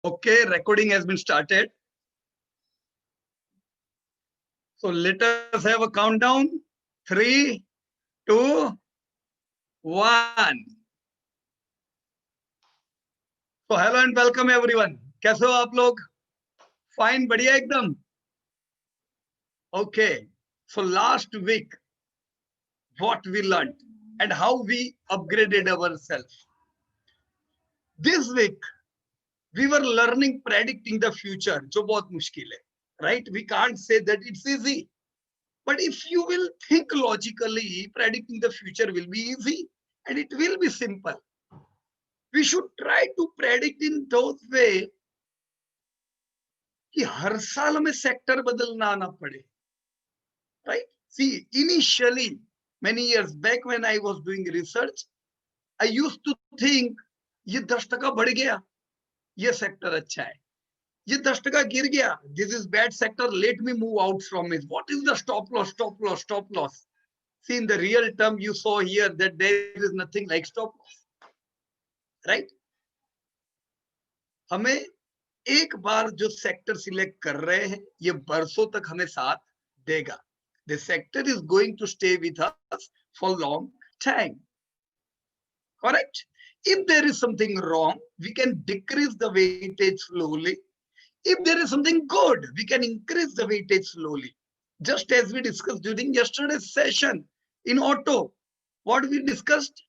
Okay, recording has been started. So let us have a countdown. 3, 2, 1. So hello and welcome everyone. कैसे हो आप लोग? Fine, बढ़िया एकदम. Okay. So last week, what we learned and how we upgraded ourselves. This week, we were learning predicting the future, जो बहुत मुश्किल है. Right? We can't say that it's easy. But if you will think logically, predicting the future will be easy and it will be simple. We should try to predict in those way कि हर साल में sector बदलना ना पड़े. Right? See, initially, many years back when I was doing research, I used to think ये 10% बढ़ गया, ये सेक्टर अच्छा है. ये 10% गिर गया, this is bad sector, let me move out from it. What is the stop loss, stop loss, stop loss? See, in the real term, you saw here that there is nothing like stop loss. Right? हमें एक बार जो sector select कर रहे हैं, ये बरसों तक हमें साथ देगा. The sector is going to stay with us for long time. Correct? If there is something wrong, we can decrease the weightage slowly. If there is something good, we can increase the weightage slowly. Just as we discussed during yesterday's session in auto, what we discussed,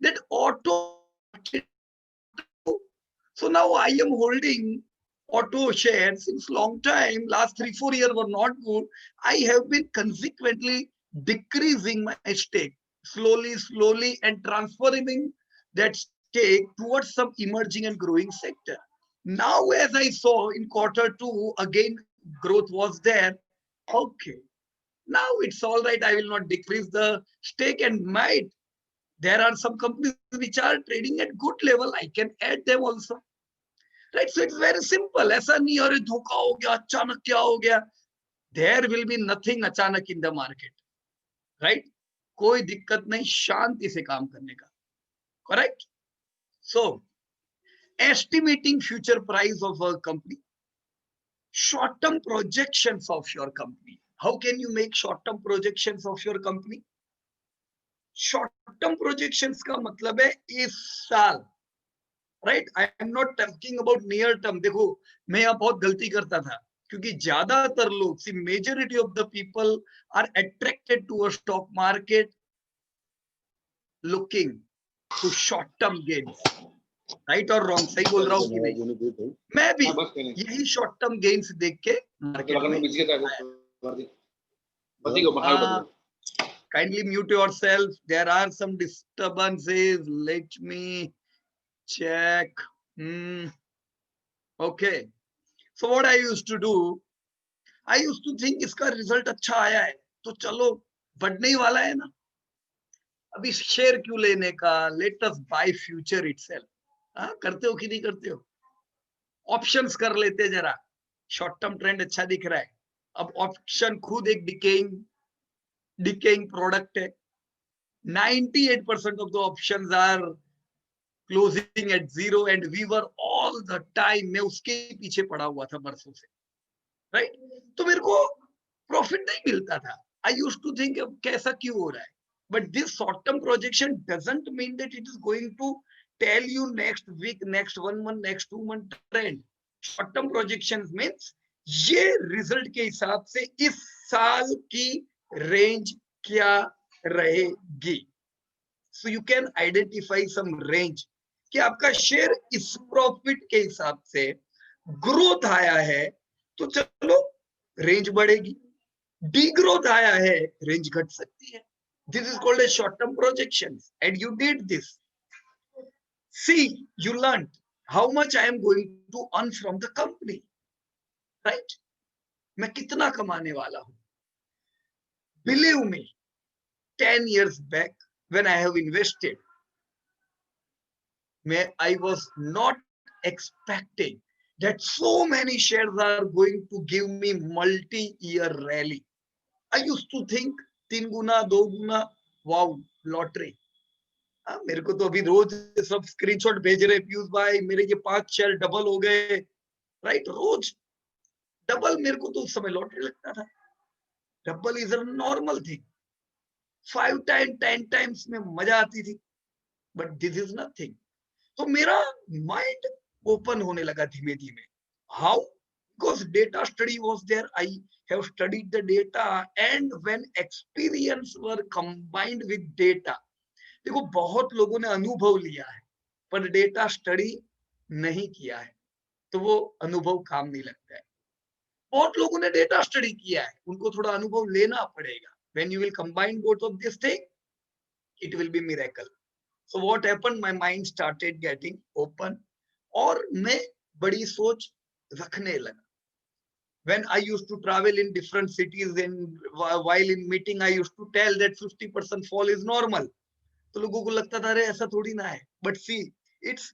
that auto. So now I am holding auto shares since long time. Last 3-4 years were not good. I have been consequently decreasing my stake slowly and transferring that stake towards some emerging and growing sector. Now, as I saw in Q2, again growth was there. Okay, now it's all right. I will not decrease the stake and might. There are some companies which are trading at good level. I can add them also. Right? So it's very simple. ऐसा नहीं अरे धोखा हो गया, अचानक क्या हो गया. There will be nothing अचानक in the market. Right? कोई दिक्कत नहीं, शांति से काम करने का. Correct? So, estimating future price of a company, short-term projections of your company. How can you make short-term projections of your company? Short-term projections का मतलब है इस साल. Right, I am not talking about near term. देखो, मैं यहाँ बहुत गलती करता था क्योंकि ज्यादातर लोग, see majority of the people are attracted to a stock market looking to short term gains. Right और रॉन्ग, सही बोल रहा हूँ कि नहीं? मैं भी यही शॉर्ट टर्म गेन्स देख के मार्केट में. Kindly mute yourself, there are some disturbances, let me check. Okay. So what I used to do, I used to think इसका रिजल्ट अच्छा आया है तो चलो बढ़ने ही वाला है ना, अभी शेयर क्यों लेने का, let us buy future itself. करते हो कि नहीं करते हो? ऑप्शंस कर लेते जरा, शॉर्ट टर्म ट्रेंड अच्छा दिख रहा है. अब ऑप्शन खुद एक डिकेइंग प्रोडक्ट है. 98% of the options are closing at zero and we were all the time, मैं उसके पीछे पड़ा हुआ था बरसों से. राइट? तो मेरे को प्रॉफिट नहीं मिलता था. आई यूज्ड टू थिंक कैसा क्यों हो रहा है. But this short term projection doesn't mean that it is going to tell you next week, next 1 month, next 2 month trend. Short term projections means ये रिजल्ट के हिसाब से इस साल की रेंज क्या रहेगी. So you can identify some range कि आपका शेयर इस प्रॉफिट के हिसाब से ग्रोथ आया है तो चलो रेंज बढ़ेगी, डी ग्रोथ आया है रेंज घट सकती है. This is called a short term projections and you did this. See, you learn how much I am going to earn from the company. Right? मैं कितना कमाने वाला हूं. Believe me, 10 years back when I have invested, I was not expecting that so many shares are going to give me multi-year rally. I used to think 3 Guna 2 Guna, wow, lottery. हाँ, मेरे को तो अभी रोज सब screenshot भेज रहे पीयूष भाई, मेरे ये 5 शेयर डबल हो गए, राइट? रोज डबल, मेरे को तो उस समय लॉटरी लगता था। Double is a normal thing. 5 time 10 times में मजा आती थी, बट दिस इज नथिंग। तो मेरा माइंड ओपन होने लगा धीमे धीमे। How? Because data study was there, I have studied the data, and when experience were combined with data. देखो, बहुत लोगों ने अनुभव लिया है पर डेटा स्टडी नहीं किया है, तो वो अनुभव काम नहीं लगता है। बहुत लोगों ने डेटा स्टडी किया है, उनको थोड़ा अनुभव लेना पड़ेगा। When you will combine both of this thing, it will be miracle. So what happened? My mind started getting open और मैं बड़ी सोच रखने लगा। When I used to travel in different cities and while in meeting I used to tell that 50% fall is normal. तो लोगों को लगता था अरे ऐसा थोड़ी ना है। But see, it's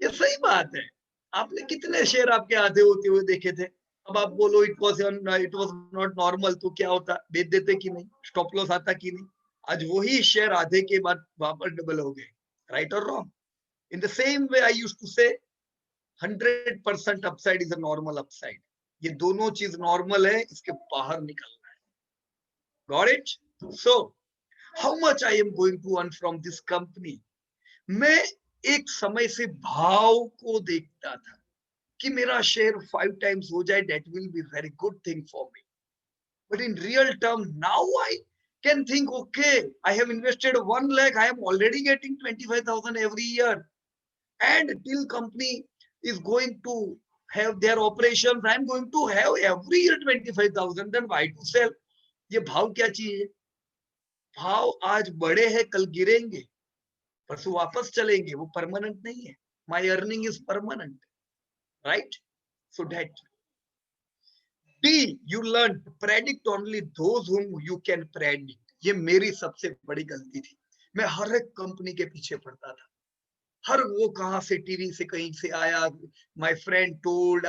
ये सही बात है। आपने कितने शेयर आपके आधे होते हुए देखे थे? अब आप बोलो इट वाज नॉट नॉर्मल, तो क्या होता? बेच देते कि नहीं? स्टॉप लॉस आता कि नहीं? आज वही शेयर आधे के बाद वापस डबल हो गए। राइट और wrong? In the same way I used to say 100% upside is a normal upside. ये दोनों चीज नॉर्मल है, इसके बाहर निकलना है। Got it? So how much I am going to earn from this company? मैं एक समय से भाव को देखता था कि मेरा शेयर 5 टाइम्स हो जाए, that will be very good thing for me. But in real term now I can think, okay, I have invested 1 lakh, I am already getting 25,000 every year, and till company is going to have their operations, I am going to have every year 25,000, then why to sell? ये भाव क्या चीज है? भाव आज बड़े हैं, कल गिरेंगे, परसों वापस चलेंगे, वो परमानेंट नहीं है। My earning is permanent, right? So that D, you learn to predict only those whom you can predict. ये मेरी सबसे बड़ी गलती थी। मैं हर एक कंपनी के पीछे पड़ता था। हर वो कहां से टीवी से कहीं से आया, my friend told,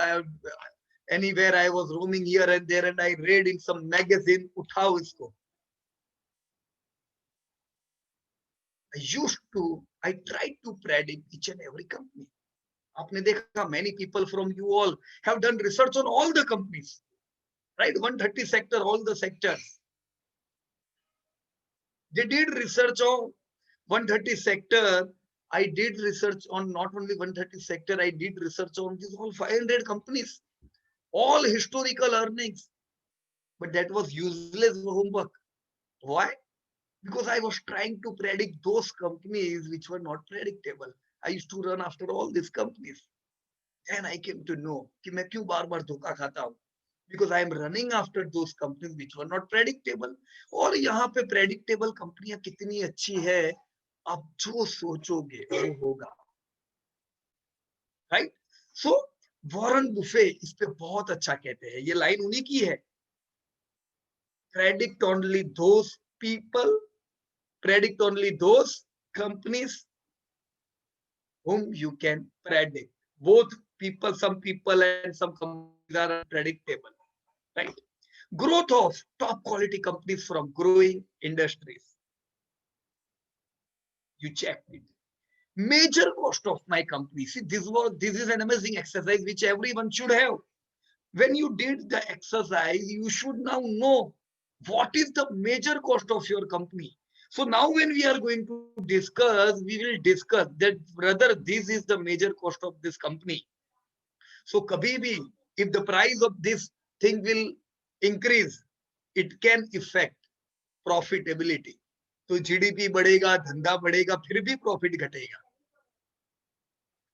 anywhere I was roaming here and there and I read in some magazine, उठाओ इसको। I tried to predict each and every company. आपने देखा, many people from you all have done research on all the companies, right? 130 sector, all the sectors. They did research on 130 sector. I did research on not only 130 sector, I did research on these all 500 companies, all historical earnings. But that was useless homework. Why? Because I was trying to predict those companies which were not predictable. I used to run after all these companies. Then I came to know कि मैं क्यों बार-बार धोखा खाता हूँ. Because I am running after those companies which were not predictable. और यहाँ पे predictable कंपनियां कितनी अच्छी है, आप जो सोचोगे वो होगा, राइट? सो वॉरेन बुफे इस पे बहुत अच्छा कहते हैं, ये लाइन उन्हीं की है। predict only those people, predict only those companies whom you can predict. Both people, some people and some companies are unpredictable, right? Growth of top quality companies from growing industries. You checked it. Major cost of my company. See, this is an amazing exercise which everyone should have. When you did the exercise, you should now know what is the major cost of your company. So now when we are going to discuss, we will discuss that whether this is the major cost of this company. So kabhi bhi, if the price of this thing will increase, it can affect profitability. तो GDP बढ़ेगा, धंधा बढ़ेगा, फिर भी profit घटेगा।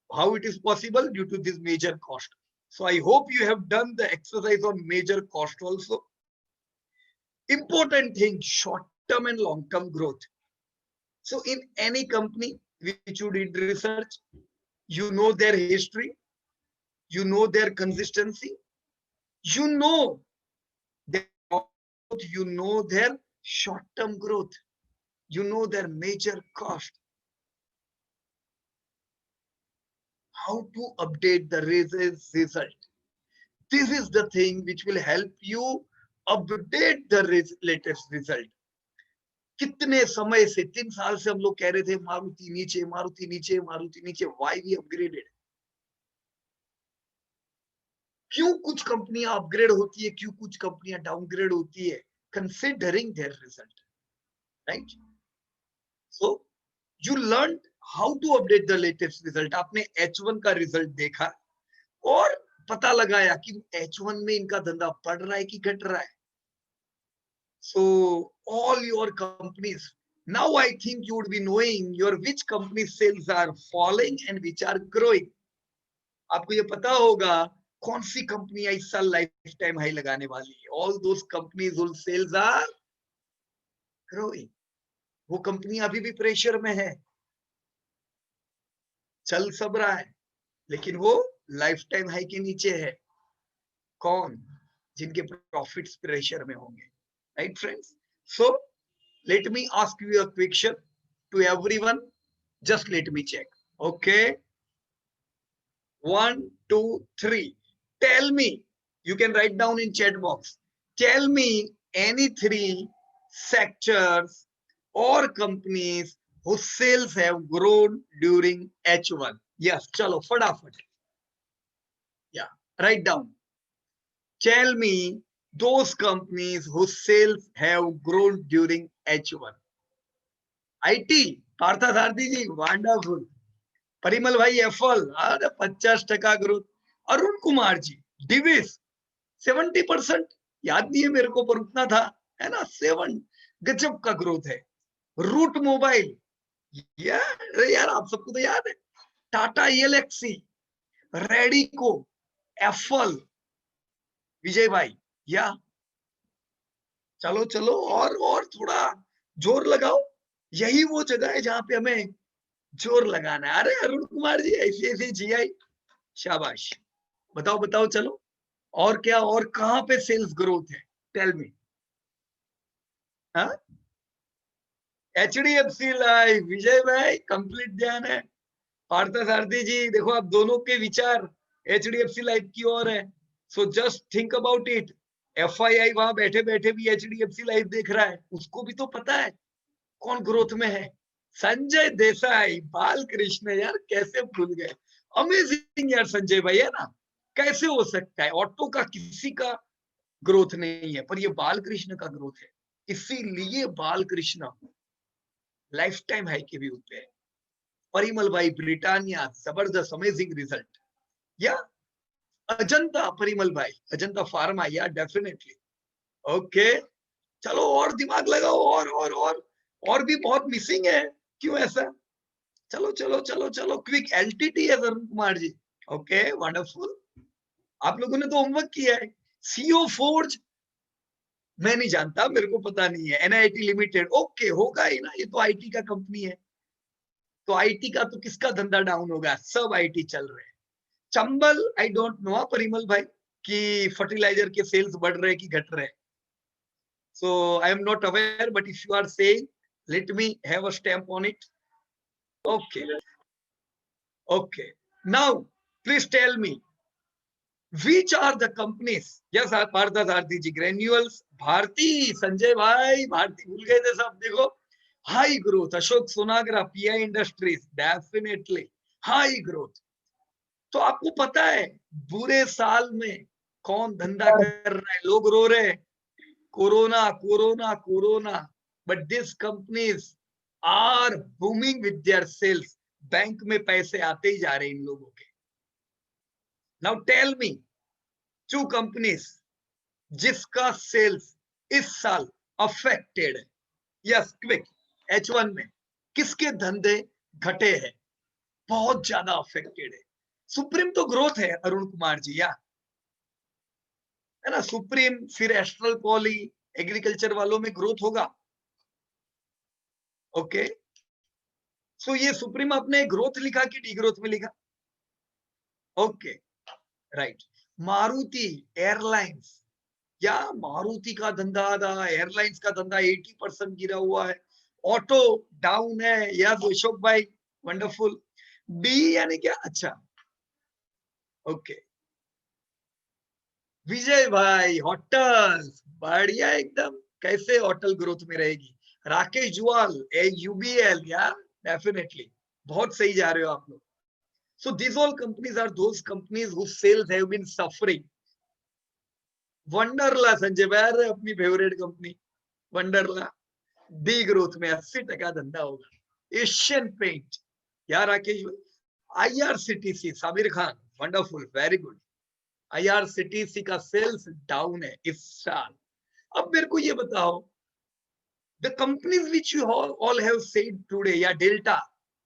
How it is possible? Due to this major cost. So I hope you have done the exercise on major cost also. Important thing, short-term and long-term growth. So in any company which you did research, you know their history, you know their consistency, you know their growth, you know their short-term growth, you know their major cost. How to update the result. This is the thing which will help you update the latest result. कितने समय से 3 साल से हम लोग कह रहे थे मारुति नीचे, मारुति नीचे, मारुति नीचे, व्हाई वी अपग्रेडेड? क्यों कुछ कंपनियां अपग्रेड होती है, क्यों कुछ कंपनियां डाउनग्रेड होती है? Considering their result, right? So you learn how to update the latest result. आपने H1 का रिजल्ट देखा और पता लगाया कि H1 में इनका धंधा बढ़ रहा है कि घट रहा है। So all your companies, now I think you would be knowing your which company sales are falling and which are growing. आपको ये पता होगा कौन सी कंपनियां इस साल लाइफ टाइम हाई लगाने वाली है। All those companies whose sales are growing. वो कंपनी अभी भी प्रेशर में है, चल सब रहा है, लेकिन वो लाइफ टाइम हाई के नीचे है। कौन? जिनके प्रॉफिट्स प्रेशर में होंगे, right friends? So let me ask you a question to everyone. Just let me check. Okay. 1, 2, 3. Tell me. You can write down in chat box. Tell me any 3 sectors or companies whose sales have grown during H1. Yes, chalo, fadafat. Yeah, write down. Tell me those companies whose sales have grown during H1. IT, Parthasarathy ji, wonderful. Parimal भाई एफल, अरे 50% growth. Arun Kumar ji, Divis 70%, याद नहीं है मेरे को पर उतना था, है ना? 7 गजब का ग्रोथ है। रूट मोबाइल, यार आप सबको तो याद है। टाटा एलएक्सी, रेडिको, एफल, विजय भाई, या चलो चलो और थोड़ा जोर लगाओ। यही वो जगह है जहां पे हमें जोर लगाना है। अरे अरुण कुमार जी, ऐसी ऐसी जीआई, शाबाश। बताओ बताओ, चलो और क्या, और कहां पे सेल्स ग्रोथ है? Tell me. हाँ, HDFC लाइफ, विजय भाई कंप्लीट ध्यान है। पार्थसारथी जी, देखो आप दोनों के विचार HDFC लाइफ की ओर है। So just think about it. FII वहां बैठे बैठे भी HDFC लाइफ देख रहा है, उसको भी तो पता है कौन ग्रोथ में है। संजय देसाई, बालकृष्ण, यार कैसे भूल गए। अमेजिंग यार संजय भाई, है ना? कैसे हो सकता है? ऑटो का किसी का ग्रोथ नहीं है, पर ये बालकृष्ण का ग्रोथ है। इसीलिए बालकृष्ण लाइफ टाइम हाई के व्यू पे है। परिमल भाई, ब्रिटानिया, जबरदस्त, अमेजिंग रिजल्ट। या अजंता, परिमल भाई, अजंता फार्मा, या डेफिनेटली। ओके, चलो और दिमाग लगाओ, और भी बहुत मिसिंग है। क्यों ऐसा? चलो चलो चलो चलो, क्विक। एलटीटी है अरुण कुमार जी। Okay, wonderful. आप लोगों ने तो होमवर्क किया है। सीओ फोर्ज, मैं नहीं जानता, मेरे को पता नहीं है। एनआईटी लिमिटेड, ओके, होगा ही ना, ये तो आईटी का कंपनी है। तो आईटी का तो किसका धंधा डाउन होगा? सब आईटी चल रहे हैं। Chambal, I don't know Parimal भाई कि फर्टिलाइजर के सेल्स बढ़ रहे कि घट रहे। So I am not aware, but if you are saying, let me have a stamp on it. Okay okay, now please tell me which are the companies? yes, Parthasarathi ji, Granules, Bharti, Sanjay भाई, भारती भूल गए थे सब। देखो, high growth, Ashok Sonagra, PI Industries, definitely high growth. तो आपको पता है बुरे साल में कौन धंधा कर रहा है? लोग रो रहे हैं, corona corona corona, but this companies are booming with their sales. Bank में पैसे आते ही जा रहे हैं इन लोगों के। नाउ टेल मी 2 कंपनीज जिसका सेल्स इस साल अफेक्टेड है। Yes, quick. H1 में किसके धंधे घटे हैं, बहुत ज्यादा अफेक्टेड है? सुप्रीम तो ग्रोथ है अरुण कुमार जी, या है ना? सुप्रीम, फिर एस्ट्रल पॉली, एग्रीकल्चर वालों में ग्रोथ होगा। ओके, सो ये सुप्रीम आपने ग्रोथ लिखा कि डी ग्रोथ में लिखा? Okay, right. मारुति एयरलाइंस, या मारुति का धंधा था, एयरलाइंस का धंधा 80% गिरा हुआ है। ऑटो डाउन है, या अशोक भाई, वंडरफुल। बी यानी क्या? अच्छा, ओके। विजय भाई, होटल, बढ़िया एकदम। कैसे होटल ग्रोथ में रहेगी? राकेश जुआल, यूबीएल, यार डेफिनेटली बहुत सही जा रहे हो आप लोग. So these all companies are those companies whose sales have been suffering. Wonderla, Sanjay भाई अपनी favourite company Wonderla D growth में 80% धंधा होगा. एशियन पेंट, यार राकेश भाई. IRCTC, Sabir Khan, wonderful, very good. IRCTC का सेल्स डाउन है इस साल. अब मेरे को ये बताओ, the companies which you all have said today, या डेल्टा,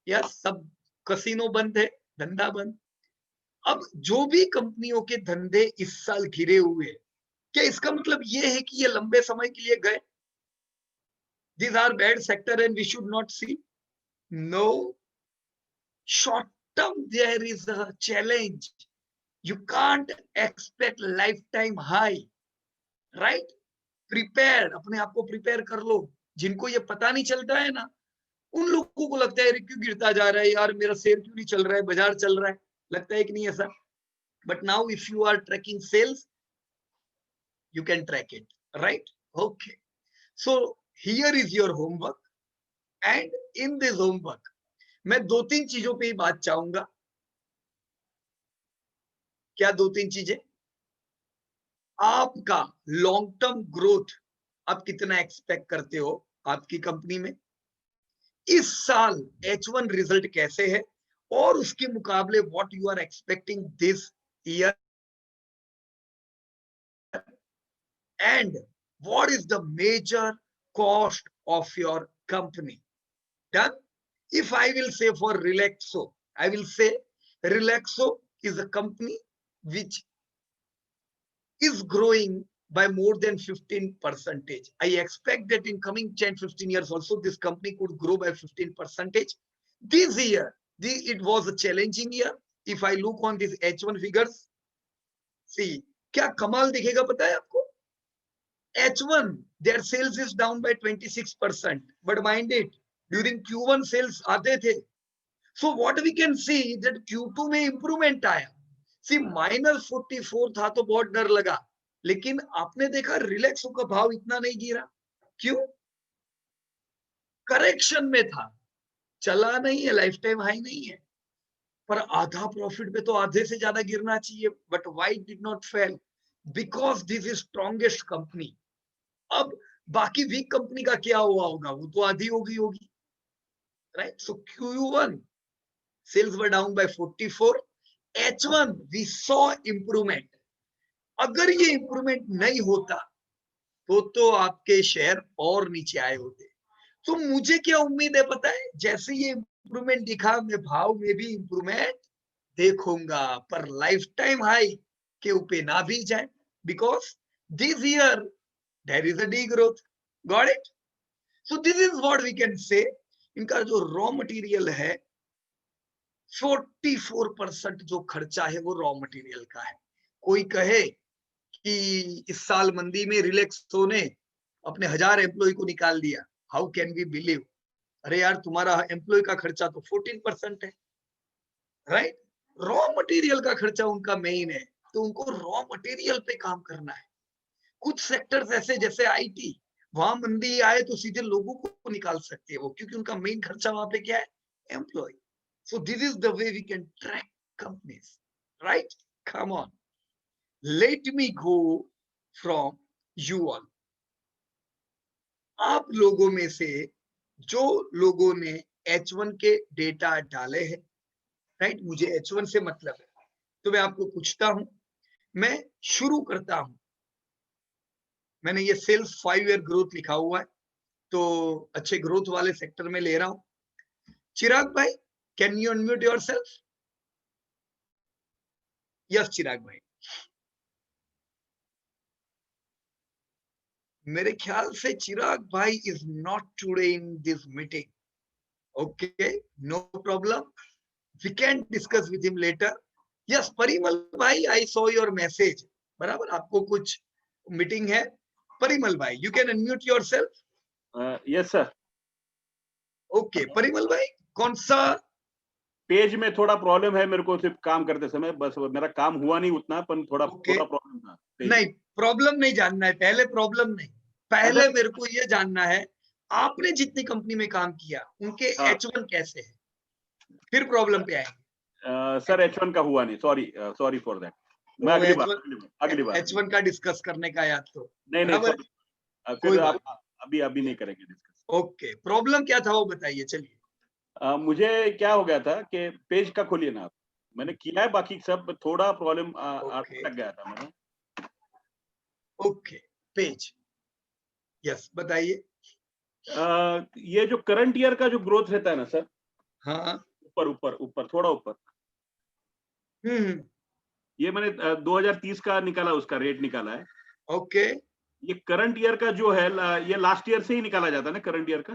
या सब कसिनो बंद है, धंधा बंद. अब जो भी कंपनियों के धंधे इस साल घिरे हुए, क्या इसका मतलब ये है कि ये लंबे समय के लिए गए? These are bad sector and we should not see. No. Short term there is a challenge. You can't expect lifetime high, right? Prepared, अपने आप को प्रिपेयर कर लो. जिनको ये पता नहीं चलता है ना, उन लोगों को लगता है क्यों गिरता जा रहा है यार, मेरा शेयर क्यों नहीं चल रहा है, बाजार चल रहा है, लगता है कि नहीं ऐसा. But now if you are tracking sales, you can track it, right? Okay. So here is your homework, and in this homework मैं 2-3 चीजों पे ही बात चाहूंगा. क्या 2-3 चीजें? आपका लॉन्ग टर्म ग्रोथ आप कितना एक्सपेक्ट करते हो आपकी कंपनी में? इस साल H1 रिजल्ट कैसे है, और उसके मुकाबले what you are expecting this year, and what is the major cost of your company? Done? If I will say for Relaxo, I will say Relaxo is a company which is growing by more than 15%. I expect that in coming 10-15 years also this company could grow by 15%. This year, it was a challenging year. If I look on these H1 figures, see, क्या कमाल दिखेगा पता है आपको? H1, their sales is down by 26%. But mind it, during Q1 sales आते थे. So what we can see that Q2 में improvement आया. See, -44 था तो बहुत डर लगा, लेकिन आपने देखा रिलैक्सो का भाव इतना नहीं गिरा. क्यों? करेक्शन में था, चला नहीं है, लाइफ टाइम हाई नहीं है, पर आधा प्रॉफिट पे तो आधे से ज्यादा गिरना चाहिए. But why did not fail? Because this is strongest company. अब बाकी वीक कंपनी का क्या हुआ होगा, वो तो आधी हो गई होगी, right? So Q1 sales were down by 44. H1 we saw improvement. अगर ये इंप्रूवमेंट नहीं होता तो आपके शेयर और नीचे आए होते. तो मुझे क्या उम्मीद है पता है, जैसे ये इंप्रूवमेंट दिखा, मैं भाव में भी इंप्रूवमेंट देखूंगा, पर लाइफ टाइम हाई के ऊपर ना भी जाए, because this year there is a degrowth. Got it? So this is what we can say. इनका जो रॉ मटेरियल है, 44% जो खर्चा है वो रॉ मटेरियल का है. कोई कहे कि इस साल मंदी में रिलैक्सो ने अपने 1000 एम्प्लॉय को निकाल दिया, हाउ कैन वी बिलीव? अरे यार, तुम्हारा एम्प्लॉय का खर्चा तो 14% है, राइट? रॉ मटेरियल का खर्चा उनका मेन है, तो उनको रॉ मटेरियल पे काम करना है. कुछ सेक्टर्स ऐसे जैसे आईटी, वहां मंदी आए तो सीधे लोगों को निकाल सकते हैं वो, क्योंकि उनका मेन खर्चा वहां पे क्या है? Employ. So this is the way we can track companies, right? Come on, let me go from you all. आप लोगों में से जो लोगों ने H1 के डेटा डाले हैं, राइट? मुझे H1 से मतलब है, तो मैं आपको पूछता हूं, मैं शुरू करता हूं. मैंने ये सेल्स 5 ईयर ग्रोथ लिखा हुआ है, तो अच्छे ग्रोथ वाले सेक्टर में ले रहा हूं. चिराग भाई, can you unmute yourself? Yes Chirag भाई. मेरे ख्याल से चिराग भाई is not today in this meeting. Okay, no problem, we can discuss with him later. Yes Parimal भाई, आई सॉ योर मैसेज. बराबर, आपको कुछ मीटिंग है? परिमल भाई, you can unmute yourself. Yes sir. Okay, Parimal भाई, कौन सा पेज में थोड़ा प्रॉब्लम है मेरे को सिर्फ काम करते समय, बस मेरा काम हुआ नहीं उतना, पर थोड़ा प्रॉब्लम था. नहीं, प्रॉब्लम नहीं जानना है, पहले प्रॉब्लम नहीं, पहले मेरे को ये जानना है आपने जितनी कंपनी में काम किया उनके हाँ। H1 कैसे है, फिर प्रॉब्लम पे आएंगे। सर H1 का हुआ नहीं, सॉरी फॉर दैट। मैं तो अगली बार। H1 का डिस्कस करने का याद तो, नहीं बराबर है? सॉरी, कोई फिर बात आप अभी नहीं करेंगे डिस्कस। ओके, प्रॉब्लम क्या था वो बताइए चलिए। मुझे क्या हो गया था कि पेज का खोलिए ना आप। मैंने किया है, बाकी सब थोड़ा प्रॉब्लम ओके अटक गया था मेरा। ओके, पेज, यस बताइए। ये जो करंट ईयर का जो ग्रोथ रहता है ना सर, हाँ, ऊपर थोड़ा ऊपर, हम्म, ये मैंने 2030 का निकाला, उसका रेट निकाला है। ओके, ये करंट ईयर का जो है ये लास्ट ईयर से ही निकाला जाता है ना, करंट ईयर का?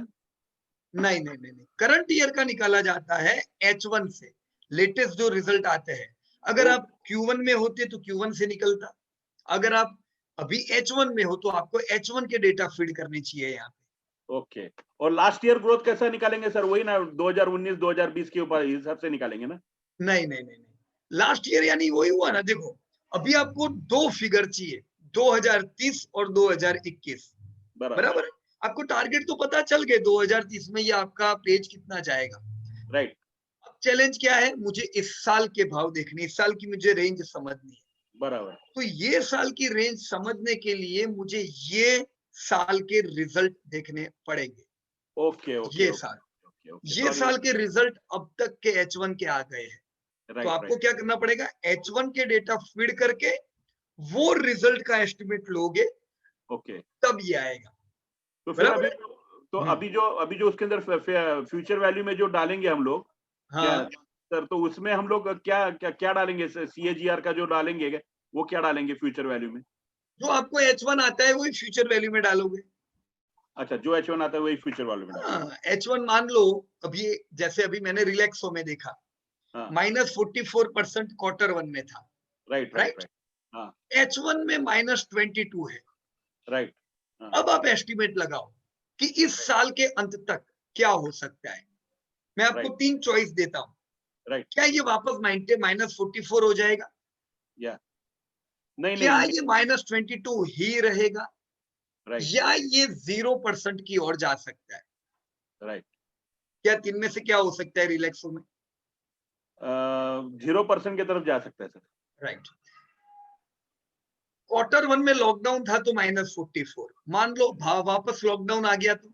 नहीं नहीं नहीं नहीं, करंट ईयर का निकाला जाता है H1 से, लेटेस्ट जो रिजल्ट आते हैं। अगर ओ, आप Q1 में होते तो Q1 से निकलता, अगर आप अभी H1 में हो तो आपको H1 के डेटा फीड करने चाहिए यहाँ पे। ओके। और लास्ट ईयर ग्रोथ कैसा निकालेंगे सर? वही ना 2019 2020 के ऊपर हिसाब से निकालेंगे ना? नहीं नहीं नहीं नहीं, लास्ट ईयर यानी वही हुआ ना, देखो अभी आपको दो फिगर चाहिए, 2030 और 2021, बराबर। बराबर है? आपको टारगेट तो पता चल गए 2030 में ये आपका पेज कितना जाएगा। राइट। अब चैलेंज क्या है, मुझे इस साल के भाव देखने, इस साल की मुझे रेंज समझनी है। बराबर। तो ये साल की रेंज समझने के लिए मुझे ये साल के रिजल्ट देखने पड़ेंगे। ओके ओके ये ओके साल, ओके ओके, ये सॉरी। साल के रिजल्ट अब तक के H1 के आ गए हैं। तो राइट आपको राइट। क्या करना पड़ेगा, H1 के डेटा फीड करके वो रिजल्ट का एस्टिमेट लोगे, ओके। तब ये आएगा, तो फिर बराबर है? हम्म, अभी जो उसके अंदर फ्यूचर वैल्यू में जो डालेंगे हम लोग, क्या हाँ, सर? तो उसमें हम लोग क्या डालेंगे? CAGR का जो डालेंगे, वो क्या डालेंगे फ्यूचर वैल्यू में? जो आपको H1 आता है वही फ्यूचर वैल्यू में डालोगे। अच्छा, जो H1 आता है वही फ्यूचर वैल्यू में डालेंगे। हाँ, H1 मान लो, अभी जैसे अभी मैंने रिलैक्सो में देखा, हाँ। -44% Q1 में था, राइट राइट राइट? राइट। हाँ। H1 में -22 है। राइट। हाँ। अब आप एस्टिमेट लगाओ कि इस राइट साल के अंत तक क्या हो सकता है। मैं आपको राइट 3 चॉइस देता हूं, राइट। क्या ये वापस -44 हो जाएगा, या नहीं नहीं क्या नहीं। ये -22 ही रहेगा, राइट या ये 0% की ओर जा सकता है? राइट। क्या तीन में से क्या हो सकता है रिलैक्सो में? 0% की तरफ जा सकता है सर। राइट। Q1 में लॉकडाउन था तो -44, मान लो वापस लॉकडाउन आ गया तो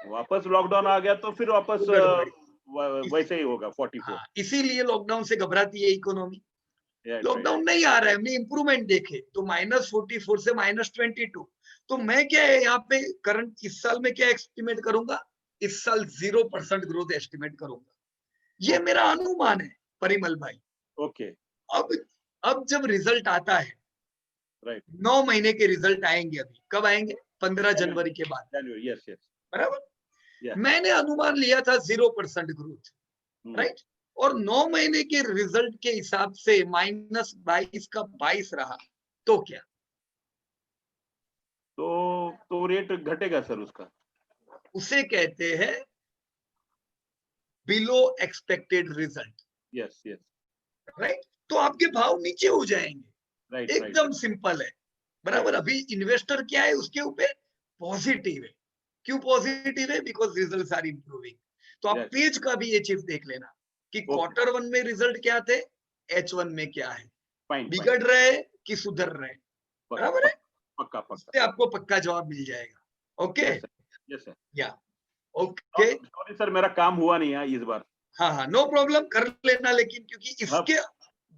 वापस लॉकडाउन आ गया तो फिर वापस गड़बड़ी। वैसे ही होगा 44। हाँ, इसीलिए लॉकडाउन से घबराती है इकोनॉमी। Right right. लॉकडाउन नहीं आ रहा है, हमने इंप्रूवमेंट देखे तो -44 से -22। तो मैं क्या है यहाँ पे करंट इस साल में क्या एस्टिमेट करूंगा, इस साल 0% ग्रोथ एस्टिमेट करूंगा। ये ओके मेरा अनुमान है परिमल भाई। ओके। अब अब जब रिजल्ट आता है, राइट। 9 महीने के रिजल्ट आएंगे, अभी कब आएंगे, 15 जनवरी। जनवरी के बाद, जनवरी, यस यस। बराबर? या। मैंने अनुमान लिया था 0% ग्रोथ, हम्म। राइट? और 9 महीने के रिजल्ट के हिसाब से -22 का 22 रहा, तो क्या? तो रेट घटेगा सर उसका? उसे कहते हैं below expected result, yes yes. Right? तो आपके भाव नीचे हो जाएंगे, राइट राइट एकदम सिंपल है, राइट। बराबर? अभी इन्वेस्टर क्या है उसके ऊपर, पॉजिटिव है। क्यों पॉजिटिव है? Because results are improving. तो आप यस। पेज का भी ये चीज देख लेना कि ओके। Q1 में रिजल्ट क्या थे, H1 में क्या है, फाइन फाइन। बिगड़ रहे कि सुधर रहे, बराबर है? पक्का पक्का। उससे आपको पक्का जवाब मिल जाएगा। Okay, yes sir, yes sir. या ओके, सॉरी सर, मेरा काम हुआ नहीं है इस बार। हाँ हाँ, नो प्रॉब्लम, कर लेना, लेकिन क्योंकि हाँ। इसके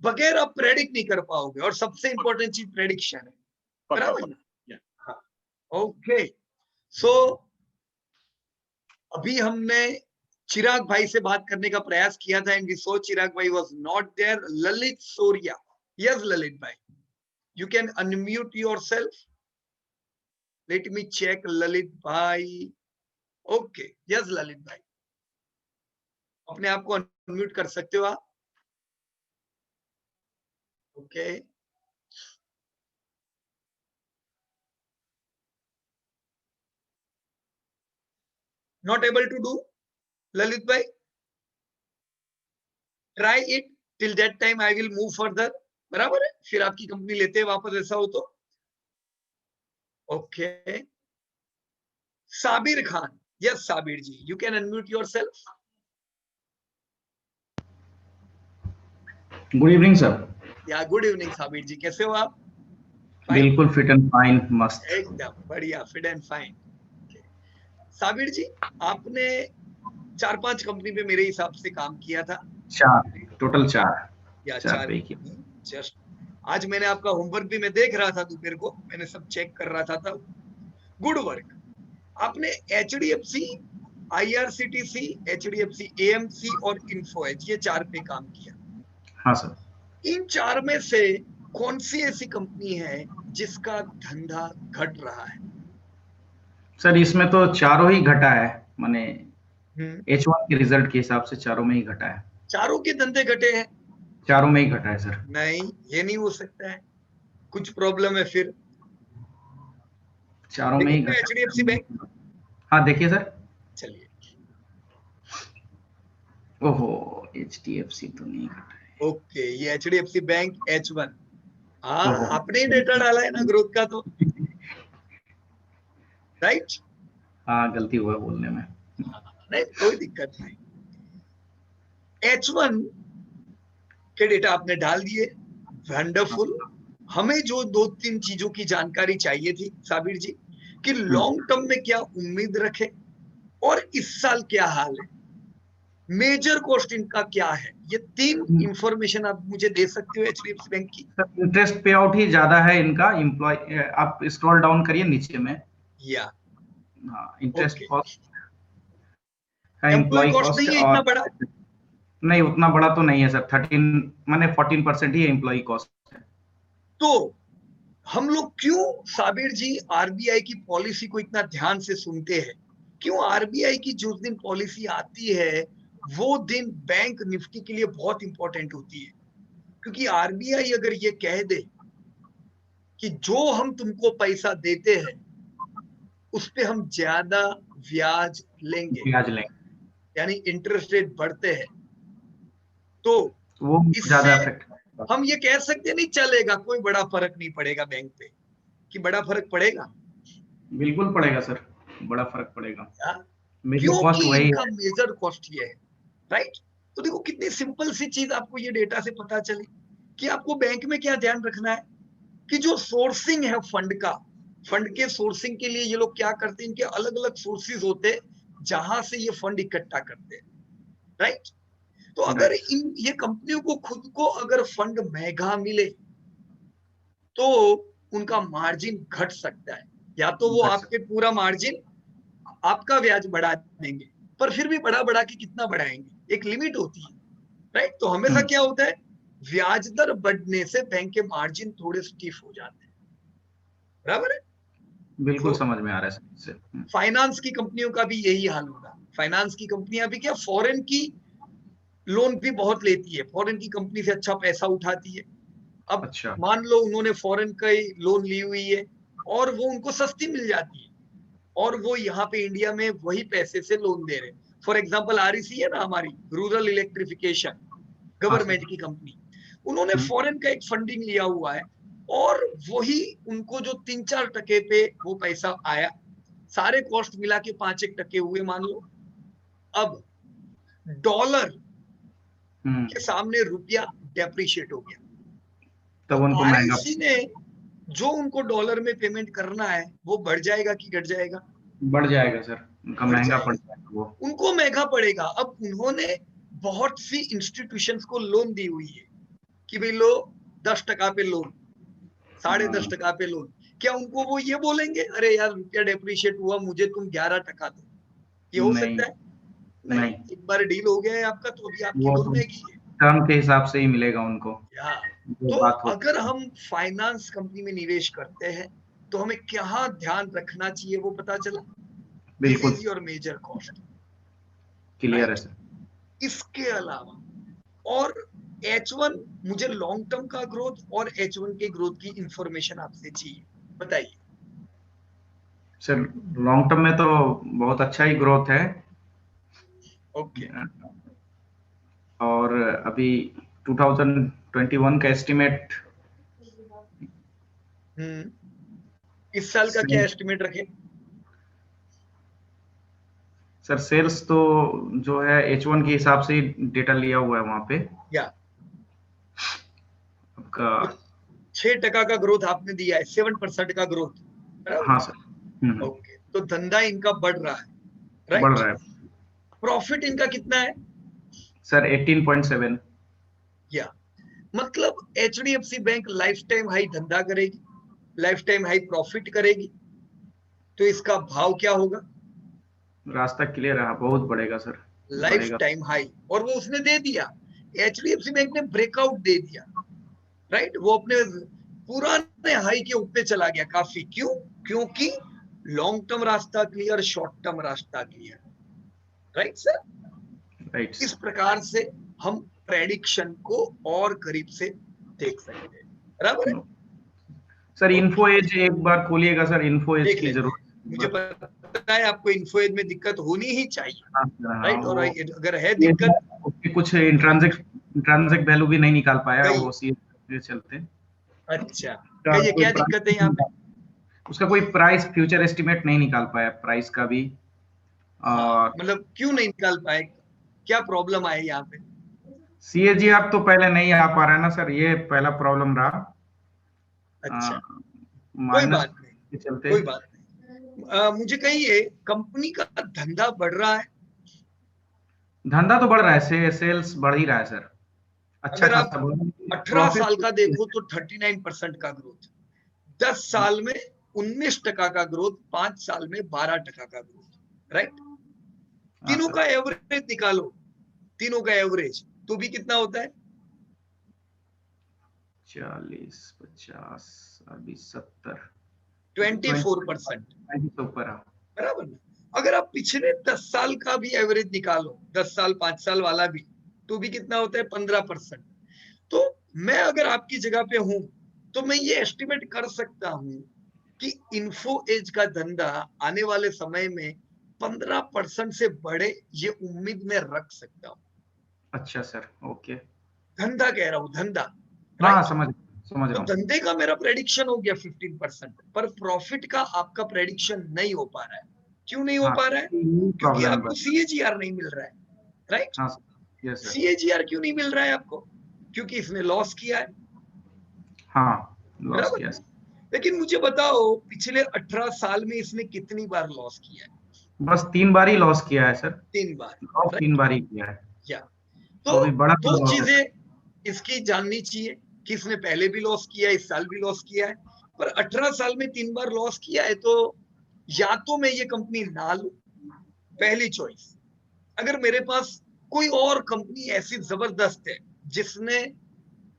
बगैर आप प्रेडिक्ट नहीं कर पाओगे, और सबसे इंपॉर्टेंट चीज प्रेडिक्शन है, पक्का बराबर? पक्का। या। हाँ, ओके। सो अभी हमने चिराग भाई से बात करने का प्रयास किया था, एंड वी सो चिराग भाई was not there. Lalit Soriya, yes Lalit भाई, you can unmute yourself, let me check Lalit भाई। ओके, यस ललित भाई, अपने आप को अनम्यूट कर सकते हो आप। Okay, not able to do, Lalit भाई? Try it, till that time I will move further, बराबर है? फिर आपकी कंपनी लेते हैं वापस, ऐसा हो तो। Okay, Sabir Khan, yes Sabir ji, you can unmute yourself. Good evening sir. Yeah good evening Sabir ji, कैसे हो आप? बिल्कुल फिट एंड फाइन, मस्त एकदम बढ़िया, फिट एंड फाइन। साबिर जी, आपने 4-5 कंपनी पे मेरे हिसाब से काम किया था। 4, टोटल 4 या 4 4 पे की। जस्ट आज मैंने आपका होमवर्क भी मैं देख रहा था, दोपहर को मैंने सब चेक कर रहा था। Good work. आपने HDFC, IRCTC, HDFC AMC और इन्फो एज, ये 4 पे काम किया। हाँ सर। इन 4 में से कौन सी ऐसी कंपनी है जिसका धंधा घट रहा है? सर इसमें तो चारों ही घटा है, माने हम्म, H1 के रिजल्ट के हिसाब से चारों में ही घटा है। चारों के धंधे घटे हैं? चारों में ही घटा है सर। नहीं, ये नहीं हो सकता है, कुछ प्रॉब्लम है फिर। चारों में ही देखिए घटा HDFC बैंक, है। हाँ देखिए सर। चलिए। ओहो, HDFC तो नहीं घटा है। ओके, ये HDFC बैंक H1। हाँ, ओहो, आपने ही डेटा डाला है ना ग्रोथ का, तो राइट। हाँ गलती हुआ बोलने में। नहीं, कोई दिक्कत नहीं। H1 के डेटा आपने डाल दिए, वंडरफुल। हमें जो 2-3 चीजों की जानकारी चाहिए थी साबिर जी, कि लॉन्ग टर्म में क्या उम्मीद रखे और इस साल क्या हाल है, मेजर कॉस्ट इनका क्या है, ये 3 इंफॉर्मेशन आप मुझे दे सकते हो HDFC बैंक की? सर इंटरेस्ट पे आउट ही ज्यादा है इनका। एम्प्लॉय, आप स्क्रॉल डाउन करिए नीचे में। या हाँ, इंटरेस्ट ओके, कॉस्ट है, एम्प्लॉय एम्प्लॉय कॉस्ट कॉस्ट नहीं है और इतना बड़ा? नहीं उतना बड़ा तो नहीं है सर। 13 माने 14% ही एम्प्लॉय कॉस्ट है। तो हम लोग क्यों साबिर जी RBI की पॉलिसी को इतना ध्यान से सुनते हैं? क्यों RBI की जिस दिन पॉलिसी आती है वो दिन बैंक निफ्टी के लिए बहुत इंपॉर्टेंट होती है, क्योंकि RBI अगर ये कह दे कि जो हम तुमको पैसा देते हैं उस पे हम ज्यादा ब्याज लेंगे, ब्याज लेंगे यानी इंटरेस्ट रेट बढ़ते हैं, तो वो इससे ज्यादा इफेक्ट। हम ये कह सकते नहीं चलेगा कोई बड़ा फर्क नहीं पड़ेगा बैंक पे, कि बड़ा फर्क पड़ेगा? बिल्कुल पड़ेगा सर, बड़ा फर्क पड़ेगा। या? मेजर कॉस्ट क्योंकि वही इनका है। मेजर कॉस्ट ये है, राइट। तो देखो कितनी सिंपल सी चीज आपको ये डेटा से पता चली कि आपको बैंक में क्या ध्यान रखना है, कि जो सोर्सिंग है फंड का, फंड के सोर्सिंग के लिए ये लोग क्या करते हैं, इनके अलग अलग सोर्सेज होते हैं जहां से ये फंड इकट्ठा करते हैं, राइट। तो अगर राइट। इन ये कंपनियों को खुद को अगर फंड महंगा मिले तो उनका मार्जिन घट सकता है, या तो वो आपके पूरा मार्जिन, आपका ब्याज बढ़ा देंगे, पर फिर भी बढ़ा के कितना बढ़ाएंगे, एक लिमिट होती है, राइट। तो हमेशा क्या होता है, ब्याज दर बढ़ने से बैंक के मार्जिन थोड़े स्टिफ हो जाते हैं, बराबर है। बिल्कुल तो समझ में आ रहा है सर इससे। फाइनेंस की कंपनियों का भी यही हाल होगा। फाइनेंस की कंपनियां भी क्या, फॉरेन की लोन भी बहुत लेती है, फॉरेन की कंपनी से अच्छा पैसा उठाती है। अब अच्छा। मान लो उन्होंने फॉरेन का लोन ली हुई है और वो उनको सस्ती मिल जाती है, और वो यहाँ पे इंडिया में वही पैसे से लोन दे रहे हैं। फॉर एग्जाम्पल REC है ना हमारी, रूरल इलेक्ट्रिफिकेशन, हाँ सर। गवर्नमेंट की कंपनी, उन्होंने फॉरेन का एक फंडिंग लिया हुआ है और वही उनको जो 3-4% पे वो पैसा आया, सारे कॉस्ट मिला के 5-1% हुए मान लो। अब डॉलर के सामने रुपया डेप्रिशिएट हो गया, तो तब उनको महंगा REC ने जो उनको डॉलर में पेमेंट करना है वो बढ़ जाएगा कि घट जाएगा? बढ़ जाएगा सर, उनका बढ़ महंगा पड़ जाएगा, जाएगा वो। उनको महंगा पड़ेगा। अब उन्होंने बहुत सी इंस्टीट्यूशंस को लोन दी हुई है कि भाई लो 10% पे लोन, 10.5% पे लोन, क्या उनको वो ये बोलेंगे अरे यार रुपया डेप्रिशिएट हुआ मुझे तुम 11% दो? ये हो नहीं सकता है? नहीं, नहीं, एक बार डील हो गया है आपका तो अभी आपकी वो लोन तो महंगी है। टर्म के हिसाब से ही मिलेगा उनको, या जो तो बात हो। अगर हम फाइनेंस कंपनी में निवेश करते हैं तो हमें क्या ध्यान रखना चाहिए वो पता चला, दिस बिल्कुल is your major cost, clear है राइट। सर। इसके अलावा और H1, मुझे लॉन्ग टर्म का ग्रोथ और H1 के ग्रोथ की इंफॉर्मेशन आपसे चाहिए, बताइए। सर लॉन्ग टर्म में तो बहुत अच्छा ही ग्रोथ है। ओके, और अभी 2021 का एस्टिमेट इस साल का क्या एस्टिमेट रखे? सर सेल्स तो जो है H1 के हिसाब से ही डेटा लिया हुआ है वहां पे या आपका। 6% का ग्रोथ आपने दिया है, 7% का ग्रोथ। हाँ सर। ओके, तो धंधा इनका बढ़ रहा है, बढ़ राइट। रहा है प्रॉफिट इनका कितना है? सर 18.7। या मतलब HDFC bank life time high धंधा करेगी, लाइफ टाइम हाई प्रॉफिट करेगी, तो इसका भाव क्या होगा? रास्ता क्लियर है, बहुत बढ़ेगा सर, लाइफ बढ़ेगा। Time high. और वो उसने दे दिया, HDFC बैंक ने ब्रेकआउट दे दिया, राइट। वो अपने पुराने हाई के ऊपर चला गया काफी। क्यों? क्योंकि लॉन्ग टर्म रास्ता क्लियर, शॉर्ट टर्म रास्ता क्लियर, राइट सर। राइट इस प्रकार से हम प्रेडिक्शन को और करीब से देख सकते हैं, बराबर है। सर इन्फो एज एक बार खोलिएगा सर, इन्फो एज देख की लेते हैं, जरूरत। मुझे पता है आपको इन्फो एज में दिक्कत होनी ही चाहिए, हाँ सर, हाँ, राइट। और वो अगर है दिक्कत, उसके कुछ इंट्रांसिक वैल्यू भी नहीं निकाल पाया कही वो सीए चलते। अच्छा उसका कहिए कोई क्या दिक्कत है यहाँ पे? उसका कोई प्राइस फ्यूचर एस्टिमेट नहीं निकाल पाया प्राइस का भी। हाँ, और मतलब क्यों नहीं निकाल पाए, क्या प्रॉब्लम आए यहाँ पे? सीएजीआर तो पहले नहीं आ पा रहा है ना सर, ये पहला प्रॉब्लम रहा। अच्छा, कोई माइनस बात नहीं, के चलते। कोई बात नहीं। मुझे कहिए, कंपनी का धंधा बढ़ रहा है? धंधा तो बढ़ रहा है, सेल्स बढ़ ही रहा है सर, अच्छा अगर आप खासा बढ़। 18 साल प्रॉफिट का देखो तो 39% का ग्रोथ, 10 साल में 19% का ग्रोथ, 5 साल में 12% का ग्रोथ, राइट। तीनों सर का एवरेज निकालो, तीनों का एवरेज तो भी कितना होता है? 40 50 अभी 70 24%, ऊपर। बराबर ना। अगर आप पिछले 10 साल का भी एवरेज निकालो, 10 साल 5 साल वाला भी, तो भी कितना होता है? 15%। तो मैं अगर आपकी जगह पे हूं तो मैं ये एस्टिमेट कर सकता हूं कि इन्फो एज का धंधा आने वाले समय में 15% से बढ़े, ये उम्मीद मैं रख सकता हूं। अच्छा सर, ओके। धंधा कह रहा हूं, धंधा, हाँ राइट। समझ तो रहा हूँ। धंधे का मेरा प्रेडिक्शन हो गया 15%, पर प्रॉफिट का आपका प्रेडिक्शन नहीं हो पा रहा है। क्यों नहीं हो हाँ पा रहा है? क्योंकि प्रॉब्लम आपको सीएजीआर नहीं मिल रहा है, राइट। हाँ सर, यस सर। सीएजीआर क्यों नहीं मिल रहा है आपको? क्योंकि इसने लॉस किया है, हाँ लॉस बराबर। किया। लेकिन मुझे बताओ, पिछले 18 साल में इसने कितनी बार लॉस किया है? बस 3 बार ही लॉस किया है सर, 3 बार, लॉस 3 राइट। बार ही किया है। या वो तो भी बड़ा दो लॉस है चीजें सर। इसकी जाननी चाहिए कि इसने पहले भी लॉस किया है, इस साल भी लॉस किया है, पर 18 साल में 3 बार लॉस किया है। तो या तो मैं ये कंपनी ना लूं, पहली चॉइस। अगर मेरे पास कोई और कंपनी ऐसी जबरदस्त है जिसने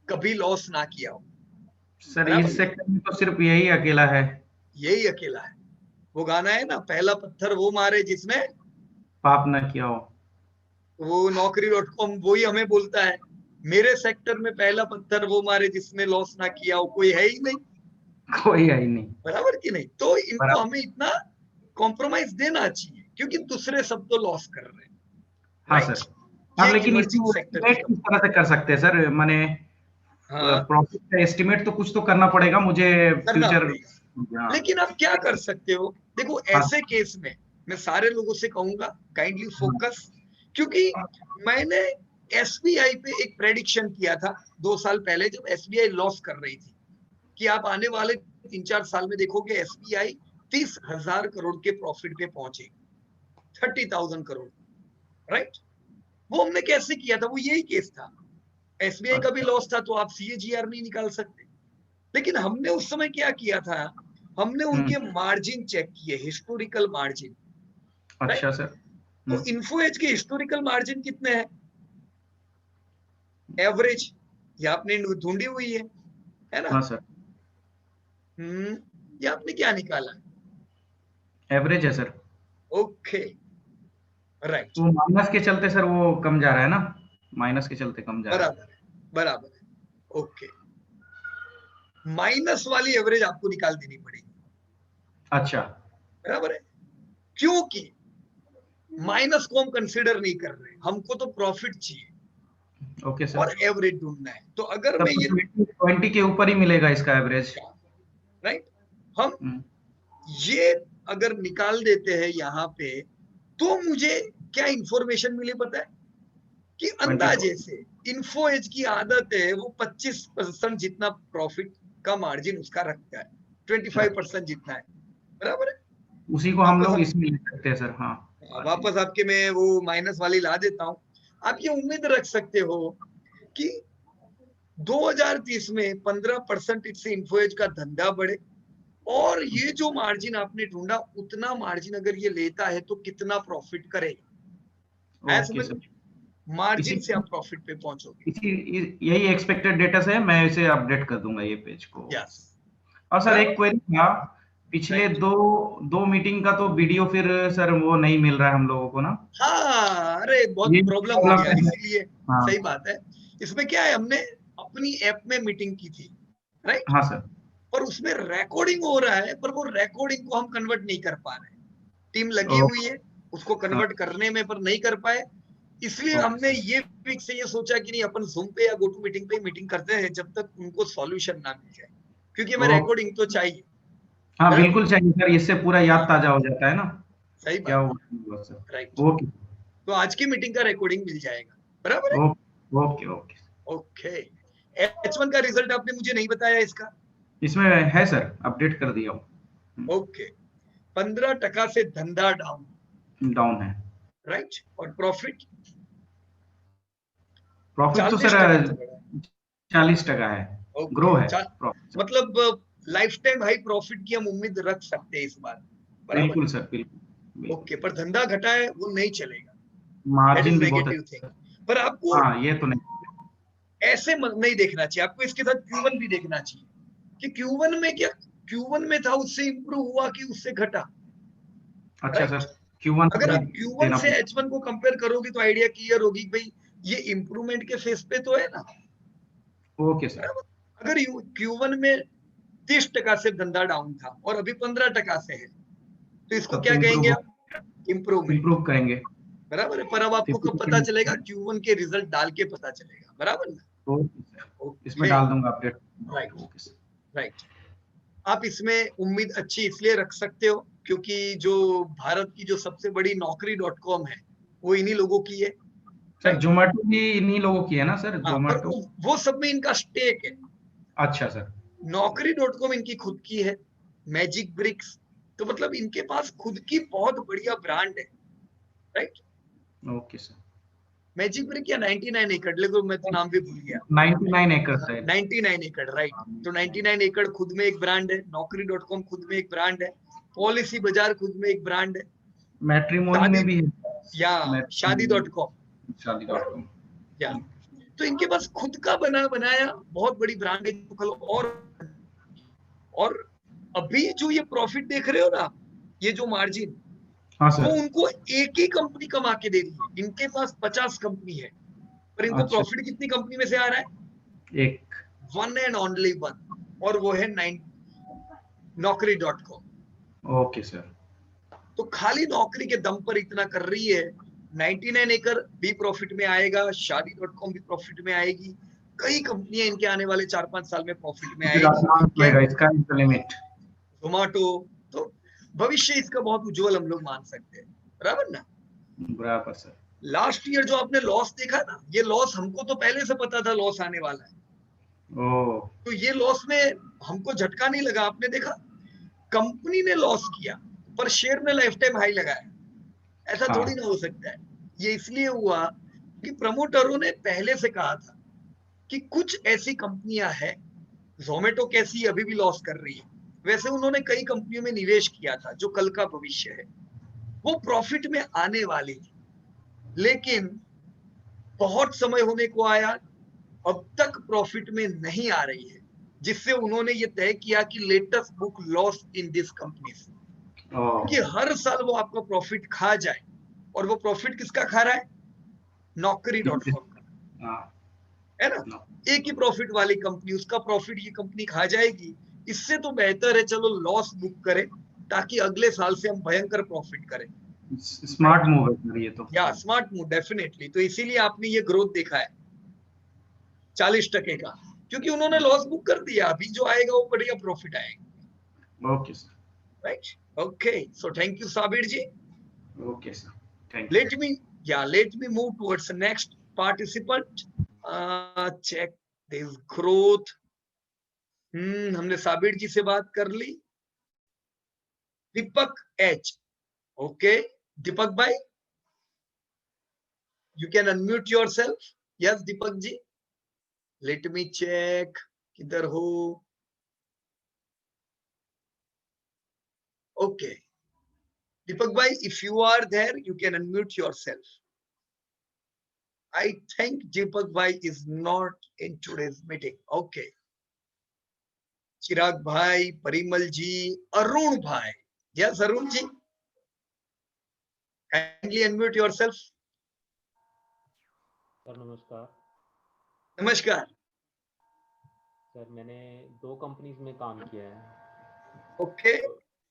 कभी लॉस ना किया हो, सर बराबर इस ना, सेक्टर में तो सिर्फ यही अकेला है। यही अकेला है। वो गाना है ना, पहला पत्थर वो मारे जिसने, पाप ना किया हो। वो Naukri.com वही हमें बोलता है, मेरे सेक्टर में पहला पत्थर वो मारे जिसने लॉस ना किया हो, कोई है ही नहीं, कोई है ही नहीं। बराबर कि नहीं। तो इनको बराबर। हमें इतना कॉम्प्रोमाइज देना चाहिए, क्योंकि दूसरे सब तो लॉस कर रहे हैं, हाँ राइट। सर। ये हम एक लेकिन इमर्जिंग इसको सेक्टर की एस्टिमेट किस कंपनी। तरह से कर सकते हैं सर, माने हाँ, प्रॉफिट का एस्टिमेट तो कुछ तो करना पड़ेगा मुझे करना फ्यूचर। पड़ेगा। हाँ लेकिन आप क्या कर सकते हो? देखो, हाँ ऐसे केस में मैं सारे लोगों से कहूंगा, काइंडली फोकस। क्योंकि मैंने एसबीआई पे एक प्रेडिक्शन किया था 2 साल पहले, जब एसबीआई लॉस कर रही थी, कि आप आने वाले 3-4 साल में देखोगे एसबीआई 30,000 करोड़ के प्रॉफिट पे पहुंचे, 30,000 करोड़, राइट। वो हमने कैसे किया था? वो यही केस था, एसबीआई का भी अच्छा लॉस था, तो आप सीएजीआर नहीं निकाल सकते। लेकिन हमने उस समय क्या किया था, हमने उनके मार्जिन चेक किए, हिस्टोरिकल मार्जिन, राइट। अच्छा सर। तो इन्फो एज के हिस्टोरिकल मार्जिन कितने हैं? एवरेज, ये आपने ढूंढी हुई है ना। हाँ सर, ये आपने क्या निकाला? एवरेज है सर। ओके, राइट, वो माइनस के चलते सर वो कम जा रहा है ना, माइनस के चलते कम जा रहा है। बराबर है, बराबर है। ओके, माइनस वाली एवरेज आपको निकाल देनी पड़ेगी, अच्छा बराबर है। क्योंकि माइनस को हम कंसिडर नहीं कर रहे, हमको तो प्रॉफिट चाहिए ओके और सर। एवरेज ढूंढना है। तो अगर तब मैं ये, तो 20 के ऊपर ही मिलेगा इसका एवरेज। राइट, हम ये अगर निकाल देते हैं यहाँ पे, तो मुझे क्या इंफॉर्मेशन मिली पता है कि अंदाजे से इन्फो एज की आदत है वो 25% जितना प्रॉफिट का मार्जिन उसका रखता है, 25% जितना है, बराबर है। उसी को हम वापस लोग हम इसमें ले सकते हैं सर। हाँ वापस आपके मैं वो माइनस वाली ला देता हूँ। आप ये उम्मीद रख सकते हो कि 2030 में 15% इससे इन्फो एज का धंधा बढ़े, और ये जो मार्जिन आपने ढूंढा उतना मार्जिन अगर ये लेता है तो कितना प्रॉफिट करेगा। आया ओके समझ सर। में? मार्जिन इसी से आप प्रॉफिट पे पहुंचोगे। यही एक्सपेक्टेड डेटा से मैं इसे अपडेट कर दूंगा ये पेज को। यस, और सर एक बराबर, क्वेरी था, पिछले राइट। दो दो मीटिंग का तो वीडियो फिर सर वो नहीं मिल रहा है हम लोगों को ना, हाँ, अरे बहुत ये प्रॉब्लम हो प्रॉब्लम गया, है सर। इसीलिए। हाँ सही बात है। इसमें क्या है, हमने अपनी ऐप में मीटिंग की थी, राइट, हाँ सर। पर उसमें रिकॉर्डिंग हो रहा है, पर वो रिकॉर्डिंग को हम कन्वर्ट नहीं कर पा रहे। टीम लगी ओ, हुई है उसको हाँ कन्वर्ट करने में, पर नहीं कर पाए। इसलिए ओके हमने सर। ये वीक से ये सोचा कि नहीं, अपन जूम पे या गो टू मीटिंग पे मीटिंग करते हैं जब तक उनको सॉल्यूशन ना मिल जाए, क्योंकि हमें ओ, रिकॉर्डिंग तो चाहिए। हाँ बराबर, बिल्कुल चाहिए सर, इससे पूरा याद हाँ, ताजा हो जाता है ना सही क्या बात हुआ है, राइट। सर। ओके तो आज की मीटिंग का रिकॉर्डिंग मिल जाएगा, बराबर है। Okay okay okay. Okay, H1 का रिजल्ट आपने मुझे नहीं बताया इसका। इसमें है सर, अपडेट कर दिया हूँ। ओके, 15% से धंधा डाउन, डाउन है। राइट, और प्रॉफिट प्रॉफिट तो सर 40% से बढ़ा। 40% है, ग्रो ओके, है प्रॉफिट। मतलब लाइफ टाइम हाई प्रॉफिट की हम उम्मीद रख सकते हैं इस बार, बराबर। बिल्कुल सर, बिल्कुल बिल्कुल। ओके, पर धंधा घटा है वो नहीं चलेगा, दैट मार्जिन इज भी बहुत नेगेटिव अच्छा है। थिंग। पर आपको हाँ ये तो नहीं। ऐसे नहीं देखना चाहिए, आपको इसके साथ Q1 भी देखना चाहिए कि Q1 में क्या, Q1 में था उससे इंप्रूव हुआ कि उससे घटा, अच्छा राइट। सर, Q1 अगर भी आप Q1 देना से पड़ेगा। H1 को कंपेयर करोगे तो आइडिया क्लियर होगी कि भाई ये इंप्रूवमेंट के फेस पे तो है ना, ओके सर। बराबर। अगर Q1 में 30% से धंधा डाउन था और अभी 15% से है, तो इसको तब तो क्या कहेंगे इम्प्रूव आप? इम्प्रूवमेंट, इम्प्रूव करेंगे। बराबर है। पर अब आपको कब पता 50%। चलेगा? Q1 के रिजल्ट डाल के पता चलेगा, बराबर ना। ओके सर, इसमें ओके, डाल दूंगा update. Right, okay sir. Right. आप इसमें उम्मीद अच्छी इसलिए रख सकते हो क्योंकि जो भारत की जो सबसे बड़ी Naukri.com है वो इन्हीं लोगों की है, सर राइट। जोमेटो भी इन्हीं लोगों की है ना सर, हाँ, पर जोमेटो। वो सब में इनका स्टेक है। अच्छा सर। Naukri.com इनकी खुद की है, मैजिक ब्रिक्स, तो मतलब इनके पास खुद की बहुत बढ़िया ब्रांड है, right. Okay sir. Magic brick या 99 एकड़, लेकिन मैं तो नाम भी भूल गया। 99 एकड़ है। 99 एकड़, राइट। तो 99 एकड़ खुद में एक ब्रांड है, Naukri.com खुद में एक ब्रांड है, पॉलिसी बाजार खुद में एक ब्रांड है, मैट्रिमोनी शादी में भी है। या मैट्रिमोनी, शादी.com, बराबर, शादी.com। या तो इनके पास खुद का बनाया बहुत बड़ी ब्रांड है। और अभी जो ये प्रॉफिट देख रहे हो ना, ये जो मार्जिन, हाँ वो सर। उनको एक ही कंपनी कमा के दे रही है। इनके पास 50 कंपनी है, पर इनको अच्छा प्रॉफिट कितनी कंपनी में से आ रहा है? एक। वन एंड ओनली वन, और वो है Naukri.com। Okay sir. तो खाली नौकरी के दम पर इतना कर रही है। 99 एकड़ भी प्रॉफिट में आएगा, शादी.com भी प्रॉफिट में आएगी, कई कंपनियां इनके आने वाले 4-5 साल में प्रॉफिट में फिर आएगी। आसान क्या, पड़ेगा, इसका इज द लिमिट। जोमेटो, तो भविष्य इसका बहुत उज्जवल हम लोग मान सकते हैं, बराबर ना। बराबर सर। लास्ट ईयर जो आपने लॉस देखा ना, ये लॉस हमको तो पहले से पता था लॉस आने वाला है, ओ, तो ये लॉस में हमको झटका नहीं लगा। आपने देखा, कंपनी ने लॉस किया पर शेयर ने लाइफ टाइम हाई लगाया, ऐसा हाँ थोड़ी ना हो सकता है। ये इसलिए हुआ कि प्रमोटरों ने पहले से कहा था कि कुछ ऐसी कंपनियां हैं, जोमेटो कैसी अभी भी लॉस कर रही है, वैसे उन्होंने कई कंपनियों में निवेश किया था जो कल का भविष्य है, वो प्रॉफिट में आने वाली थी। लेकिन बहुत समय होने को आया, अब तक प्रॉफिट में नहीं आ रही है, जिससे उन्होंने ये तय किया कि let us book loss in this companies, ओ, कि हर साल वो आपका प्रॉफिट खा जाए। और वो प्रॉफिट किसका खा रहा है? Naukri.com का, हाँ है ना। नो, एक ही प्रॉफिट वाली कंपनी, उसका प्रॉफिट ये कंपनी खा जाएगी। इससे तो बेहतर है चलो लॉस बुक करें, ताकि अगले साल से हम भयंकर प्रॉफिट करें, स्मार्ट राइट। मूव है सर ये तो। या स्मार्ट मूव, डेफिनेटली। तो इसीलिए आपने ये ग्रोथ देखा है 40% का, क्योंकि उन्होंने लॉस बुक कर दिया। अभी जो आएगा वो बढ़िया प्रॉफिट आएगा, okay sir. Right. Okay, so thank you Sabir ji. Okay sir. Thank you. Let me move towards the next participant. Check this growth. हमने साबिर जी से बात कर ली. दीपक H. Okay, Deepak bhai, you can unmute yourself. Yes, Deepak ji. Let me check. किधर हो? Okay. Deepak bhai, if you are there, you can unmute yourself. I think Deepak bhai is not in today's meeting. Okay. Chirag bhai, Parimal ji, Arun bhai. Yes, Arun ji. Kindly unmute yourself. Sir नमस्कार. नमस्कार. Sir मैंने 2 companies में काम किया है. Okay.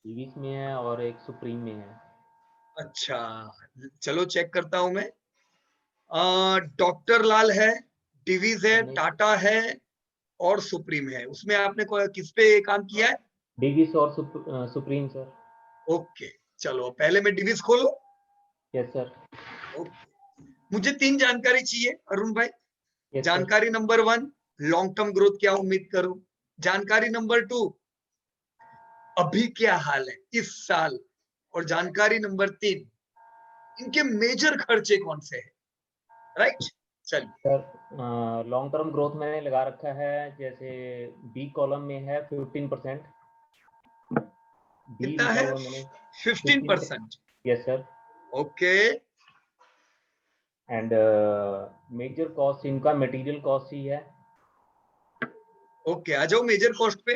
EVs में है और एक सुप्रीम में है. अच्छा, चलो चेक करता हूं मैं. डॉक्टर लाल है, डिवीज है, टाटा है और सुप्रीम है. उसमें आपने किस पे काम किया है? डिवीस और सुप्रीम सर. ओके, चलो पहले मैं डिवीज खोलो. Yes sir. ओके, मुझे 3 जानकारी चाहिए अरुण भाई. यस जानकारी नंबर 1, लॉन्ग टर्म ग्रोथ क्या उम्मीद करूं. जानकारी नंबर 2, अभी क्या हाल है इस साल. और जानकारी नंबर 3, इनके मेजर खर्चे कौन से हैं. राइट. चलिए सर लॉन्ग टर्म ग्रोथ मैंने लगा रखा है. जैसे बी कॉलम में है 15%. कितना है? 15%. Yes sir. Okay. And major cost इनका मटेरियल कॉस्ट ही है. ओके, आ जाओ मेजर कॉस्ट पे.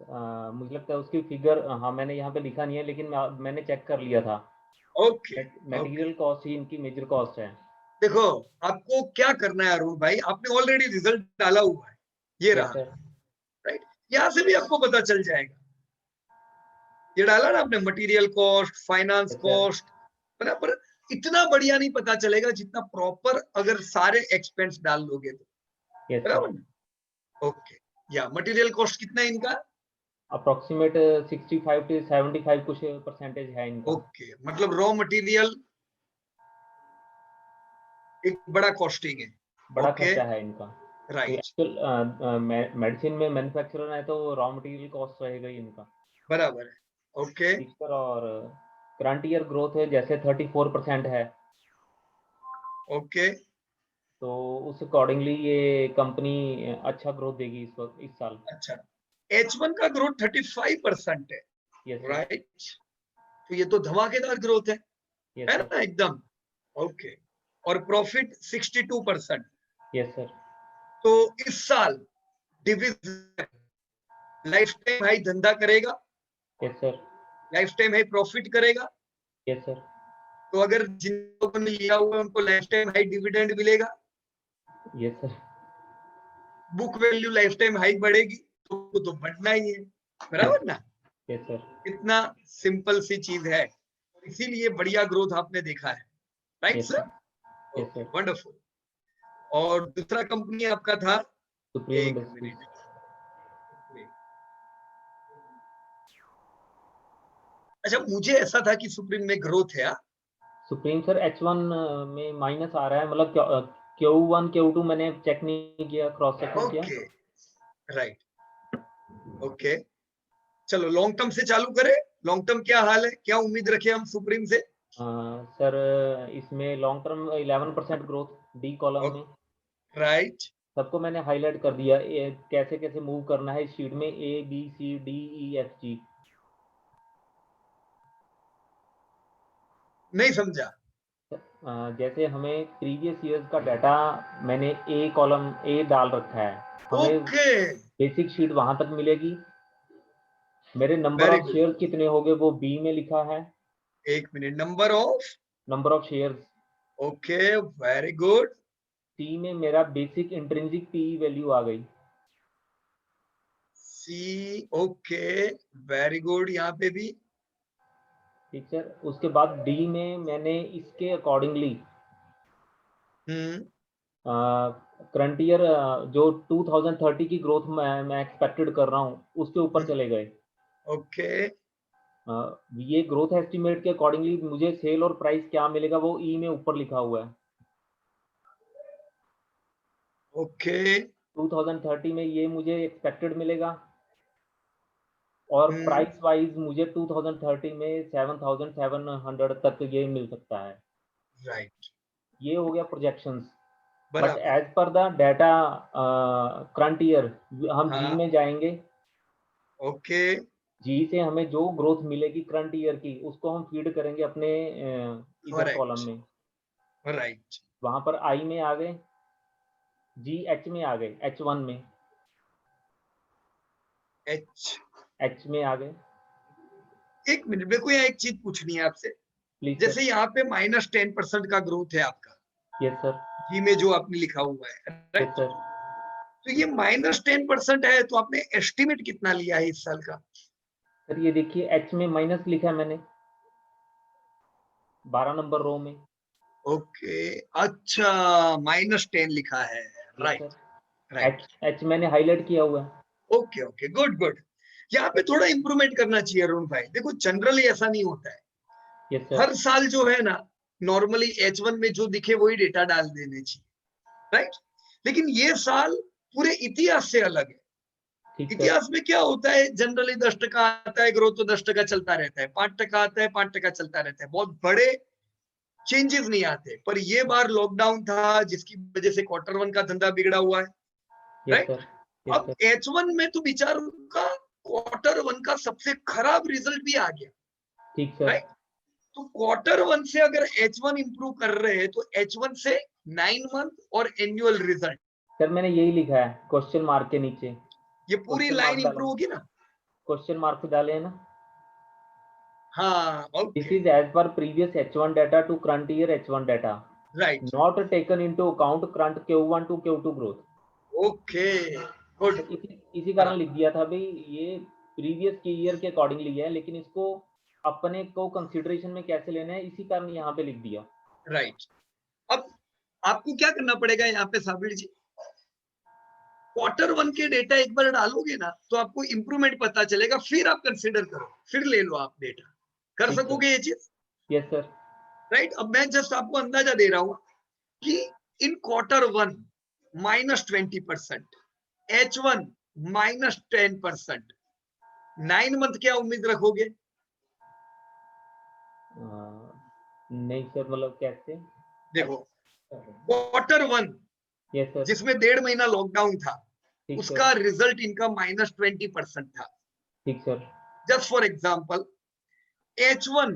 मुझे लगता है उसकी फिगर हाँ मैंने यहाँ पे लिखा नहीं है, लेकिन मैंने चेक कर लिया था. ओके. मटेरियल कॉस्ट ही इनकी मेजर कॉस्ट है. देखो, आपको क्या करना है अरुण भाई, आपने ऑलरेडी रिजल्ट डाला हुआ है. ये रहा. राइट. यहां से भी आपको पता चल जाएगा. ये डाला ना आपने, मटेरियल कॉस्ट, फाइनेंस कॉस्ट, बराबर. इतना बढ़िया नहीं पता चलेगा जितना प्रॉपर अगर सारे एक्सपेंस डाल लोगे तो. बराबर ना. ओके. या मटेरियल कॉस्ट कितना है इनका? अप्रोक्सीमेट 65 to 75 कुछ परसेंटेज है इनका. ओके, मतलब रॉ मटेरियल एक बड़ा कॉस्टिंग है. बड़ा खर्चा है इनका. राइट. एक्चुअल मेडिसिन में मैन्युफैक्चरर है तो रॉ मटेरियल कॉस्ट रहेगा ही इनका. बराबर है. ओके. और करंट ईयर ग्रोथ है जैसे 34% है. ओके. तो उस अकॉर्डिंगली ये कंपनी अच्छा ग्रोथ देगी इस साल. अच्छा, H1 का ग्रोथ 35% है. राइट. तो ये तो धमाकेदार ग्रोथ है. है ना एकदम. ओके. और प्रॉफिट 62%. Yes sir. तो इस साल डिविजन लाइफ टाइम हाई धंधा करेगा. Yes sir. Lifetime high profit करेगा. Yes sir. तो अगर जिन लोगों ने लिया हुआ है उनको लाइफ टाइम हाई डिविडेंड मिलेगा. Yes sir. Book value lifetime high बढ़ेगी तो बढ़ना ही है. बराबर ना. Yes sir. इतना सिंपल सी चीज है, इसीलिए बढ़िया ग्रोथ आपने देखा है. Right sir. वंडरफुल. और दूसरा कंपनी आपका था सुप्रीम एक इंडस्ट्रीज. मिनट. अच्छा, मुझे ऐसा था कि सुप्रीम में ग्रोथ है. सुप्रीम सर H1 में माइनस आ रहा है. मतलब Q1 Q2 मैंने चेक नहीं किया, क्रॉस चेक नहीं किया. ओके. राइट. ओके, चलो लॉन्ग टर्म से चालू करें. लॉन्ग टर्म क्या हाल है, क्या उम्मीद रखे हम सुप्रीम से? सर इसमें long term 11% growth D column में. राइट. सबको मैंने हाईलाइट कर दिया कैसे कैसे मूव करना है इस शीट में. ABCDEFG. नहीं समझा. जैसे हमें प्रीवियस ईयर्स का डाटा मैंने ए कॉलम ए डाल रखा है. हमें बेसिक शीट वहां तक मिलेगी. मेरे नंबर ऑफ शेयर कितने हो गए वो बी में लिखा है. एक minute. Number of shares. Okay, very good. C में मेरा बेसिक इंट्रिंसिक पीई वैल्यू आ गई. सी. Okay, very good. यहाँ पे भी ठीक सर. उसके बाद डी में मैंने इसके अकॉर्डिंगली करंट ईयर जो 2030 की ग्रोथ मैं एक्सपेक्टेड कर रहा हूँ उसके ऊपर चले गए. ओके. ये ग्रोथ एस्टिमेट के अकॉर्डिंगली मुझे सेल और प्राइस क्या मिलेगा वो ई में ऊपर लिखा हुआ है। ओके 2030 में ये मुझे एक्सपेक्टेड मिलेगा और प्राइस वाइज मुझे 2030 में 7,700 तक ये मिल सकता है। राइट ये हो गया प्रोजेक्शंस। बट बराबर as per the data current year हम जी हाँ में जाएंगे। ओके जी से हमें जो ग्रोथ मिलेगी करंट ईयर की उसको हम फीड करेंगे अपने इधर कॉलम करेक्ट में। राइट वहां पर आई में आ गए, जी एच में आ गए, H1 में, एच में आ गए। एक मिनट मेरे को यहाँ एक चीज पूछनी है आपसे। प्लीज जैसे यहाँ पे -10% का ग्रोथ है आपका यस सर। जी में जो आपने लिखा हुआ है यस राइट, सर। तो ये -10% है तो आपने एस्टिमेट कितना लिया है इस साल का? सर ये देखिए एच में माइनस लिखा है मैंने 12 नंबर रो में। ओके अच्छा -10 लिखा है राइट राइट एच मैंने हाईलाइट किया हुआ है। Okay okay good good. यहाँ पे थोड़ा इंप्रूवमेंट करना चाहिए अरुण भाई। देखो जनरली ऐसा नहीं होता है, यस सर। हर साल जो है ना नॉर्मली H1 में जो दिखे वही डेटा डाल देने चाहिए राइट, लेकिन ये साल पूरे इतिहास से अलग है। ठीक सर। इतिहास में क्या होता है जनरली 10% आता है ग्रोथ तो 10% चलता रहता है, 5% आता है 5% चलता रहता है, बहुत बड़े चेंजेस नहीं आते। पर ये बार लॉकडाउन था जिसकी वजह से Q1 का धंधा बिगड़ा हुआ है यस राइट। सर। यस अब सर। H1 में तो बेचारों का Q1 का सबसे खराब रिजल्ट भी आ गया ठीक सर। राइट। तो Q1 से अगर H1 इंप्रूव कर रहे हैं तो H1 से 9 मंथ और एनुअल रिजल्ट, सर मैंने यही लिखा है क्वेश्चन मार्क के नीचे। ये पूरी लाइन इंप्रूव होगी ना? क्वेश्चन मार्क डाले हैं ना? हाँ this okay is as per previous H1 data to current year H1 data right not taken into account current Q1 to Q2 growth. Okay good इसी कारण लिख दिया था भाई ये प्रीवियस के ईयर के अकॉर्डिंग लिया है, लेकिन इसको अपने को कंसीडरेशन में कैसे लेना है इसी कारण यहाँ पे लिख दिया। राइट। अब आपको क्या करना पड़ेगा यहाँ पे साबिर जी, Q1 के डेटा एक बार डालोगे ना तो आपको इंप्रूवमेंट पता चलेगा, फिर आप कंसीडर करो, फिर ले लो आप डेटा। कर सकोगे ये चीज? Yes sir. राइट। अब मैं जस्ट आपको अंदाजा दे रहा हूं कि इन Q1 -20%, H1 -10%, 9 मंथ क्या उम्मीद रखोगे? नहीं सर मतलब कैसे? देखो Q1 यस सर। जिसमें 1.5 महीना लॉकडाउन था उसका रिजल्ट इनका -20% था। ठीक sir. Just for example H1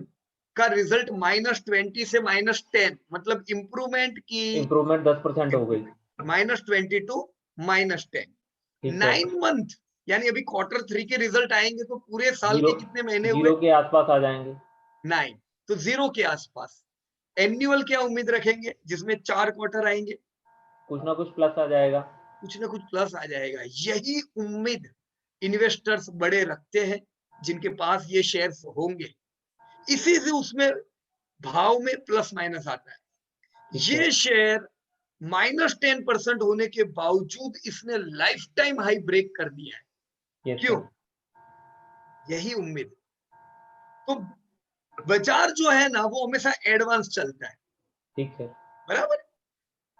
का रिजल्ट -20 से -10 मतलब इंप्रूवमेंट की इंप्रूवमेंट 10% हो गई। -20 टू -10। 9 मंथ यानी अभी Q3 के रिजल्ट आएंगे तो पूरे साल के कितने महीने हुए? 0 के आसपास आ जाएंगे। 9 तो 0 के आसपास। एनुअल क्या उम्मीद रखेंगे जिसमें 4 क्वार्टर आएंगे? कुछ ना कुछ प्लस आ जाएगा। कुछ ना कुछ प्लस आ जाएगा। यही उम्मीद इन्वेस्टर्स बड़े रखते हैं जिनके पास ये शेयर्स होंगे, इसी से उसमें भाव में प्लस माइनस आता है। ये शेयर -10% होने के बावजूद इसने लाइफ टाइम हाई ब्रेक कर दिया है। क्यों? यही उम्मीद। तो बाजार जो है ना वो हमेशा एडवांस चलता है। ठीक है बराबर।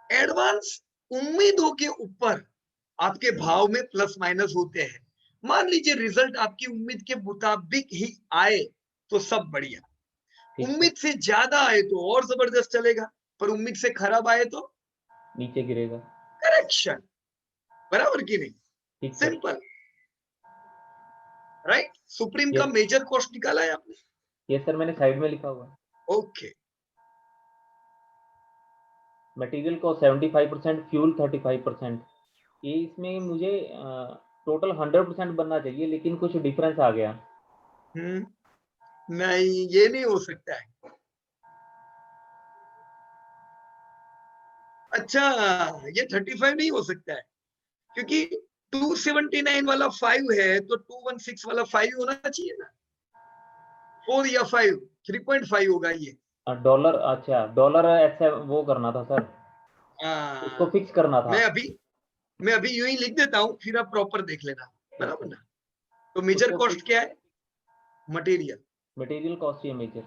एडवांस उम्मीदों के ऊपर आपके भाव में प्लस माइनस होते हैं। मान लीजिए रिजल्ट आपकी उम्मीद के मुताबिक ही आए तो सब बढ़िया, उम्मीद से ज्यादा आए तो और जबरदस्त चलेगा, पर उम्मीद से खराब आए तो नीचे गिरेगा। करेक्शन। बराबर की नहीं? Simple right. सुप्रीम का मेजर कॉस्ट निकाला है आपने? यस सर मैंने साइड में लिखा हुआ है। ओके। मटेरियल को 75%, फ्यूल 35%। ये इसमें मुझे टोटल 100% बनना चाहिए लेकिन कुछ डिफरेंस आ गया। नहीं ये नहीं हो सकता है। अच्छा ये 35 नहीं हो सकता है क्योंकि 279 वाला 5 है तो 216 वाला 5 होना चाहिए ना। 4 या 5, 3.5 होगा ये। डॉलर, अच्छा डॉलर ऐसे वो करना था सर, उसको फिक्स करना था। मैं अभी यूं ही लिख देता हूं फिर आप प्रॉपर देख लेना। बराबर ना? तो मेजर कॉस्ट क्या है? मटेरियल मटेरियल कॉस्ट ही है मेजर,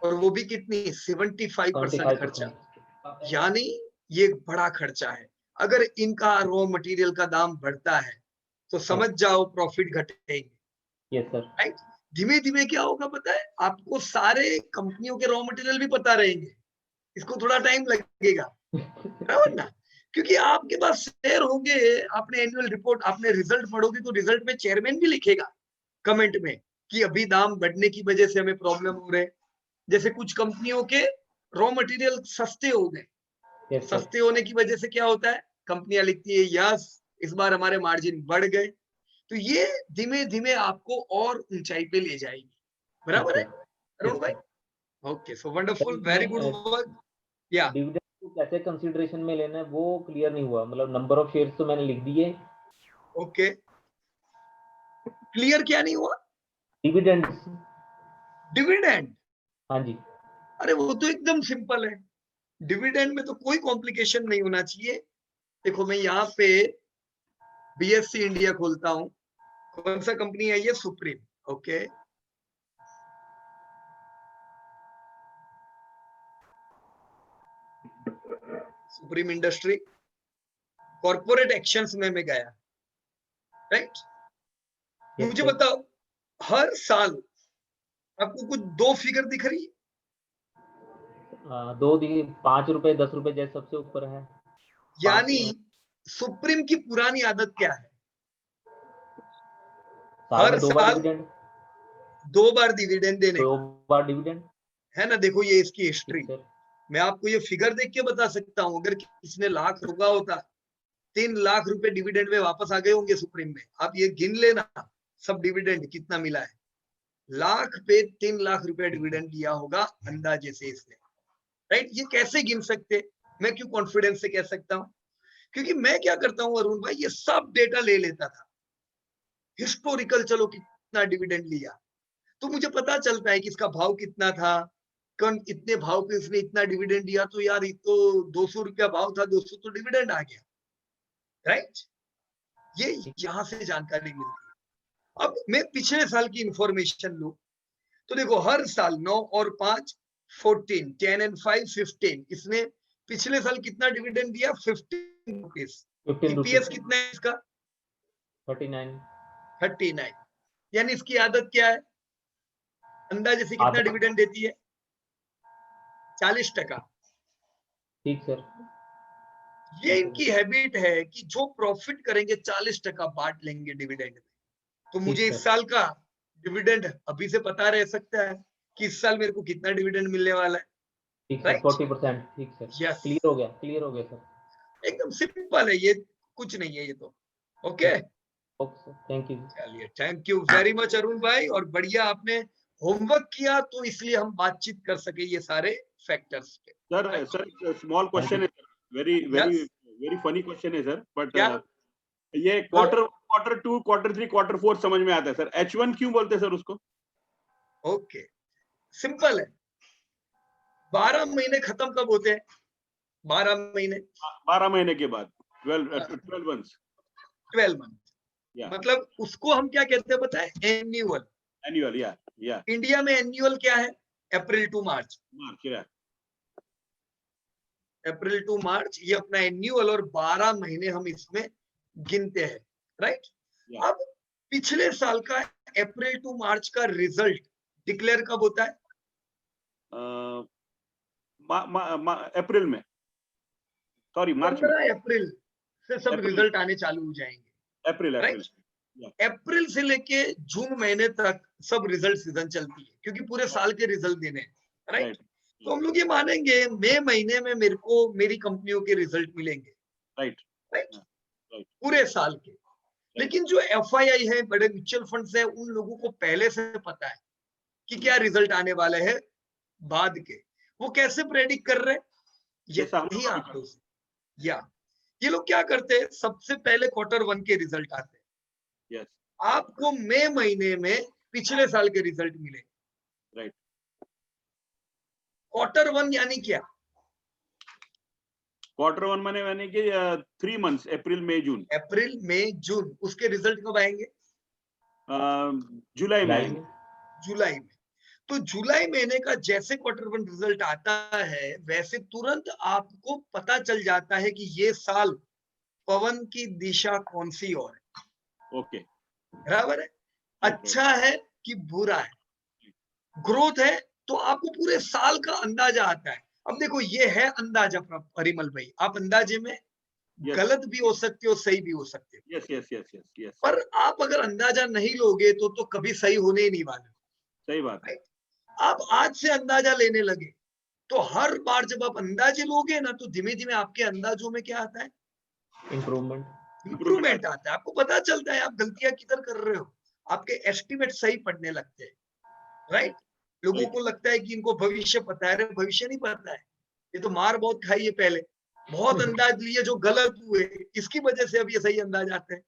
और वो भी कितनी 75% खर्चा, 75%। यानी ये एक बड़ा खर्चा है। अगर इनका रॉ मटेरियल का दाम बढ़ता है तो समझ जाओ प्रॉफिट घटेंगे। Yes sir. राइट, धीमे धीमे क्या होगा पता है आपको, सारे कंपनियों के रॉ मटेरियल भी पता रहेंगे, इसको थोड़ा टाइम लगेगा, बराबर ना, क्योंकि आपके पास शेयर होंगे, आपने एनुअल रिपोर्ट, आपने रिजल्ट पढ़ोगे तो रिजल्ट में चेयरमैन भी लिखेगा कमेंट में कि अभी दाम बढ़ने की वजह से हमें प्रॉब्लम हो रहे हैं। जैसे कुछ कंपनियों के रॉ मटेरियल सस्ते हो गए, यस सर। सस्ते होने की वजह से क्या होता है, कंपनियां लिखती है यस इस बार हमारे मार्जिन बढ़ गए, तो ये धीमे धीमे आपको और ऊंचाई पे ले जाएगी, बराबर है अरुण भाई? Okay, so wonderful, very good work. या डिविडेंड को कैसे कंसीडरेशन में लेना है वो क्लियर नहीं हुआ, मतलब नंबर ऑफ शेयर्स तो मैंने लिख दिए। ओके, क्लियर क्या नहीं हुआ? डिविडेंड। डिविडेंड, हाँ जी। अरे वो तो एकदम सिंपल है, डिविडेंड में तो कोई कॉम्प्लिकेशन नहीं होना चाहिए। देखो मैं यहाँ पे बीएससी इंडिया खोलता हूँ, कौन सा कंपनी है ये, supreme. Okay, supreme industry, corporate actions में मैं गया, राइट। मुझे बताओ हर साल आपको कुछ दो फिगर दिख रही है? 5 रुपए 10 रुपए जैसे सबसे ऊपर है। यानी सुप्रीम की पुरानी आदत क्या है, हर साल 2 बार डिविडेंड देने, 2 बार डिविडेंड, है ना। देखो ये इसकी हिस्ट्री, मैं आपको ये फिगर देख के बता सकता हूं, अगर किसने लाख रुपया होता 3 लाख रुपए डिविडेंड में वापस आ गए होंगे सुप्रीम में। आप ये गिन लेना सब डिविडेंड कितना मिला है, लाख पे 3 लाख रुपए डिविडेंड दिया होगा अंदाजे से इसने, राइट। ये कैसे गिन सकते, मैं क्यों कॉन्फिडेंस से कह सकता हूं, क्योंकि मैं क्या करता हूं अरुण भाई, ये सब डेटा ले लेता था हिस्टोरिकल, चलो कितना डिविडेंड लिया, तो मुझे पता चलता है कि इसका भाव कितना था, कौन इतने भाव पे इसने इतना डिविडेंड दिया, तो यार ये तो 200 रुपया भाव था, 200 तो डिविडेंड आ गया, राइट। ये यहां से जानकारी मिलती है। अब मैं पिछले साल की इंफॉर्मेशन लूं तो देखो हर साल 9 और 5 14, 10 एंड 5 15, इसने पिछले साल कितना डिविडेंड दिया, 15 रुपीज। ईपीएस कितना है इसका, 39। यानी इसकी आदत क्या है, अंदाजे से कितना डिविडेंड देती है, 40%। ठीक सर। ये इनकी हैबिट है कि जो प्रॉफिट करेंगे 40% बांट लेंगे डिविडेंड में। तो मुझे इस साल का डिविडेंड अभी से पता रह सकता है कि इस साल मेरे को कितना डिविडेंड मिलने वाला है, ठीक सर, 40%। ठीक सर, यस, क्लियर हो गया सर, एकदम सिंपल है, ये कुछ नहीं है ये तो। Okay, okay, thank you. चलिए, thank you very much Arun भाई, और बढ़िया आपने होमवर्क किया तो इसलिए हम बातचीत कर सके ये सारे फैक्टर्स पे। सर स्मॉल क्वेश्चन है, वेरी फनी क्वेश्चन है सर, बट ये क्वार्टर 2 क्वार्टर 3 क्वार्टर 4 समझ में आता है सर, H1 क्यों बोलते हैं सर उसको? ओके, सिंपल है, 12 महीने खत्म कब होते हैं, 12 महीने के बाद 12 मंथ्स, 12 मंथ, मतलब उसको हम क्या कहते हैं पता है, एन्युअल। या इंडिया में एन्युअल क्या है, अप्रैल टू मार्च, अप्रैल टू मार्च ये अपना एन्युअल, और 12 महीने हम इसमें गिनते हैं, राइट। अब पिछले साल का अप्रैल टू मार्च का रिजल्ट डिक्लेयर कब होता है, अप्रैल में, सॉरी मार्च में, 15 अप्रैल से सब रिजल्ट आने चालू हो जाएंगे, अप्रैल से लेके जून महीने तक सब रिजल्ट सीजन चलती है, क्योंकि पूरे साल के रिजल्ट देने हैं, राइट। तो हम लोग ये मानेंगे मई महीने में मेरे को मेरी कंपनियों के रिजल्ट मिलेंगे, राइट, पूरे साल के। लेकिन जो एफआईआई है, बड़े म्यूचुअल फंड्स है, उन लोगों को पहले से पता है कि क्या रिजल्ट आने वाले हैं बाद के। वो कैसे प्रेडिक्ट कर रहे हैं, यही आंकड़ों से, या ये लोग क्या करते हैं, सबसे पहले क्वार्टर 1 के रिजल्ट आते हैं, आपको मई महीने में पिछले साल के रिजल्ट मिले, राइट। क्वार्टर 1 यानी क्या, क्वार्टर 1 माने कि 3 मंथ्स, अप्रैल मई जून, उसके रिजल्ट कब आएंगे, जुलाई में। तो जुलाई महीने का जैसे क्वार्टर वन रिजल्ट आता है वैसे तुरंत आपको पता चल जाता है कि ये साल पवन की दिशा कौन सी और है। ओके, बराबर है, अच्छा है कि बुरा है, ग्रोथ है, तो आपको पूरे साल का अंदाजा आता है। अब देखो ये है अंदाजा परिमल भाई, आप अंदाजे में गलत भी हो सकते हो, सही भी हो सकते हो। Yes yes yes yes yes. पर आप अगर अंदाजा नहीं लोगे तो कभी सही होने ही नहीं वाले। सही बात है। आप आज से अंदाजा लेने लगे तो हर बार जब आप अंदाजे लोगे ना तो धीमे धीमे आपके अंदाजों में क्या आता है, इंप्रूवमेंट आता है। आपको पता चलता है आप गलतियां किधर कर रहे हो, आपके एस्टिमेट सही पड़ने लगते हैं। राइट, लोगों को लगता है कि इनको भविष्य पता है, भविष्य नहीं पता है, ये तो मार बहुत खाई है पहले, बहुत अंदाज लिए जो गलत हुए, इसकी वजह से अब ये सही अंदाज आते हैं।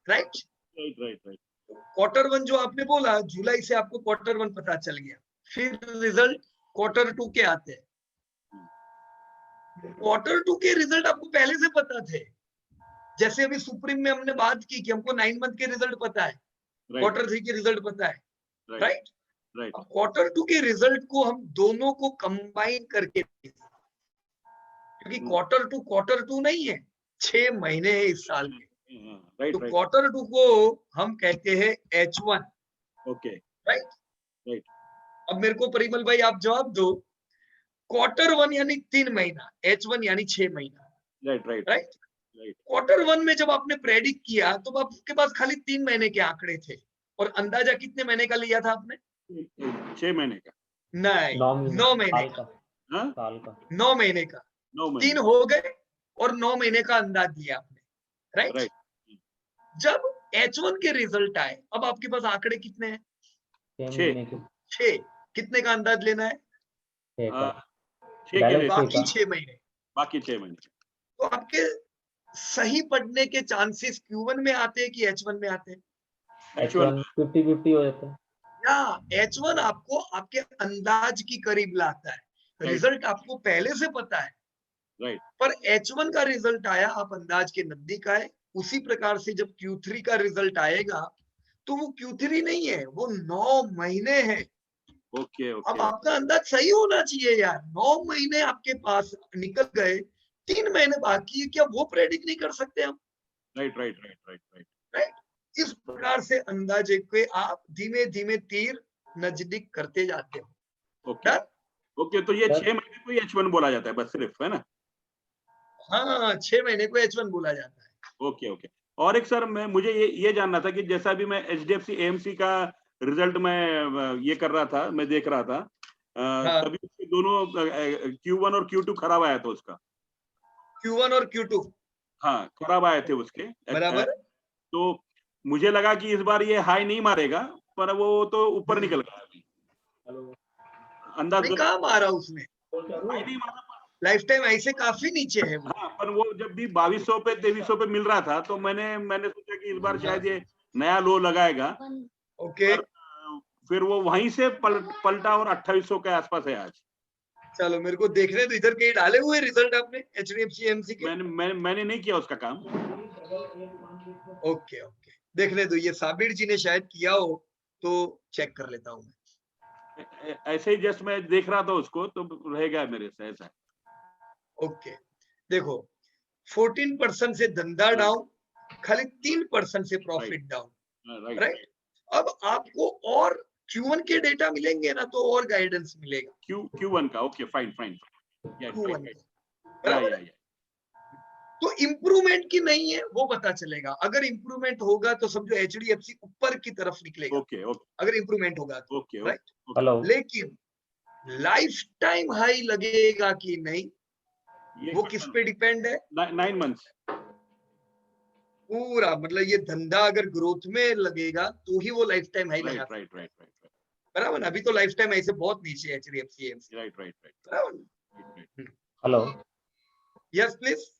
Right right right right. Quarter one जो आपने बोला, जुलाई से आपको क्वार्टर वन पता चल गया, फिर रिजल्ट क्वार्टर टू के आते हैं। क्वार्टर टू के रिजल्ट आपको पहले से पता थे, जैसे अभी सुप्रीम में हमने बात की कि हमको 9 मंथ के रिजल्ट पता है, क्वार्टर थ्री के रिजल्ट पता है। राइट, क्वार्टर टू के रिजल्ट को हम दोनों को कंबाइन करके, क्योंकि क्वार्टर टू नहीं है, 6 महीने है इस साल के, तो क्वार्टर टू को हम कहते हैं H1। Okay, right. अब मेरे को परिमल भाई आप जवाब दो, क्वार्टर वन यानी 3 महीना, H1 यानी 6 महीना। राइट। क्वार्टर वन में जब आपने प्रेडिक्ट किया तो आपके पास खाली 3 महीने के आंकड़े थे, और अंदाजा कितने महीने का लिया था आपने? 6 महीने का नहीं, 9 महीने का। 9 महीने का, 3 हो गए और 9 महीने का अंदाज लिया आपने। राइट। जब H1 के रिजल्ट आए, अब आपके पास आंकड़े कितने हैं? 6। कितने का अंदाज लेना है? बाकी 6 महीने। बाकी 6 महीने। तो आपके सही पढ़ने के चांसेस Q1 में आते हैं कि H1 में आते हैं? H1 50-50 हो जाता है, या H1 आपको आपके अंदाज की करीब लाता है, रिजल्ट आपको पहले से पता है। राइट। पर H1 का रिजल्ट आया, आप अंदाज के नजदीक आए। उसी प्रकार से जब Q3 का रिजल्ट आएगा तो वो Q3 नहीं है, वो 9 महीने है। ओके, अब आपका अंदाज सही होना चाहिए यार, 9 महीने आपके पास निकल गए, 3 महीने बाकी है, क्या वो प्रेडिक्ट नहीं कर सकते हम? राइट। इस प्रकार से अंदाजे के आप धीमे धीमे तीर नजदीक करते जाते हो। ओके, तो ये 6 महीने को H1 बोला जाता है बस, सिर्फ, है ना? हाँ, 6 महीने को H1 बोला जाता है। ओके। और एक सर, मुझे ये जानना था कि जैसा भी मैं HDFC AMC का रिजल्ट मैं ये कर रहा था, मैं देख रहा था, तभी उसके दोनों Q1 और Q2 खराब आया था उसका। Q1 और Q2 हाँ, खराब आए थे उसके। बराबर। तो मुझे लगा कि इस बार ये हाई नहीं मारेगा, पर वो तो ऊपर निकल गया अभी। अंदाज कहाँ मारा उसने? हाई नहीं मारा, लाइफ टाइम ऐसे काफी नीचे है वो। हाँ, पर वो जब भी 2200 पे 2300 पे मिल रहा था तो मैंने सोचा कि इस बार शायद ये नया लो लगाएगा। ओके, फिर वो वहीं से पलटा और 2800 के आसपास है आज। चलो मेरे को देखने तो, इधर कहीं डाले हुए रिजल्ट आपने HDFC AMC के? मैंने नहीं किया उसका काम। ओके, देखने दो, ये साबिर जी ने शायद किया हो तो चेक कर लेता हूँ मैं। ऐसे ही जस्ट मैं देख रहा था उसको, तो रह गया मेरे से ऐसा। ओके, देखो 14% से धंधा डाउन, खाली 3% से प्रॉफिट डाउन। राइट। अब आपको और Q1 के डेटा मिलेंगे ना तो और गाइडेंस मिलेगा। Q1 का, ओके, फाइन। Q1 का, तो इम्प्रूवमेंट की नहीं है वो पता चलेगा। अगर इम्प्रूवमेंट होगा तो समझो HDFC ऊपर की तरफ निकलेगा। ओके। अगर इम्प्रूवमेंट होगा तो। राइट। लेकिन लाइफ टाइम हाई लगेगा कि नहीं, वो किस पे डिपेंड है? 9 मंथ्स पूरा, मतलब ये धंधा अगर ग्रोथ में लगेगा तो ही वो लाइफ टाइम हाई लगा। राइट। बराबर। अभी तो लाइफ टाइम ऐसे बहुत नीचे है HDFC AMC। Right. Hello, yes please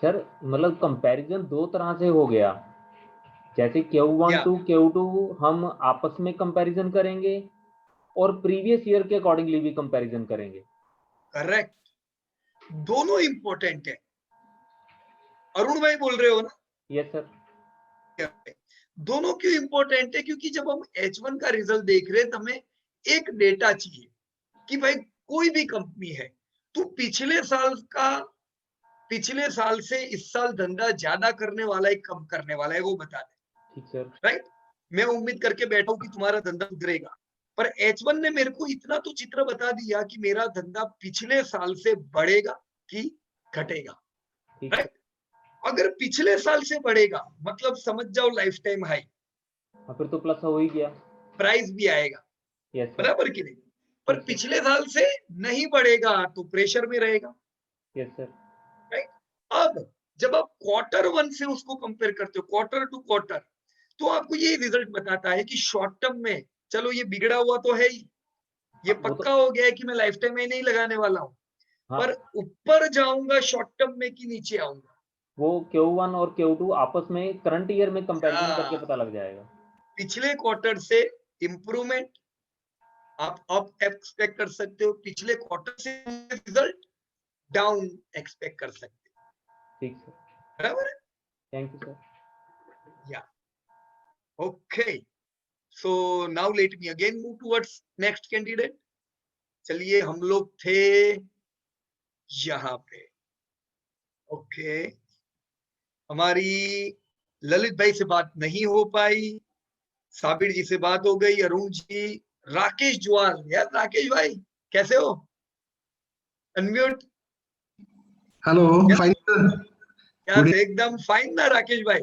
sir, मतलब कंपैरिजन दो तरह से हो गया, जैसे Q1 टू Q2 हम आपस में कंपैरिजन करेंगे और प्रीवियस ईयर के अकॉर्डिंगली भी कंपैरिजन करेंगे। करेक्ट, दोनों इंपॉर्टेंट है। अरुण भाई बोल रहे हो ना? Yes sir. दोनों क्यों इंपॉर्टेंट है? क्योंकि जब हम H1 का रिजल्ट देख रहे हैं तो हमें एक डेटा चाहिए कि भाई कोई भी कंपनी है, तो पिछले साल से इस साल धंधा ज्यादा करने वाला है, कम करने वाला है, वो बता दे। ठीक सर। राइट, मैं उम्मीद करके बैठा हूं कि तुम्हारा धंधा सुधरेगा, पर H1 ने मेरे को इतना तो चित्र बता दिया कि मेरा धंधा पिछले साल से बढ़ेगा कि घटेगा। राइट, अगर पिछले साल से बढ़ेगा मतलब समझ जाओ लाइफ टाइम हाई, फिर तो प्लस हो ही गया, प्राइस भी आएगा। यस बराबर कि नहीं? पर पिछले साल से नहीं बढ़ेगा तो प्रेशर में रहेगा। Yes sir. राइट, अब जब आप Q1 से उसको कंपेयर करते हो, क्वार्टर टू क्वार्टर, तो आपको ये रिजल्ट बताता है कि शॉर्ट टर्म में चलो ये बिगड़ा हुआ तो है ही, ये पक्का हो गया है कि मैं लाइफ टाइम में नहीं लगाने वाला हूँ, पर ऊपर जाऊंगा शॉर्ट टर्म में कि नीचे आऊंगा, वो Q1 और Q2 आपस में करंट ईयर में कंपैरिजन करके पता लग जाएगा। पिछले क्वार्टर से इंप्रूवमेंट आप एक्सपेक्ट कर सकते हो, पिछले क्वार्टर से रिजल्ट डाउन एक्सपेक्ट कर सकते हो। ठीक सर, बराबर है? Thank you sir. या okay, so now let me again move towards next candidate. चलिए, हम लोग थे यहाँ पे। ओके, हमारी ललित भाई से बात नहीं हो पाई, साबिर जी से बात हो गई, अरुण जी, राकेश जुआल। यार राकेश भाई कैसे हो? अनम्यूट। Hello, fine sir. यार एकदम फाइन ना राकेश भाई?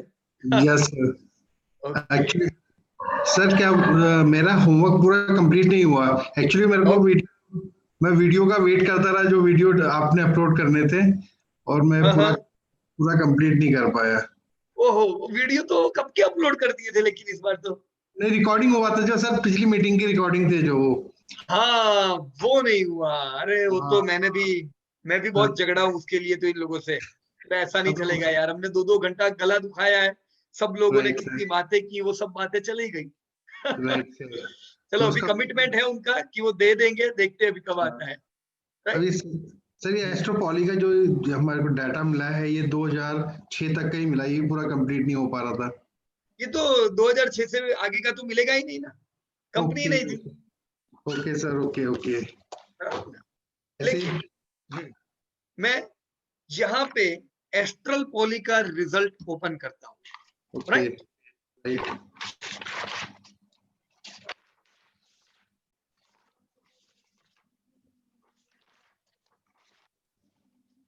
Yes sir. एक्चुअली सर क्या मेरा होमवर्क पूरा कंप्लीट नहीं हुआ। एक्चुअली मेरे को मैं वीडियो का वेट करता रहा, जो वीडियो आपने अपलोड करने थे, और मैं पूरा कंप्लीट नहीं कर पाया। ओहो, वीडियो तो कब के अपलोड कर दिए थे, लेकिन इस बार तो नहीं, रिकॉर्डिंग हुआ था जो सर, पिछली मीटिंग की रिकॉर्डिंग थे जो वो। हाँ, वो नहीं हुआ। अरे वो तो मैं भी बहुत झगड़ा हूँ उसके लिए तो इन लोगों से। ऐसा नहीं चलेगा यार, हमने 2-2 घंटा गला दुखाया है, सब लोगों ने कितनी बातें की, वो सब बातें चली गई। चलो, अभी कमिटमेंट है उनका कि वो दे देंगे, देखते हैं अभी कब आता है। अभी सर ये एस्ट्रोपॉली का जो हमारे को डाटा मिला है, ये 2006 तक का ही मिला, ये पूरा कंप्लीट नहीं हो पा रहा था। ये तो 2006 से आगे का तो मिलेगा ही नहीं ना, कंपनी नहीं थी। Okay sir, okay okay. लेकिन मैं यहाँ पे एस्ट्रल पॉली का रिजल्ट ओपन करता हूँ। राइट,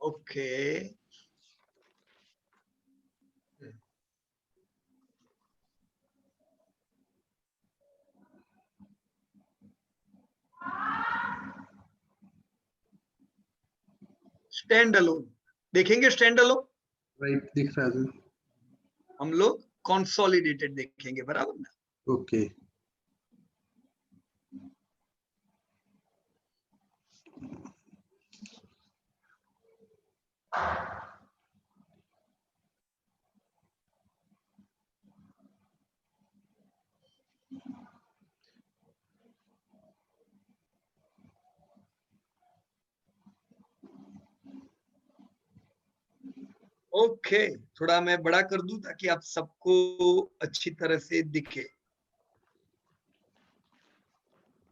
ओके, स्टैंड अलोन देखेंगे, स्टैंड अलोन। राइट, दिख रहा है। हम लोग कंसोलिडेटेड देखेंगे, बराबर ना? ओके, ओके, थोड़ा मैं बड़ा कर दूं ताकि आप सबको अच्छी तरह से दिखे।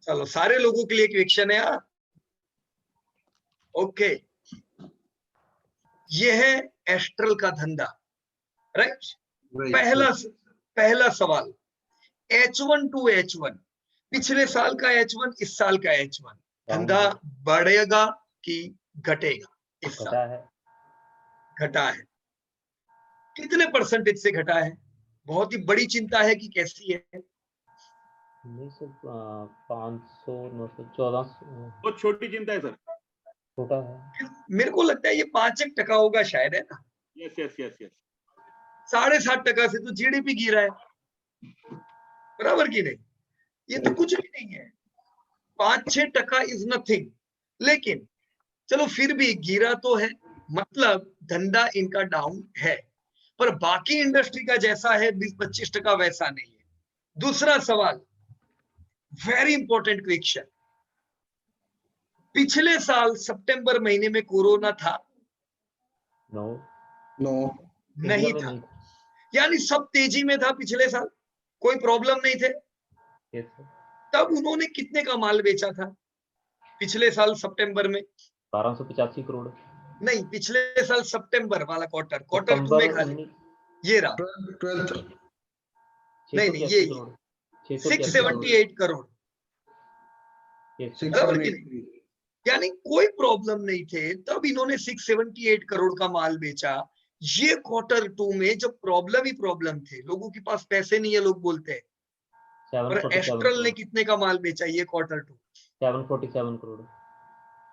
चलो, सारे लोगों के लिए क्वेश्चन है। ओके, ये है एस्ट्रल का धंधा। राइट, पहला सवाल, H1 टू H1, पिछले साल का H1, इस साल का H1, धंधा बढ़ेगा कि घटेगा? इस साल घटा है। कितने परसेंटेज से घटा है? बहुत ही बड़ी चिंता है कि कैसी है? 500, 900, 1400। बहुत छोटी चिंता है सर, छोटा है। मेरे को लगता है ये 5% होगा शायद, है ना? Yes yes yes yes. 7.5% से तो जीडीपी गिरा है, बराबर की नहीं? ये तो कुछ भी नहीं है। 5-6% इज नथिंग, लेकिन चलो फिर भी गिरा तो है, मतलब धंधा इनका डाउन है, पर बाकी इंडस्ट्री का जैसा है 20-25% वैसा नहीं है। दूसरा सवाल, वेरी इंपॉर्टेंट क्वेश्चन, पिछले साल सितंबर महीने में कोरोना था? नो नहीं था, यानी सब तेजी में था पिछले साल, कोई प्रॉब्लम नहीं थे। तब उन्होंने कितने का माल बेचा था पिछले साल सितंबर में? 1285 करोड़। नहीं, पिछले साल सितंबर वाला क्वार्टर 2 में खाली ये रहा 12th नहीं ये 678 करोड़। यानी कोई प्रॉब्लम नहीं थे, तब इन्होंने 678 करोड़ का माल बेचा। ये क्वार्टर 2 में जब प्रॉब्लम ही प्रॉब्लम थे, लोगों के पास पैसे नहीं है, लोग बोलते हैं, और एस्ट्रल ने कितने का माल बेचा ये क्वार्टर 2? 747 करोड़।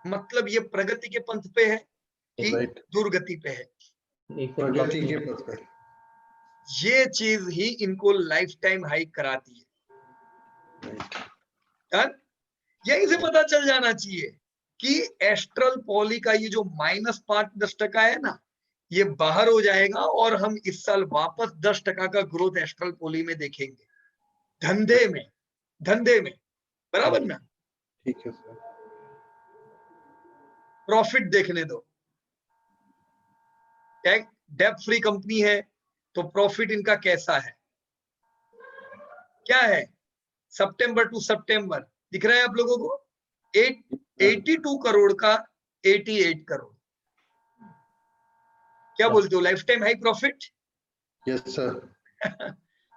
मतलब ये प्रगति के पंथ पे है कि दुर्गति पे है? प्रगति के पंथ पे। ये चीज ही इनको लाइफ टाइम हाइक कराती है। यहीं से पता चल जाना चाहिए कि एस्ट्रल पॉली का ये जो -5-10% है ना, ये बाहर हो जाएगा और हम इस साल वापस 10% का ग्रोथ एस्ट्रल पॉली में देखेंगे, धंधे में बराबर ना? ठीक है सर। प्रॉफिट देखने दो, डेब्ट फ्री कंपनी है तो प्रॉफिट इनका कैसा है, क्या है? सितंबर टू सितंबर दिख रहा है आप लोगों को? 82 करोड़ का 88 करोड़। क्या बोलते हो, life time high profit? Yes sir.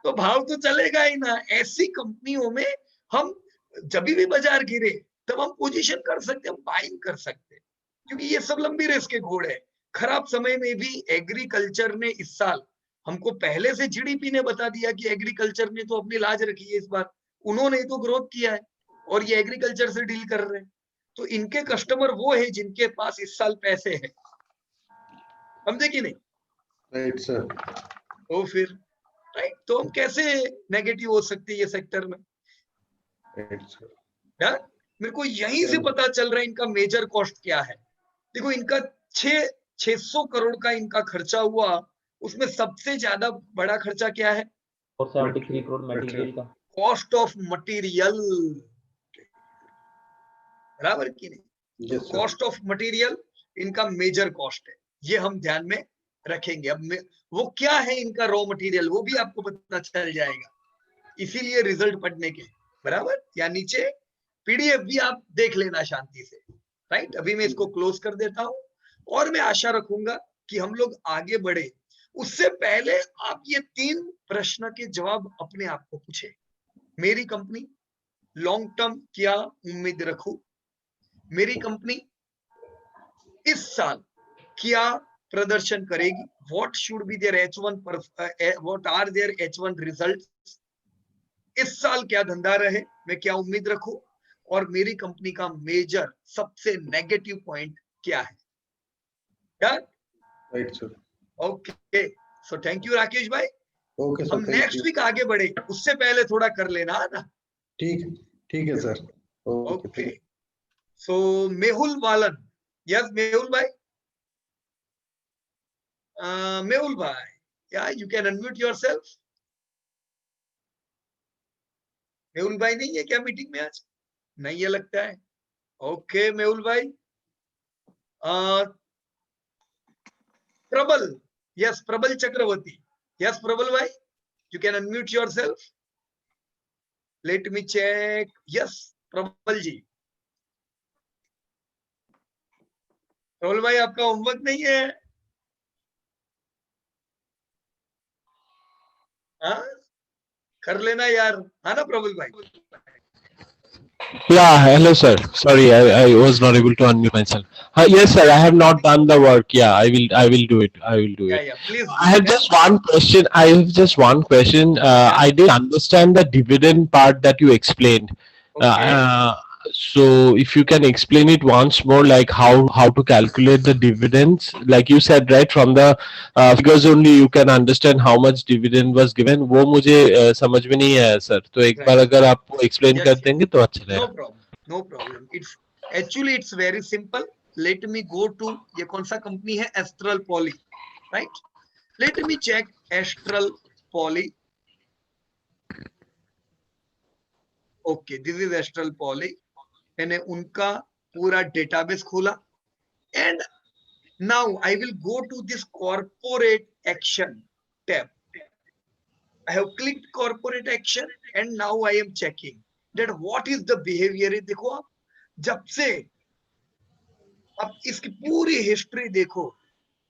तो भाव तो चलेगा ही ना। ऐसी कंपनियों में हम जब भी बाजार गिरे तब हम पोजीशन कर सकते हैं, हम बाइंग कर सकते हैं, क्योंकि ये सब लंबी रेस के घोड़े हैं। खराब समय में भी एग्रीकल्चर ने इस साल, हमको पहले से जीडीपी ने बता दिया कि एग्रीकल्चर ने तो अपनी लाज रखी है इस बार, उन्होंने तो ग्रोथ किया है और ये एग्रीकल्चर से डील कर रहे हैं, तो इनके कस्टमर वो है जिनके पास इस साल पैसे हैं, समझे कि नहीं? Right sir. तो फिर राइट, तो हम कैसे नेगेटिव हो सकते हैं ये सेक्टर में? Right sir. मेरे को यहीं से पता चल रहा है इनका मेजर कॉस्ट क्या है। देखो, इनका 600 करोड़ का इनका खर्चा हुआ, उसमें सबसे ज्यादा बड़ा खर्चा क्या है? 473 करोड़ मटेरियल का, कॉस्ट ऑफ मटेरियल, बराबर की नहीं? कॉस्ट ऑफ मटेरियल इनका मेजर कॉस्ट है, ये हम ध्यान में रखेंगे। अब वो क्या है इनका रॉ मटेरियल, वो भी आपको पता चल जाएगा, इसीलिए रिजल्ट पढ़ने के, बराबर? या नीचे पीडीएफ भी आप देख लेना शांति से, राइट? अभी मैं इसको क्लोज कर देता हूं और मैं आशा रखूंगा कि हम लोग आगे बढ़े। उससे पहले आप ये 3 प्रश्न के जवाब अपने आप को पूछे। मेरी कंपनी लॉन्ग टर्म क्या उम्मीद रखूं? मेरी कंपनी इस साल क्या प्रदर्शन करेगी? What should be their H1 what are their H1 results? इस साल क्या धंधा रहे, मैं क्या उम्मीद रखूं? और मेरी कंपनी का मेजर सबसे नेगेटिव पॉइंट क्या है? Right sir. Okay, so thank you Rakesh भाई। ओके सर, हम नेक्स्ट वीक आगे बढ़े, उससे पहले थोड़ा कर लेना है ना? ठीक है सर। ओके, सो मेहुल वालन, यस मेहुल भाई, मेहुल भाई, या you can unmute yourself. Mehul भाई नहीं है क्या मीटिंग में आज? नहीं है लगता है। ओके मेहुल भाई। प्रबल, यस प्रबल चक्रवर्ती, यस प्रबल भाई, you can unmute yourself. Let me check. Yes प्रबल जी। प्रबल भाई आपका होमवर्क नहीं है? हाँ कर लेना यार, हाँ ना प्रबल भाई? Yeah, hello sir. Sorry, I was not able to unmute myself. Yes sir, I have not done the work. Yeah, I will do it. Yeah, please. I have just one question. I didn't understand the dividend part that you explained. Okay. So if you can explain it once more, like how to calculate the dividends, like you said, right, from the figures only you can understand how much dividend was given. वो मुझे समझ में नहीं आया sir, तो एक बार अगर आप explain कर देंगे तो अच्छा रहेगा। No problem. It's very simple. Let me go to, ये कौन सा कंपनी है? Astral Poly, right? Let me check Astral Poly. Okay, this is Astral Poly. मैंने उनका पूरा डेटाबेस खोला and now I will go to this corporate action tab. I have clicked corporate action and now I am checking. that what is the behavior. देखो आप, जब से अब इसकी पूरी हिस्ट्री देखो,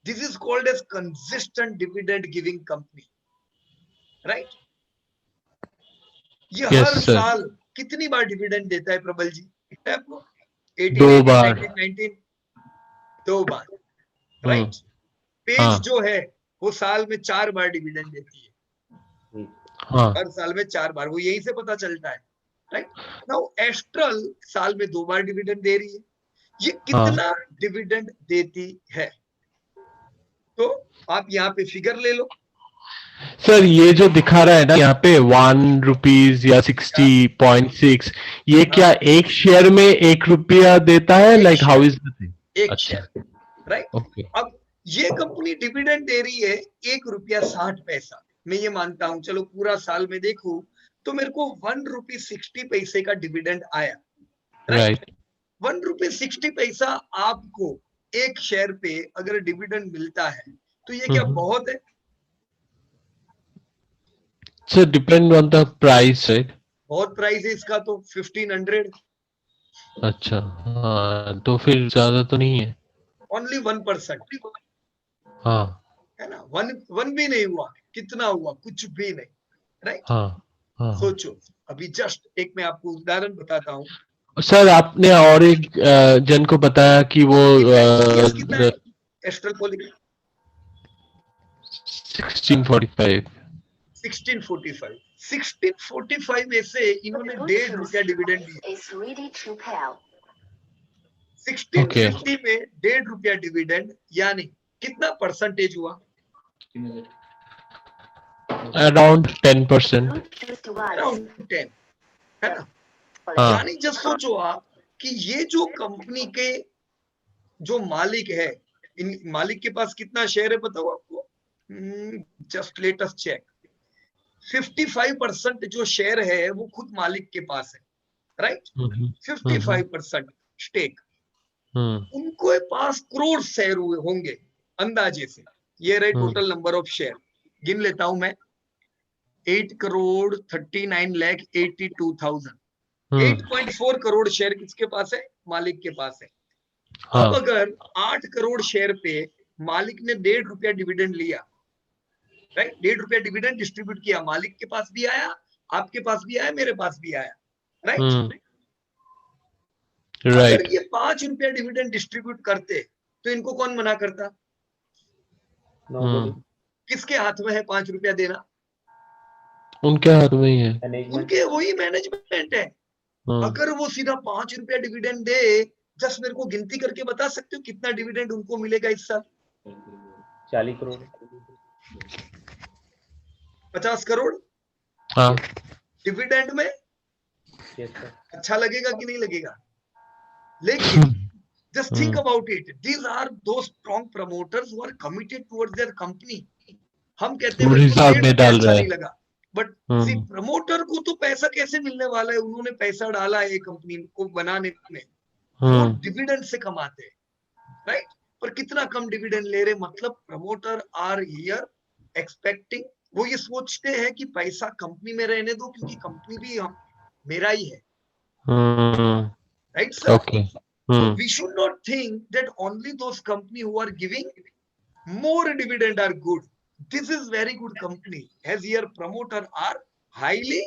this is called as consistent dividend giving company, right? ये Yes, हर sir. साल कितनी बार डिविडेंड देता है प्रबल जी? आपको 2 बार 19, 2 बार, राइट? पेज जो है वो साल में 4 बार डिविडेंड देती है, हर साल में 4 बार, वो यहीं से पता चलता है, राइट? नाउ एस्ट्रल साल में 2 बार डिविडेंड दे रही है, ये कितना डिविडेंड देती है? तो आप यहाँ पे फिगर ले लो सर, ये जो दिखा रहा है ना यहाँ पे 1 रुपीज या 60.6, ये क्या एक शेयर में 1 रुपया देता है? Like how is the thing? एक शेयर, राइट? ओके, अब ये कंपनी डिविडेंड दे रही है 1 रुपया 60 पैसा, मैं ये मानता हूं, चलो पूरा साल में देखूं तो मेरे को 1 रुपी 60 पैसे का डिविडेंड आया, राइट? 1 रुपी 60 पैसा आपको एक शेयर पे अगर डिविडेंड मिलता है तो ये क्या बहुत है? So depend on the price, right? बहुत प्राइस है इसका तो 1500, अच्छा, हाँ, तो फिर ज्यादा तो नहीं है। ओनली 1%, हाँ है ना? 1 भी नहीं हुआ, कितना हुआ? कुछ भी नहीं, राइट? हाँ हाँ। सोचो, अभी जस्ट एक मैं आपको उदाहरण बताता हूँ। सर, आपने और एक जन को बताया कि वो एस्ट्रल पॉली 1645 1645 में से इन्होंने 1.5 रुपया डिविडेंड दिया। 1650 में 1.5 रुपया डिविडेंड, यानी कितना परसेंटेज हुआ? अराउंड 10%, अराउंड 10, है ना? यानी जस्ट सोचो आप कि ये जो कंपनी के जो मालिक है, इन मालिक के पास कितना शेयर है बताओ आपको? Just let us check. 55% जो शेयर है वो खुद मालिक के पास है, राइट? 55% स्टेक, उनको पास करोड़ शेयर हुए होंगे अंदाजे से। ये रहे टोटल नंबर ऑफ शेयर, गिन लेता हूं मैं, 8,39,82,000, 8.4 करोड़ शेयर किसके पास है? मालिक के पास है। अब अगर 8 करोड़ शेयर पे मालिक ने 1.5 रुपया डिविडेंड लिया, राइट? 1.5 रुपया डिविडेंड डिस्ट्रीब्यूट किया, मालिक के पास भी आया, आपके पास भी आया, मेरे पास भी आया, राइट? अगर ये 5 रुपया डिविडेंड डिस्ट्रीब्यूट करते तो इनको कौन मना करता? किसके हाथ में है 5 रुपया देना? उनके हाथ में ही है, उनके, वही मैनेजमेंट है। अगर वो सीधा 5 रुपया डिविडेंड दे, जस्ट मेरे को गिनती करके बता सकते हो कितना डिविडेंड उनको मिलेगा इस साल? 40 करोड़, 50 करोड़ डिविडेंड में। अच्छा लगेगा कि नहीं लगेगा? लेकिन just think about it, these are those strong promoters who are committed towards their company. हम कहते हैं हिसाब में डाल रहा है, नहीं लगा, बट सी प्रमोटर को तो पैसा कैसे मिलने वाला है? उन्होंने पैसा डाला है कंपनी को बनाने में, वो डिविडेंड से कमाते हैं, राइट? पर कितना कम डिविडेंड ले रहे, मतलब प्रमोटर आर हियर एक्सपेक्टिंग, वो ये सोचते हैं कि पैसा कंपनी में रहने दो क्योंकि कंपनी भी मेरा ही है, right sir? Okay. So we should not think that only those company who are giving more dividend are good. This is very good company, as here promoter are highly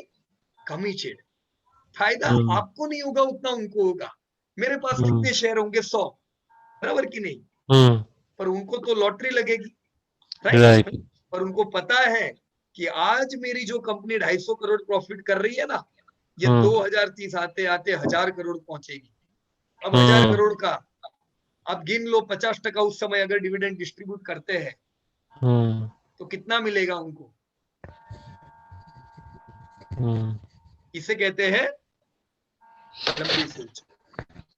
committed. फायदा आपको नहीं होगा उतना उनको होगा। मेरे पास कितने शेयर होंगे? 100, बराबर की नहीं? पर उनको तो लॉटरी लगेगी, राइट? पर उनको पता है कि आज मेरी जो कंपनी 250 करोड़ प्रॉफिट कर रही है ना, ये 2030 आते आते 1000 करोड़ पहुंचेगी। अब 1000 करोड़ का आप गिन लो, 50% उस समय अगर डिविडेंड डिस्ट्रीब्यूट करते हैं तो कितना मिलेगा उनको? इसे कहते हैं लंबी सोच,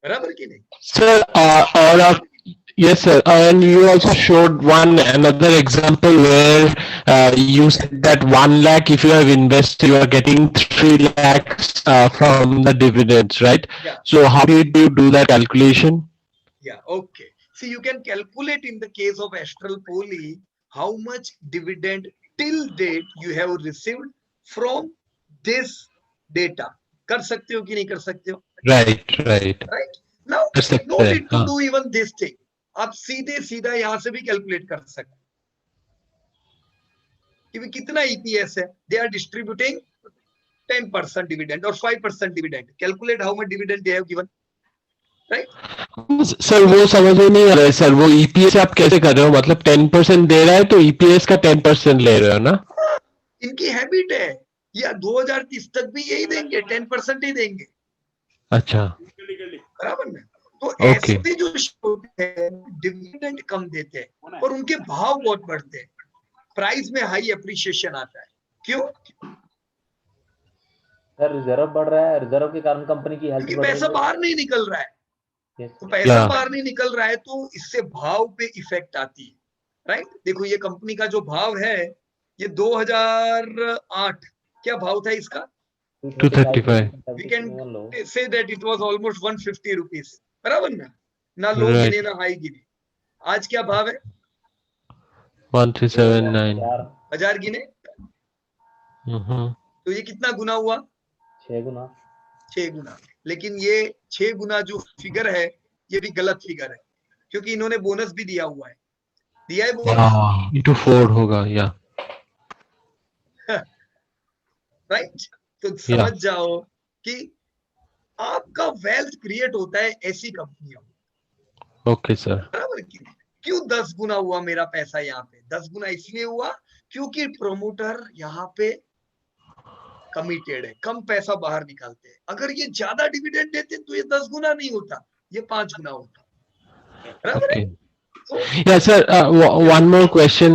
बराबर की नहीं? सर, और आप, yes sir, and you also showed another example where you said that 1 lakh if you have invested, you are getting 3 lakhs from the dividends, right? Yeah. So how did you do that calculation? Yeah, okay. See, you can calculate in the case of Astral Poly how much dividend till date you have received from this data, कर सकते हो कि नहीं कर सकते हो? Right right right now कर सकते नो हैं, नीड टू हाँ। डू इवन दिस थिंग, आप सीधे सीधा यहां से भी कैलकुलेट कर सकते हो कि कितना ईपीएस है. दे आर डिस्ट्रीब्यूटिंग 10% डिविडेंड और 5% dividend. Calculate how much dividend they have given. Right sir वो समझ में नहीं आ रहा है सर, वो ईपीएस आप कैसे कर रहे हो? मतलब 10% दे रहा है तो ईपीएस का 10% ले रहे हो ना? इनकी हैबिट है, या 2030 तक भी यही देंगे, 10% ही देंगे. अच्छा बराबर ना? तो ओके ऐसे जो होते हैं डिविडेंड कम देते हैं और उनके भाव बहुत बढ़ते हैं, प्राइस में हाई एप्रिसिएशन आता है. क्यों? सर रिजर्व बढ़ रहा है, रिजर्व के कारण कंपनी की हेल्थ क्योंकि बढ़ रही पैसा है. बाहर नहीं निकल रहा है. Yes, तो sir. पैसा या बाहर नहीं निकल रहा है तो इससे भाव पे इफेक्ट आती है. राइट देखो ये कंपनी का जो भाव है, ये 2008 क्या भाव था इसका? 235 we can say that it was almost 150 rupees. बराबर ना लो गिने राइट ना हाई गिने. आज क्या भाव है? 1379 1000 गिने. तो ये कितना गुना हुआ? 6 गुना. 6 गुना. लेकिन ये 6 गुना जो फिगर है ये भी गलत फिगर है, क्योंकि इन्होंने बोनस भी दिया हुआ है. दिया है बोनस? into 4 होगा या राइट. तो या समझ जाओ कि आपका वेल्थ क्रिएट होता है ऐसी कंपनियों में. ओके सर बराबर. क्यों 10 गुना हुआ मेरा पैसा यहाँ पे? 10 गुना इसलिए हुआ क्योंकि प्रमोटर यहाँ पे कमिटेड है, कम पैसा बाहर निकालते हैं. अगर ये ज्यादा डिविडेंड देते तो ये 10 गुना नहीं होता, ये 5 गुना होता. बराबर है. ओके या sir one more question,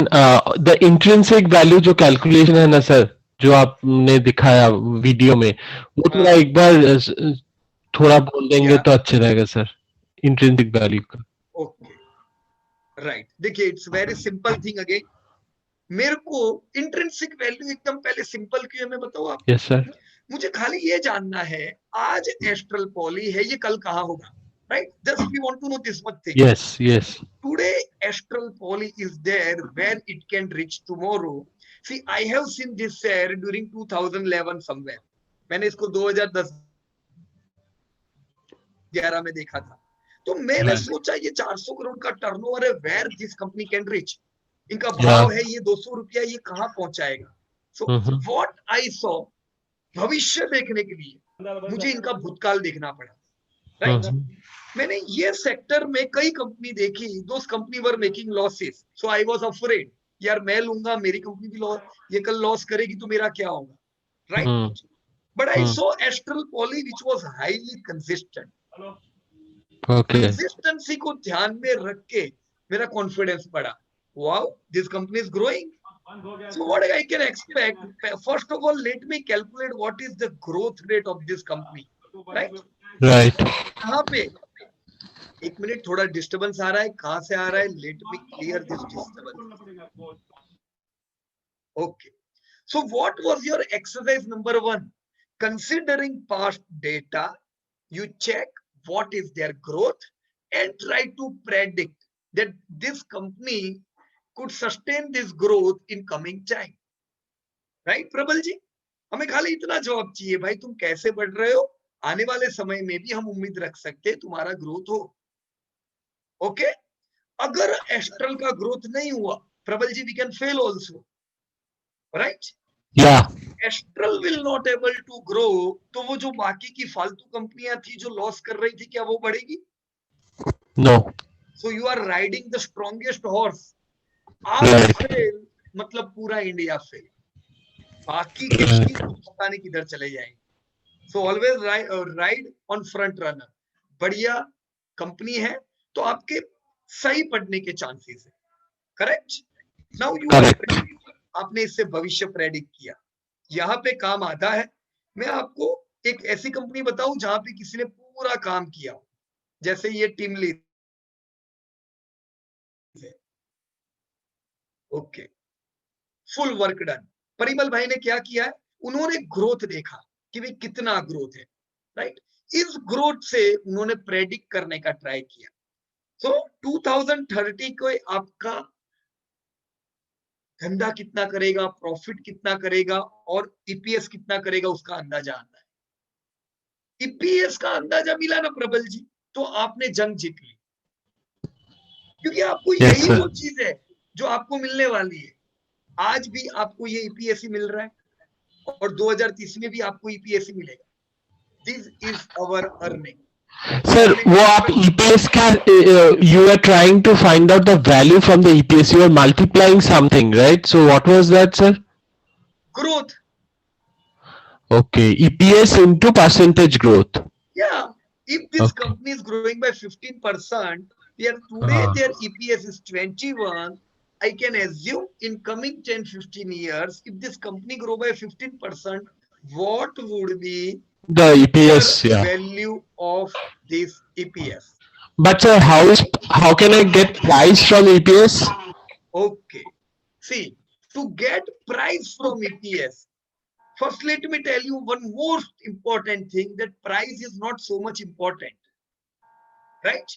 the intrinsic value जो कैलकुलेशन है ना सर, जो आपने दिखाया वीडियो में, वो थोड़ा एक बार थोड़ा बोल देंगे तो अच्छा रहेगा सर, इंट्रिंसिक वैल्यू का. Okay right. देखिए it's very simple thing. Again मेरे को इंट्रिंसिक वैल्यू एकदम पहले सिंपल क्यों है मैं बताऊं आपको. Yes sir. मुझे खाली ये जानना है आज एस्ट्रल पॉली है, ये कल कहाँ होगा. Right just we want to know this much thing. Yes yes Today astral poly is there where it can reach tomorrow. See, I have seen this share during 2011 somewhere. मैंने इसको 2010-11 में देखा था. तो मैंने सोचा ये 400 करोड़ का टर्नओवर है, where this company can reach. इनका भाव है ये 200 रुपया, ये कहाँ पहुंचाएगा. So what I saw, भविष्य देखने के लिए मुझे इनका भूतकाल देखना पड़ा. राइट मैंने ये सेक्टर में कई कंपनी देखी, those company were making losses. So I was afraid, यार मैं लूंगा, मेरी कंपनी भी लॉस, ये कल लॉस करेगी तो मेरा क्या होगा. Right but I so astral poly which was highly consistent. Consistency को ध्यान में रख के मेरा कॉन्फिडेंस बढ़ा. Wow this company is growing. So what I can expect, first of all let me calculate what is the growth rate of this company. Right. कहाँ पे? एक मिनट, थोड़ा डिस्टर्बेंस आ रहा है. कहां से आ रहा है? Let me clear this disturbance. Okay so what was your exercise number 1? Considering past data, you check what is their growth and try to predict that this company could sustain this growth in coming time. Right प्रबल जी, हमें खाली इतना जवाब चाहिए, भाई तुम कैसे बढ़ रहे हो, आने वाले समय में भी हम उम्मीद रख सकते हैं तुम्हारा ग्रोथ हो. ओके अगर एस्ट्रल का ग्रोथ नहीं हुआ Prabal ji, we can fail also. Right या Astral will not able to grow, तो वो जो बाकी की फालतू कंपनियां थी जो लॉस कर रही थी, क्या वो बढ़ेगी? No. So you are riding the strongest horse. आप फेल मतलब पूरा इंडिया फेल, बाकी के पता नहीं किधर चले जाएंगे. So always ride on front runner. बढ़िया कंपनी है तो आपके सही पढ़ने के चांसेस है. करेक्ट. नाउ यू आपने इससे भविष्य प्रेडिक्ट किया, यहाँ पे काम आता है. मैं आपको एक ऐसी कंपनी बताऊं जहां पे किसी ने पूरा काम किया, जैसे ये team lead. Okay full work done. Parimal भाई ने क्या किया है, उन्होंने ग्रोथ देखा कि भाई कितना ग्रोथ है. राइट इस ग्रोथ से उन्होंने प्रेडिक्ट करने का ट्राई किया. सो 2030 को आपका धंधा कितना करेगा, प्रॉफिट कितना करेगा और ईपीएस कितना करेगा, उसका अंदाजा आता है. ईपीएस का अंदाजा मिला ना प्रबल जी, तो आपने जंग जीत ली, क्योंकि आपको यही वो चीज है जो आपको मिलने वाली है। आज भी आपको ये ईपीएस ही मिल रहा है और 2030 में भी आपको ईपीएस ही मिलेगा। This is our earning. Sir, वो आप ईपीएस का you are trying to find out the value from the EPS, you are multiplying something, right? So what was that, sir? Growth. Okay, EPS into percentage growth. Yeah, if this company is growing by 15%, today their EPS is 21. I can assume in coming 10-15 years, if this company grow by 15%, what would be the EPS value of this EPS? But sir, how can I get price from EPS? Okay, see, to get price from EPS, first let me tell you one most important thing, that price is not so much important, right?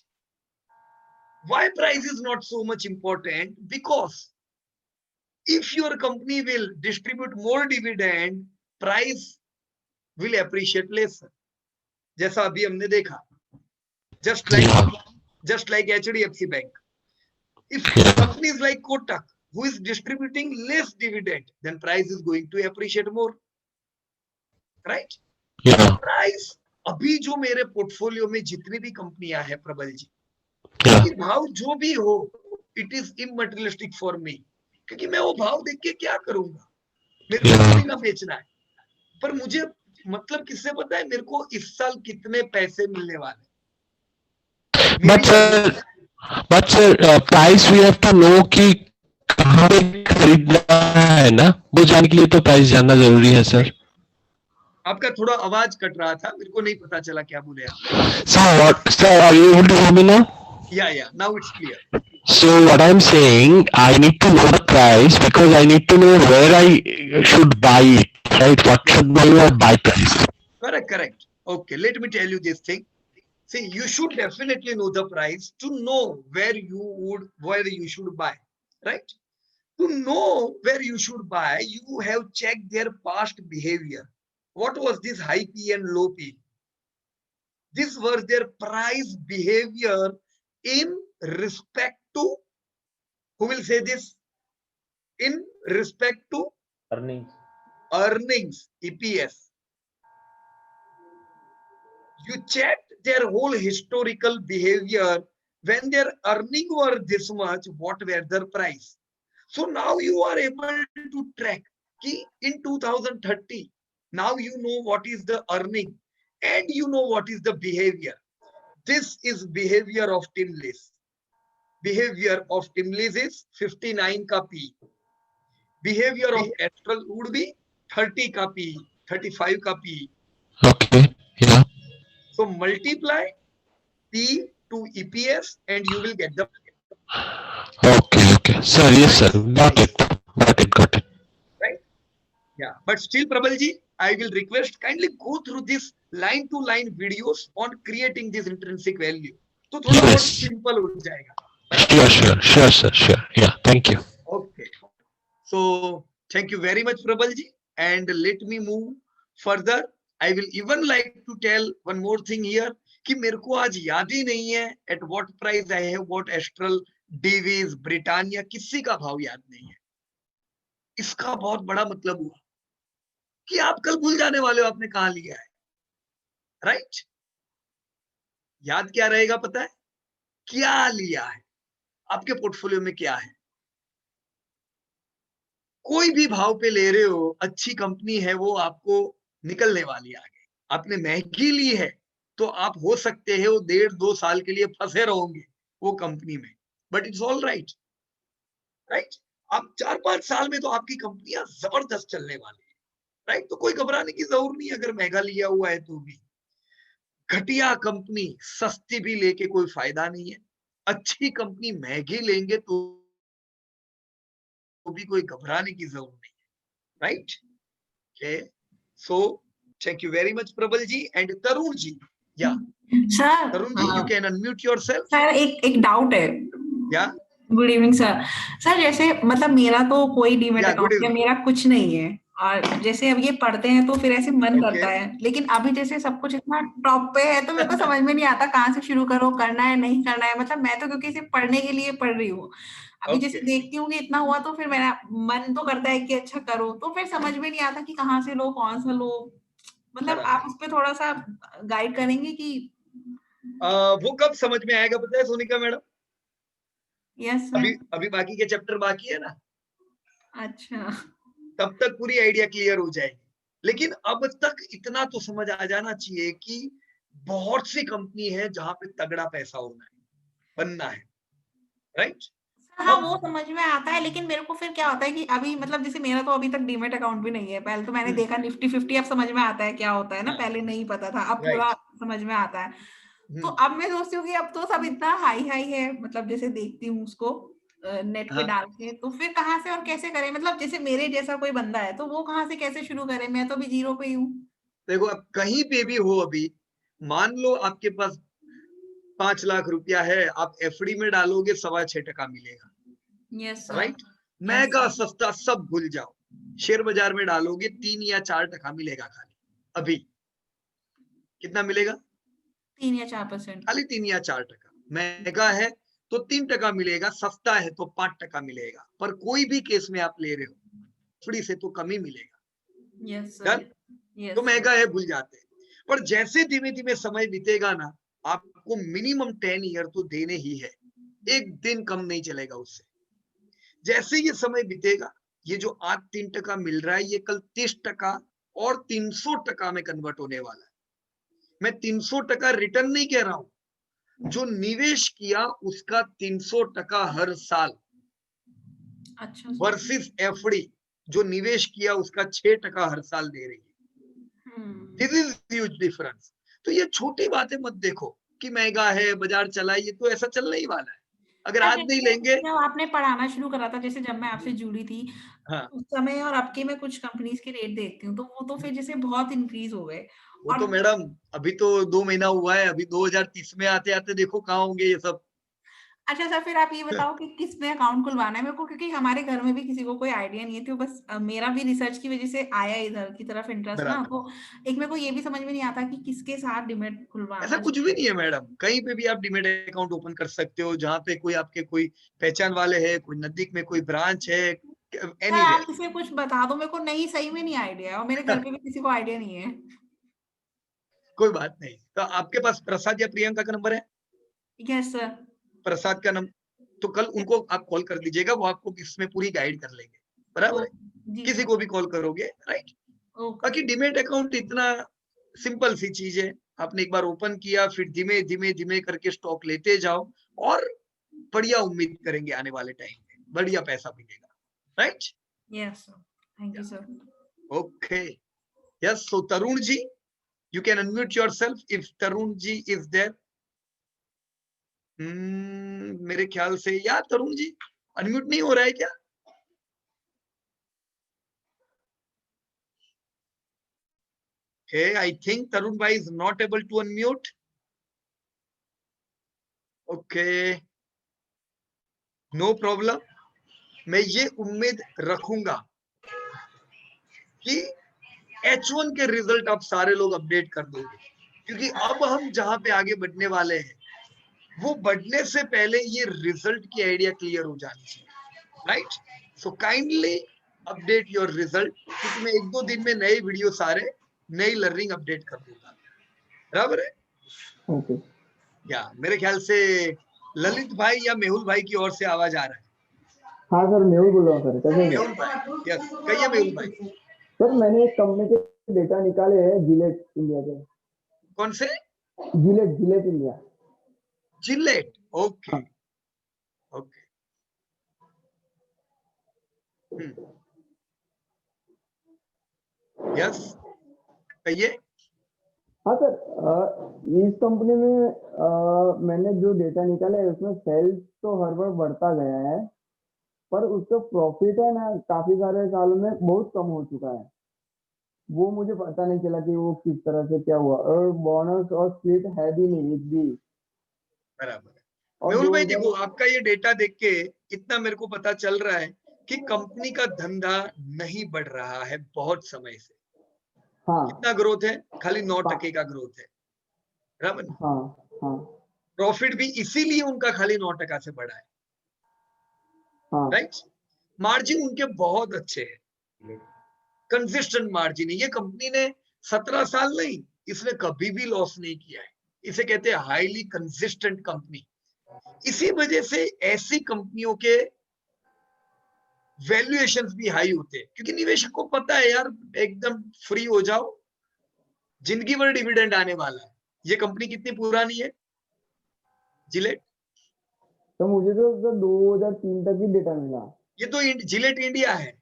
Why price is not so much important? Because if your company will distribute more dividend, price will appreciate less. जैसा अभी हमने देखा, just like HDFC Bank. If company is like Kotak, who is distributing less dividend, then price is going to appreciate more, right? Yeah. Price अभी जो मेरे portfolio में जितनी भी कंपनियां हैं प्रबल जी, भाव जो भी हो, इट इज इमटेरियलिस्टिक फॉर मी, क्योंकि मैं वो भाव देख के क्या करूंगा, मेरे को थोड़ी ना बेचना है, पर मुझे मतलब किससे पता है मेरे को इस साल कितने पैसे मिलने वाले। But sir, price we have to know कि कहाँ पे खरीदना है ना, वो जानने के लिए तो प्राइस जानना जरूरी है सर। आपका थोड़ा आवाज कट रहा था, मेरे को नहीं पता चला क्या बोले आप। Sir, are you able to hear me now? Yeah, now it's clear. So what I'm saying, I need to know the price because I need to know where I should buy it, right? What should be your buy price? Correct. Okay, let me tell you this thing. See, you should definitely know the price to know where you should buy, right? To know where you should buy, you have checked their past behavior. What was this high P and low P? This was their price behavior in respect to, who will say this? In respect to earnings, EPS. You checked their whole historical behavior. When their earnings were this much, what were their price? So now you are able to track कि in 2030, now you know what is the earning and you know what is the behavior. This is behavior of Tim Liss. Behavior of Tim Liss is 59 ka P. Behavior of Astral would be 30 ka P, 35 ka P. Okay, yeah. So multiply P to EPS and you will get the. Okay. Sir, yes sir, got it. Right? Yeah, but still Prabalji, I will request kindly go through this line to line videos on creating this intrinsic value. So थोड़ा बहुत simple हो जाएगा. Sure. Yeah, thank you. Okay. So thank you very much Prabalji, and let me move further. I will even like to tell one more thing here कि मेरे को आज याद ही नहीं है at what price I have bought Astral, Divi's, Britannia, किसी का भाव याद नहीं है. इसका बहुत बड़ा मतलब हुआ कि आप कल भूल जाने वाले हो आपने कहां लिया है, राइट? याद क्या रहेगा पता है? क्या लिया है, आपके पोर्टफोलियो में क्या है. कोई भी भाव पे ले रहे हो, अच्छी कंपनी है, वो आपको निकलने वाली आगे. आपने महंगी ली है तो आप हो सकते हैं वो 1.5-2 साल के लिए फंसे रहोगे वो कंपनी में, बट इट्स ऑल राइट. आप 4-5 साल में तो आपकी कंपनियां जबरदस्त चलने वाली है, राइट? तो कोई घबराने की जरूरत नहीं अगर महंगा लिया हुआ है तो भी. घटिया कंपनी सस्ती भी लेके कोई फायदा नहीं है, अच्छी कंपनी महंगी लेंगे तो भी कोई घबराने की जरूरत नहीं है, right? Okay, so thank you very much Prabal ji and Tarun ji. Yeah sir, Tarun ji, you can unmute yourself. Sir एक डाउट है. Yeah good evening sir. Sir जैसे मतलब मेरा तो कोई डीमैट अकाउंट या मेरा कुछ नहीं है, और जैसे अब ये पढ़ते हैं तो फिर ऐसे मन Okay. करता है, लेकिन अभी जैसे सब कुछ इतना टॉप पे है तो मेरे को समझ में नहीं आता कहाँ से शुरू करो, करना है नहीं करना है। मतलब मैं तो क्योंकि सिर्फ पढ़ने के लिए पढ़ रही हूँ, अभी जैसे Okay. देखती हूँ कि इतना हुआ तो फिर मेरा मन तो करता है कि अच्छा करो, तो फिर समझ में नहीं आता कि कहाँ से लो, कौन सा लो। मतलब बराबर। आप उस पे थोड़ा सा गाइड करेंगे कि वो कब समझ में आएगा पता है सोनिका मैडम? यस अभी अभी बाकी के चैप्टर बाकी है ना, अच्छा तब तक पूरी आइडिया क्लियर हो जाएगी। लेकिन अब तक इतना तो समझ आ जाना चाहिए कि बहुत सी कंपनी है जहां पे तगड़ा पैसा होना है, बनना है, राइट? हाँ वो समझ में आता है, लेकिन मेरे को फिर क्या होता है कि अभी मतलब जैसे मेरा तो अभी तक डीमैट अकाउंट भी नहीं है। पहले तो मैंने देखा निफ्टी 50, अब समझ में आता है क्या होता है ना, हाँ। पहले नहीं पता था, अब Right. पूरा समझ में आता है। तो अब मैं सोचती हूँ कि अब तो सब इतना हाई हाई है, मतलब जैसे देखती हूँ उसको नेट पे हाँ। डाल के, तो फिर कहाँ से और कैसे करें? मतलब जैसे मेरे जैसा कोई बंदा है तो वो कहाँ से कैसे शुरू करे? मैं तो अभी जीरो पे ही हूँ। देखो अब कहीं पे भी हो, अभी मान लो आपके पास 5 लाख रुपया है, आप एफडी में डालोगे 6.25% मिलेगा, यस राइट? महंगा सस्ता सब भूल जाओ, शेयर बाजार में डालोगे 3 या 4% मिलेगा खाली। अभी कितना मिलेगा? 3 या 4%। खाली 3 या 4%। महंगा है तो 3% मिलेगा, सस्ता है तो 5% मिलेगा, पर कोई भी केस में आप ले रहे हो एफडी से तो कम ही मिलेगा। Yes done? तो महंगा है भूल जाते हैं, पर जैसे धीमे धीमे समय बीतेगा ना, आपको मिनिमम 10 ईयर तो देने ही है, एक दिन कम नहीं चलेगा उससे। जैसे ये समय बीतेगा, ये जो आज 3% मिल रहा है, ये कल 30% और 300% में कन्वर्ट होने वाला है। मैं 300% रिटर्न नहीं कह रहा हूं, जो निवेश किया उसका 300% हर साल, अच्छा वर्सेस एफडी जो निवेश किया उसका 6% हर साल दे रही है। This is huge difference. तो ये छोटी बातें मत देखो कि महंगा है, बाजार चला, ये तो ऐसा चलने ही वाला है। अगर आज नहीं लेंगे, जब आपने पढ़ाना शुरू करा था, जैसे जब मैं आपसे जुड़ी थी हाँ, उस समय और अब के मैं कुछ कंपनीज के रेट देखती हूँ, तो वो तो फिर जैसे बहुत इंक्रीज हो गए। वो और तो मैडम अभी तो 2 महीना हुआ है, अभी 2030 में आते आते देखो कहाँ होंगे ये सब। अच्छा सर, फिर आप ये बताओ कि किस में अकाउंट खुलवाना है मेरे को, क्योंकि हमारे घर में भी किसी को कोई आइडिया नहीं है, तो बस मेरा भी रिसर्च की वजह से आया इधर की तरफ इंटरेस्ट ना, बराबर। तो एक मेरे को ये भी समझ में नहीं आता कि किसके साथ डिमेट ऐसा खुलवाना कुछ भी चाहिए। नहीं है मैडम, कहीं पे भी आप डीमेट अकाउंट ओपन कर सकते हो, जहाँ पे कोई आपके कोई पहचान वाले है, कोई नजदीक में कोई ब्रांच है, सर आप एनीवेयर। इसे कुछ बता दो, मेरे को नहीं, सही में नहीं आइडिया है, और मेरे घर पे भी किसी को आइडिया नहीं है। कोई बात नहीं। तो आपके पास प्रसाद या प्रियंका का नंबर है? Yes sir. प्रसाद का नंबर, तो कल उनको आप कॉल कर दीजिएगा, वो आपको इसमें पूरी गाइड कर लेंगे। बराबर है? जी किसी सर। को भी कॉल करोगे, राइट? ओके बाकी डीमेट अकाउंट इतना सिंपल सी चीज है, आपने एक बार ओपन किया, फिर धीमे धीमे धीमे करके स्टॉक लेते जाओ, और बढ़िया उम्मीद करेंगे आने वाले टाइम में बढ़िया पैसा मिलेगा, right? Yes sir, thank you sir. Okay, yes. So Tarun ji, you can unmute yourself if Tarun ji is there. मेरे ख्याल से या तरुण जी अनम्यूट नहीं हो रहा है क्या? Okay, I think Tarun bhai is not able to unmute. Okay, no problem. मैं ये उम्मीद रखूंगा कि H1 के रिजल्ट आप सारे लोग अपडेट कर दोगे, क्योंकि अब हम जहां पे आगे बढ़ने वाले हैं, वो बढ़ने से पहले ये रिजल्ट की आइडिया क्लियर हो जानी चाहिए, right? So kindly update your result, क्योंकि मैं 1-2 दिन में नए वीडियो सारे नई लर्निंग अपडेट कर दूंगा। बराबर है? ओके। या मेरे ख्याल से ललित भाई या मेहुल भाई की ओर से आवाज आ रहा है। हाँ सर, मेहुल बोल रहा हूँ सर, कैसे हैं? मेहुल भाई, यस, कहिए मेहुल भाई। सर मैंने एक कंपनी के डेटा निकाले हैं, जिलेट इंडिया के। कौन से? Gillette India. जिलेट, ओके हाँ। ओके। यस, कहिए। हाँ सर, इस कंपनी में मैंने जो डेटा निकाला है उसमें सेल्स तो हर बार बढ़ता गया है, पर उसका प्रॉफिट है ना काफी सारे सालों में बहुत कम हो चुका है। वो मुझे पता नहीं चला कि वो किस तरह से क्या हुआ, और बोनस और स्प्लिट है भी नहीं एक भी। बराबर है। और मेहुल भाई 2000 देखो, आपका ये डेटा देख के इतना मेरे को पता चल रहा है कि कंपनी का धंधा नहीं बढ़ रहा है बहुत समय से। हाँ कितना ग्रोथ है? खाली 9% का ग्रोथ है, बराबर ना? हाँ प्रॉफिट भी इसीलिए उनका खाली 9% से बढ़ा है, हाँ राइट? मार्जिन उनके बहुत अच्छे हैं, कंसिस्टेंट मार्जिन है। ये कंपनी ने 17 साल नहीं, इसने कभी भी लॉस नहीं किया है। इसे कहते हैं हाईली कंसिस्टेंट कंपनी। इसी वजह से ऐसी कंपनियों के वैल्यूएशंस भी हाई होते हैं, क्योंकि निवेशक को पता है यार एकदम फ्री हो जाओ, जिंदगी भर डिविडेंड आने वाला है। ये कंपनी कितनी पुरानी है जिलेट? तो मुझे तो 2003 तक ही डेटा मिला। ये तो जिलेट इंडिया है,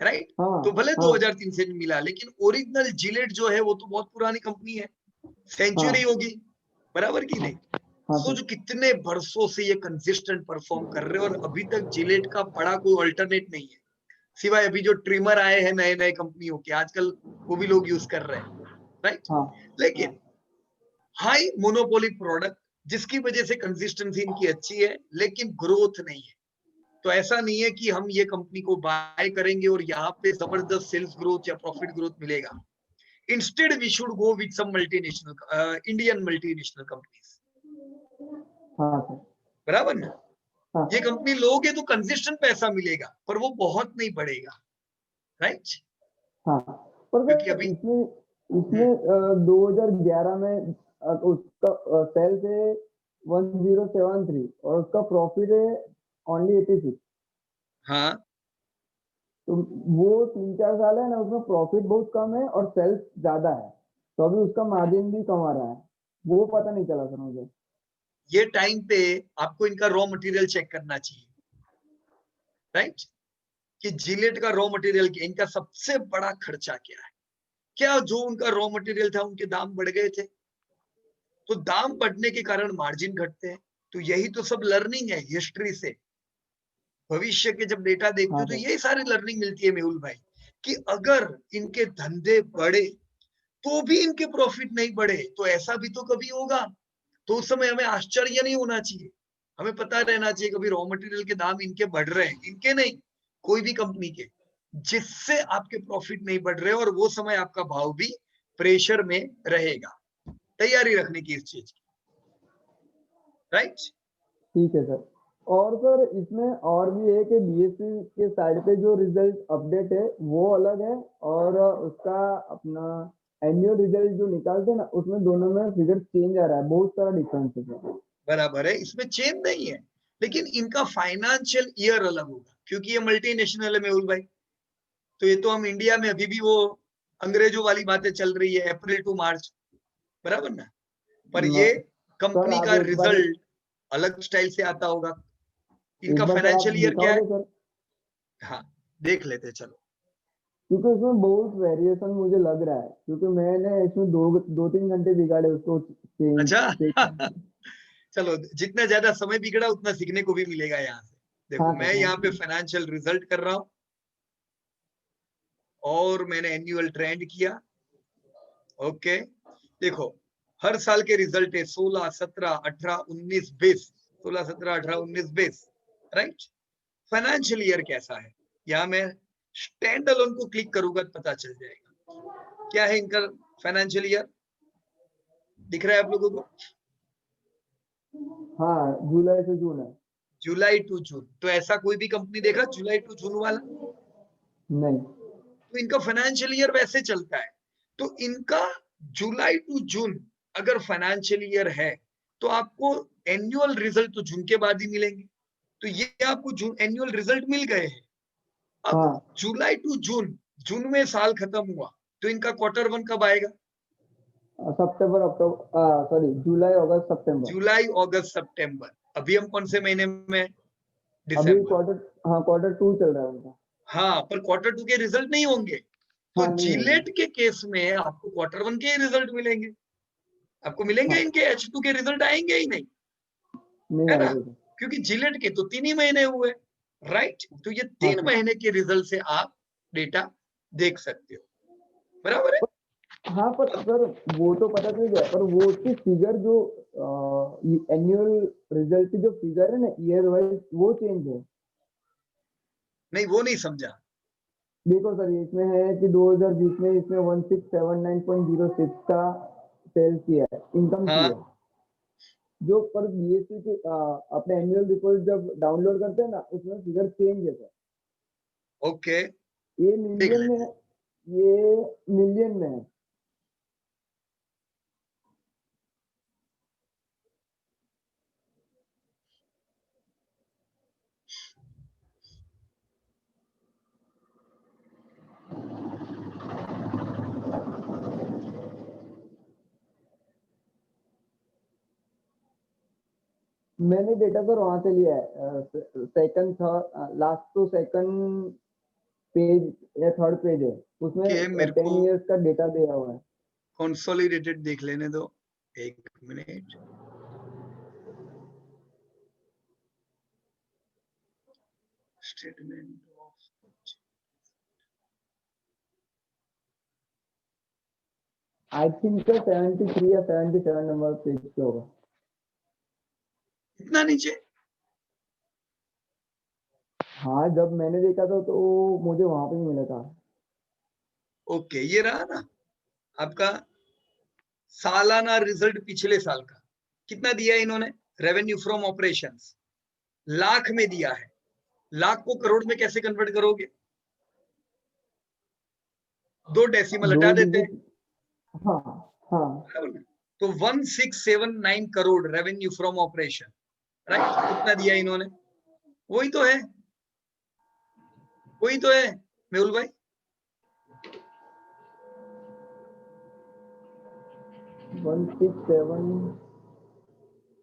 राइट? हाँ तो भले हाँ 2003 से मिला, लेकिन ओरिजिनल जिलेट जो है वो तो बहुत पुरानी कंपनी है, सेंचुरी हाँ होगी, बराबर की नहीं? हाँ सोचो कितने बरसों से ये कंसिस्टेंट परफॉर्म कर रहे हैं, और अभी तक जिलेट का बड़ा कोई अल्टरनेट नहीं है, सिवाय अभी जो ट्रिमर आए हैं नए नए कंपनियों के, आजकल वो भी लोग यूज कर रहे हैं, राइट? हाँ लेकिन हाई मोनोपोली प्रोडक्ट, जिसकी वजह से कंसिस्टेंसी इनकी अच्छी है, लेकिन ग्रोथ नहीं है। तो ऐसा नहीं है कि हम ये कंपनी को बाय करेंगे और यहाँ पे जबरदस्त सेल्स ग्रोथ या प्रॉफिट ग्रोथ मिलेगा। Instead we should go with some multinational, Indian multinational companies, हाँ सर बराबर ना? हाँ ये कंपनी लोगे तो कंसिस्टेंट पैसा मिलेगा, पर वो बहुत नहीं बढ़ेगा, राइट? हाँ। पर क्योंकि सर अभी इसमें 2011 में उसका सेल्स है 1073 और उसका प्रॉफिट है ओनली 86। हाँ, तो वो 3-4 साल है ना, उसमें प्रॉफिट बहुत कम है और सेल्स ज्यादा है, तो अभी उसका मार्जिन भी कम आ रहा है, वो पता नहीं चला सर मुझे। ये टाइम पे आपको इनका रॉ मटेरियल चेक करना चाहिए, राइट? कि जिलेट का रॉ मटेरियल क्या, इनका सबसे बड़ा खर्चा क्या है? क्या जो उनका रॉ मटेरियल था उनके दाम बढ़ गए थे? तो दाम बढ़ने के कारण मार्जिन घटते हैं। तो यही तो सब लर्निंग है हिस्ट्री से। भविष्य के जब डेटा देखते हो तो यही सारी लर्निंग मिलती है मेहुल भाई, कि अगर इनके धंधे बढ़े तो भी इनके प्रॉफिट नहीं बढ़े, तो ऐसा भी तो कभी होगा। तो उस समय हमें आश्चर्य नहीं होना चाहिए, हमें पता रहना चाहिए कभी रॉ मटेरियल के दाम इनके बढ़ रहे हैं, इनके नहीं, कोई भी कंपनी के, जिससे आपके प्रॉफिट नहीं बढ़ रहे, और वो समय आपका भाव भी प्रेशर में रहेगा। तैयारी रखने की इस चीज की, राइट? ठीक है सर। और सर इसमें और भी है कि बीएससी के साइड पे जो रिजल्ट अपडेट है वो अलग है, और उसका अपना एनुअल रिजल्ट जो निकालते हैं ना, उसमें दोनों में फिगर चेंज आ रहा है, बहुत सारा डिफरेंस है। बराबर है, इसमें चेंज नहीं है, लेकिन इनका फाइनेंशियल ईयर अलग होगा, क्योंकि ये मल्टीनेशनल है मेहुल भाई। तो ये तो हम इंडिया में अभी भी वो अंग्रेजों वाली बातें चल रही है, अप्रैल टू मार्च, बराबर ना? पर ये कंपनी का रिजल्ट अलग स्टाइल से आता होगा। इनका फाइनेंशियल ईयर क्या है? सर हाँ, देख लेते चलो। क्योंकि उसमें बहुत वेरिएशन मुझे लग रहा है, क्योंकि मैंने इसमें 2-3 घंटे बिगाड़े उसको अच्छा चलो, जितना ज्यादा समय बिगड़ा उतना सीखने को भी मिलेगा यहाँ से। देखो हाँ, मैं यहाँ पे फाइनेंशियल रिजल्ट कर रहा हूँ, और मैंने एनुअल ट्रेंड किया। ओके, देखो हर साल के रिजल्ट है 16, 17, 18, 19, 20, 16, 17, 18, 19, 20, राइट? फाइनेंशियल ईयर कैसा है, यहाँ मैं स्टैंड अलोन को क्लिक करूंगा तो पता चल जाएगा क्या है इनका फाइनेंशियल ईयर। दिख रहा है आप लोगों को? हाँ, जुलाई से जून है। जुलाई टू जून, तो ऐसा कोई भी कंपनी देखा जुलाई टू जून वाला? नहीं। तो इनका फाइनेंशियल ईयर वैसे चलता है। तो इनका जुलाई टू जून अगर फाइनेंशियल ईयर है, तो आपको एनुअल रिजल्ट तो जून के बाद ही मिलेंगे। तो ये आपको जून एनुअल रिजल्ट मिल गए हैं। अब हाँ। जुलाई टू जून, जून में साल खत्म हुआ, तो इनका क्वार्टर 1 कब आएगा? सितंबर, अक्टूबर, सॉरी जुलाई, अगस्त, सितंबर। जुलाई, अगस्त, सितंबर। अभी हम कौन से महीने में? अभी दिसंबर। क्वार्टर 2 चल रहा है उनका। हाँ, पर क्वार्टर 2 के रिजल्ट नहीं होंगे। तो हाँ, नहीं जिलेट के केस में आपको क्वार्टर 1 के रिजल्ट मिलेंगे, आपको मिलेंगे। हाँ, इनके H2 के रिजल्ट आएंगे ही नहीं, नहीं है ना? आएगा। क्योंकि जिलेट के तो 3 ही महीने हुए, राइट? तो ये 3 महीने के रिजल्ट से आप डेटा देख सकते हो, बराबर है? हाँ, पर सर वो तो पता चल गया, पर वो उसकी फिगर जो एनुअल रिजल्ट की जो फिगर है ना ईयर वाइज, वो चेंज है। नहीं वो नहीं समझा। देखो सर, इसमें है कि 2020 में इसमें 1679.06 का सेल्स किया है, इनकम की हाँ है। जो पर बीएससी के अपने एनुअल रिपोर्ट जब डाउनलोड करते हैं ना, उसमें फिगर चेंज है सर। ओके ये मिलियन में है, ये मिलियन में है। मैंने डेटा सर वहां से लिया है, second third last two second page या थर्ड पेज है, उसमें के मेरे 10 को इयर्स का डेटा दिया हुआ है। कंसोलिडेटेड देख लेने दो, एक minute. Statement of I think sir 73 या 77 नंबर पेज पे होगा। इतना नीचे? हाँ, जब मैंने देखा था तो मुझे वहां पे ही मिला था। ओके, ये रहा ना आपका सालाना रिजल्ट पिछले साल का। कितना दिया है इन्होंने? रेवेन्यू फ्रॉम ऑपरेशंस लाख में दिया है। लाख को करोड़ में कैसे कन्वर्ट करोगे? 2 डेसिमल हटा देते हैं। हाँ हाँ। तो 1679 crore revenue from operation, right? कितना दिया इन्होंने? वही तो है, वही तो है मेहुल भाई।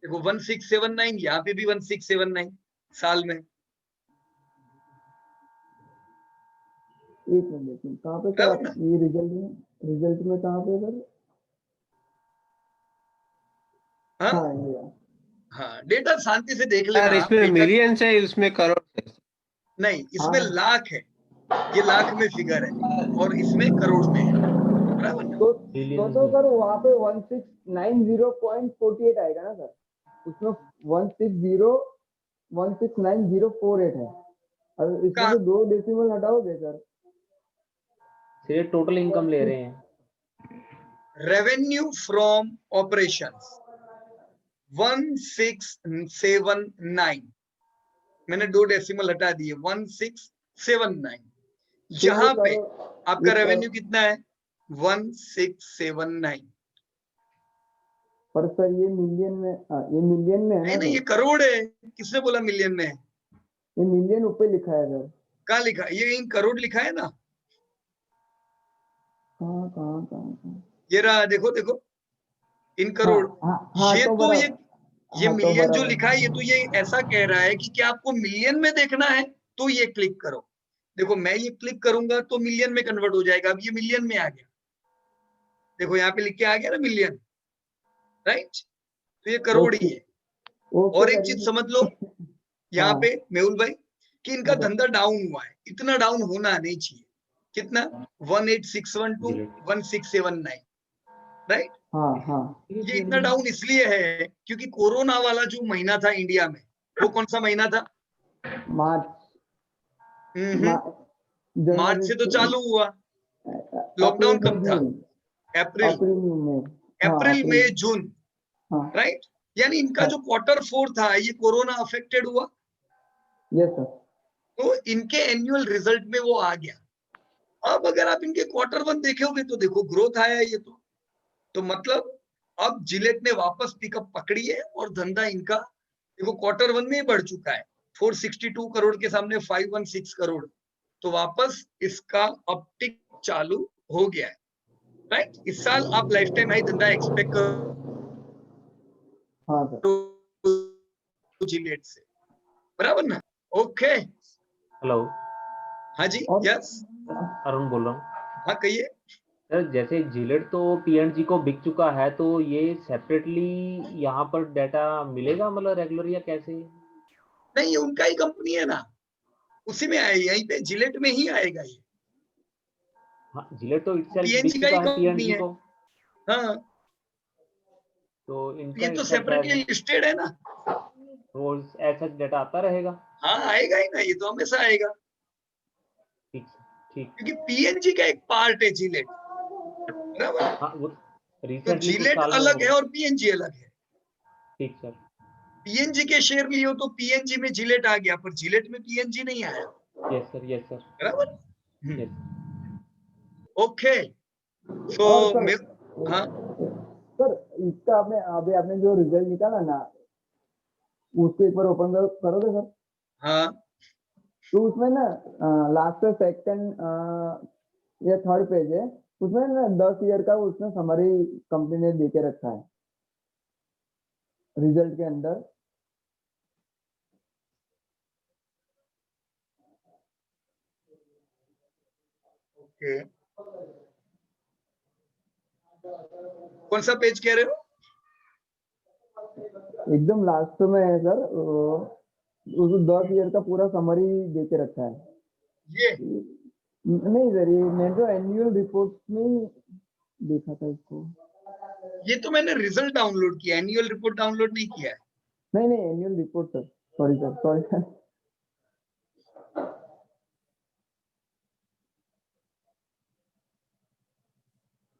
देखो 1679, यहाँ पे भी 1679 साल में। एक मिनट, कहाँ पे सर आप ये रिजल्ट में कहाँ पे सर? हाँ हाँ, डेटा शांति से देख लेना। इसमें मिलियन है, उसमें करोड़ है। नहीं, इसमें लाख है, ये लाख में फिगर है और इसमें करोड़ में है, बराबर ना? तो सर वहाँ पे 1690.48 आएगा ना सर, उसमें 1690.48 है। और इसमें से 2 डेसिमल हटाओगे सर? सिर्फ टोटल इनकम ले रहे हैं। रेवेन्यू फ्रॉम ऑपरेशंस 1679, मैंने 2 डेसिमल हटा दिए, 1679। यहाँ पे आपका रेवेन्यू कितना है? 1679। पर सर ये मिलियन में, ये मिलियन में है ना? नहीं, ये करोड़ है। किसने बोला मिलियन में है? ये मिलियन ऊपर लिखा है सर। कहाँ लिखा? ये इन करोड़ लिखा है ना? कहाँ? ये रहा, देखो देखो, इन करोड़। ये तो ये मिलियन जो लिखा है, ये तो ये ऐसा कह रहा है कि क्या आपको मिलियन में देखना है तो ये क्लिक करो। देखो मैं ये क्लिक करूंगा तो मिलियन में कन्वर्ट हो जाएगा। अब ये मिलियन में आ गया, देखो यहाँ पे लिख के आ गया ना मिलियन, राइट? तो ये करोड़ ही है। और एक चीज समझ लो यहाँ पे मेहुल भाई, कि इनका धंधा डाउन हुआ है। इतना डाउन होना नहीं चाहिए। कितना? 1861 to 1679, राइट? ये इतना डाउन इसलिए है क्योंकि कोरोना वाला जो महीना था इंडिया में, वो कौन सा महीना था? मार्च। मार्च से तो चालू हुआ, लॉकडाउन कब था? अप्रैल मई जून, राइट? यानी इनका जो Q4 था, ये कोरोना अफेक्टेड हुआ। Yes sir. तो इनके एनुअल रिजल्ट में वो आ गया। अब अगर आप इनके Q1 देखोगे तो देखो ग्रोथ आया ये तो मतलब अब जिलेट ने वापस पिकअप पकड़ी है और धंधा इनका देखो Q1 में बढ़ चुका है। 462 करोड़ के सामने 516 करोड़, तो वापस इसका अपटिक चालू हो गया है, राइट? इस साल आप लाइफ टाइम हाई धंधा एक्सपेक्ट करो जिलेट से, बराबर ना? ओके। हेलो। हाँ जी, यस अरुण बोल रहा हूँ। हाँ कहिए सर। जैसे जिलेट तो P&G को बिक चुका है, तो ये सेपरेटली यहाँ पर डाटा मिलेगा मतलब रेगुलर या कैसे? नहीं, उनका ही कंपनी है ना, उसी में आएगा, यहीं पे जिलेट में ही आएगा ये। हाँ, जिलेट तो P&G बिक का ही चुका है कंपनी P&G है। को। हाँ, तो ये तो सेपरेटली लिस्टेड है ना, रोज ऐसा डाटा आता रहेगा। हाँ आएगा ही ना, ये तो हमेशा आएगा। क्योंकि पीएनजी का एक पार्ट है जिलेट, बराबर। हाँ, वो तो रिसेंटली कुछ जिलेट साल में अलग है और पीएनजी अलग है। ठीक सर। पीएनजी के शेयर लियो तो पीएनजी में जिलेट आ गया, पर जिलेट में पीएनजी नहीं आया। यस सर बराबर। यस। ओके सो और सर, हाँ सर इसका आपने जो रिजल्ट निकाला ना, उसको एक बार ओपन करोगे सर? हाँ तो उसमें ना लास्ट सेकंड या थर्ड पेज है, उसमें ना 10 ईयर का उसमें समरी कंपनी ने दे के रखा है रिजल्ट के अंदर। ओके, कौन सा पेज कह रहे हो? एकदम लास्ट में है सर, उस 10 ईयर का पूरा समरी दे के रखा है। ये नहीं सर, ये मैंने तो एनुअल रिपोर्ट में ही देखा था इसको। ये तो मैंने रिजल्ट डाउनलोड किया, एनुअल रिपोर्ट डाउनलोड नहीं किया है। नहीं annual report sir, sorry sir.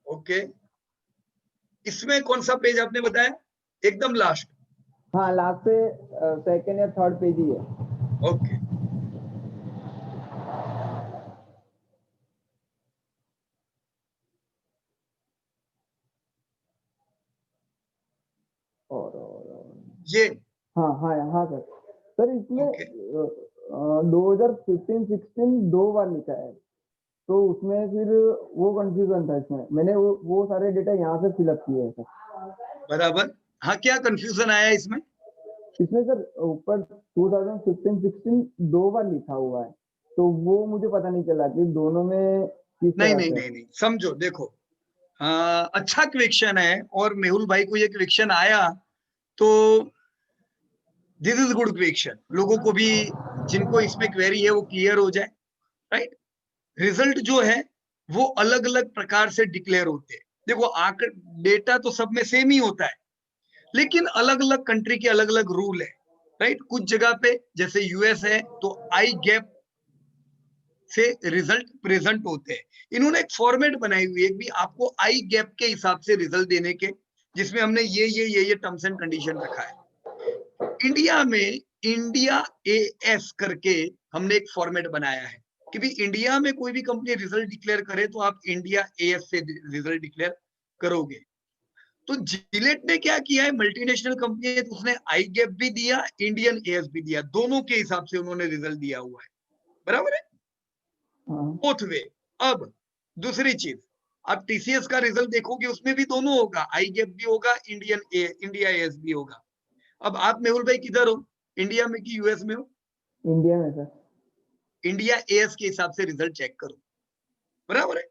Okay, इसमें कौन सा पेज आपने बताया? एकदम लास्ट? हाँ, लास्ट पे सेकंड या थर्ड पेज ही है। ओके, ये हाँ सर इसमें ओके 2015-16 दो बार लिखा है, तो उसमें फिर वो कंफ्यूजन था इसमें। मैंने वो सारे डेटा यहाँ से फिलअप किए हैं सर। बराबर। हाँ, क्या कंफ्यूजन आया इसमें? इसमें सर ऊपर 2015-16 दो बार लिखा हुआ है, तो वो मुझे पता नहीं चला कि दोनों में किस तरह से। नहीं, समझो, देखो अच्छा क्वेश्चन है, और मेहुल भाई को ये क्वेश्चन आया तो दिस इज गुड क्वेश्चन। लोगों को भी, जिनको इसमें क्वेरी है, वो क्लियर हो जाए, राइट। रिजल्ट जो है वो अलग अलग प्रकार से डिक्लेयर होते हैं। देखो, डेटा तो सब में सेम ही होता है, लेकिन अलग अलग कंट्री के अलग अलग रूल है, राइट। कुछ जगह पे जैसे यूएस है तो आई गैप से रिजल्ट प्रेजेंट होते हैं। इन्होंने एक फॉर्मेट बनाई हुई है कि आपको आई गैप के हिसाब से रिजल्ट देने के, जिसमें हमने ये टर्म्स एंड कंडीशन रखा है। इंडिया में इंडिया एएस करके हमने एक फॉर्मेट बनाया है कि भी इंडिया में कोई भी कंपनी रिजल्ट डिक्लेयर करे तो आप इंडिया एएस से रिजल्ट डिक्लेयर करोगे। तो जिलेट ने क्या किया है, मल्टीनेशनल कंपनी है तो उसने आई गैप भी दिया, इंडियन एएस भी दिया, दोनों के हिसाब से उन्होंने रिजल्ट दिया हुआ है। बराबर है, बोथ वे। अब दूसरी चीज, आप टीसीएस का रिजल्ट देखोगे, उसमें भी दोनों होगा, आई गैप भी होगा, इंडिया एएस भी होगा। अब आप मेहुल भाई किधर हो, इंडिया में कि यूएस में हो? इंडिया में सर। इंडिया एएस के हिसाब से रिजल्ट चेक करो, बराबर है,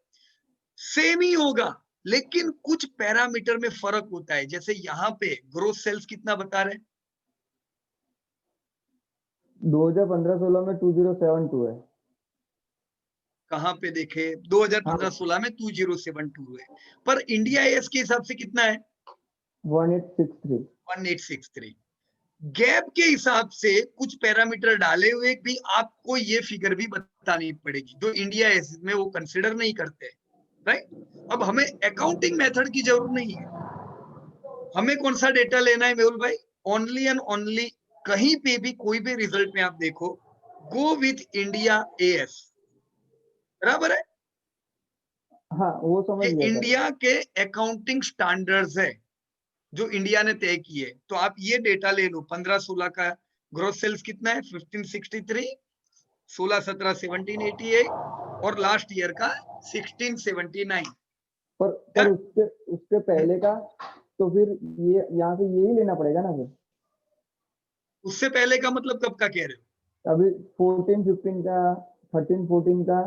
सेम ही होगा, लेकिन कुछ पैरामीटर में फर्क होता है। जैसे यहाँ पे ग्रोथ सेल्स कितना बता रहे हैं? 2015-16 में 2072 है। कहाँ पे देखे? 2015-16 में 2072 है, पर इंडिया एएस के हिसाब से कितना है? 1863। गैप के हिसाब से कुछ पैरामीटर डाले हुए भी आपको ये फिगर भी बतानी पड़ेगी, जो इंडिया एएस में वो कंसिडर नहीं करते, राइट। अब हमें अकाउंटिंग मेथड की जरूरत नहीं है, हमें कौन सा डेटा लेना है मेहुल भाई? ओनली एंड ओनली, कहीं पे भी कोई भी रिजल्ट में आप देखो, गो विथ इंडिया एएस, बराबर है। हाँ, वो समझ ये लिया सर। इंडिया के अकाउंटिंग स्टैंडर्ड्स है जो इंडिया ने तय किए। तो आप ये डेटा ले लो, 15-16 का ग्रोथ सेल्स कितना है? 1563, 16-17 1788 और लास्ट ईयर का 1679। पर उसके पहले का तो फिर ये यहाँ से यही लेना पड़ेगा ना फिर? उससे पहले का मतलब कब का कह रहे हो? अभी 14-15 का, 13-14 का।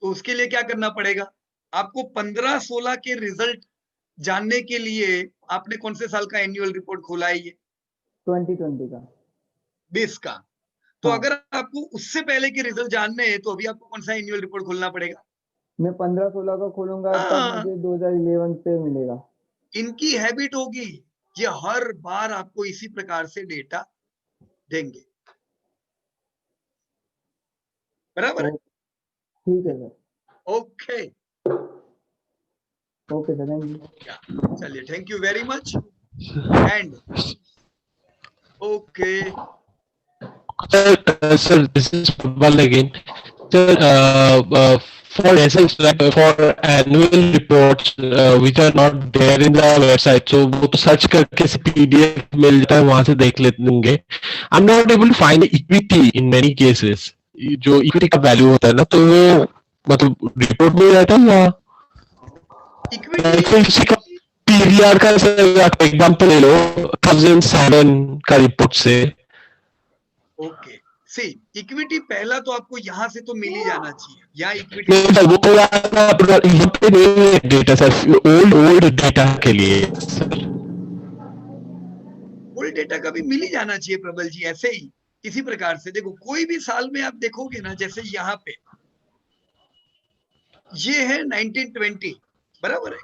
तो उसके लिए क्या करना पड़ेगा आपको? 15-16 के रिजल्ट जानने के लिए आपने कौन से साल का एनुअल रिपोर्ट खोला है? ये 2020 का, 20 का। तो हाँ। अगर आपको उससे पहले के रिजल्ट जानने हैं तो अभी आपको कौन सा एनुअल रिपोर्ट खोलना पड़ेगा? मैं 15-16 का खोलूंगा तब हाँ, मुझे 2011 से मिलेगा। इनकी हैबिट होगी, ये हर बार आपको इसी प्रकार से डेटा देंगे, बराबर है। ठीक है sir. Okay okay sir, thank you. चलिए, thank you very much. And okay sir, this is football again. Sir, for essence, like for annual reports which are not there in the website, so वो तो search करके PDF मिल जाता है, वहां से देख लेंगे. I'm not able to find equity in many cases. जो इक्विटी का वैल्यू होता है ना, तो वो मतलब रिपोर्ट में रहता है या किसी का PVR का एग्जाम्पल ले लो 2007 का रिपोर्ट से. ओके, सी इक्विटी पहला तो आपको यहाँ से तो मिल ही जाना चाहिए. यहाँ equity data sir, old data के लिए ओल्ड डेटा का भी मिल ही जाना चाहिए प्रबल जी. ऐसे ही इसी प्रकार से देखो, कोई भी साल में आप देखोगे ना, जैसे यहाँ पे ये है 1920, बराबर है.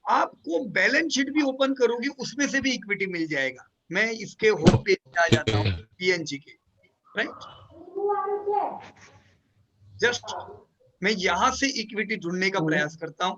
आपको बैलेंस शीट भी ओपन करोगे, उसमें से भी इक्विटी मिल जाएगा. मैं इसके होम पेज पे आ जाता हूँ, PNG के, राइट. जस्ट मैं यहां से इक्विटी ढूंढने का प्रयास करता हूं.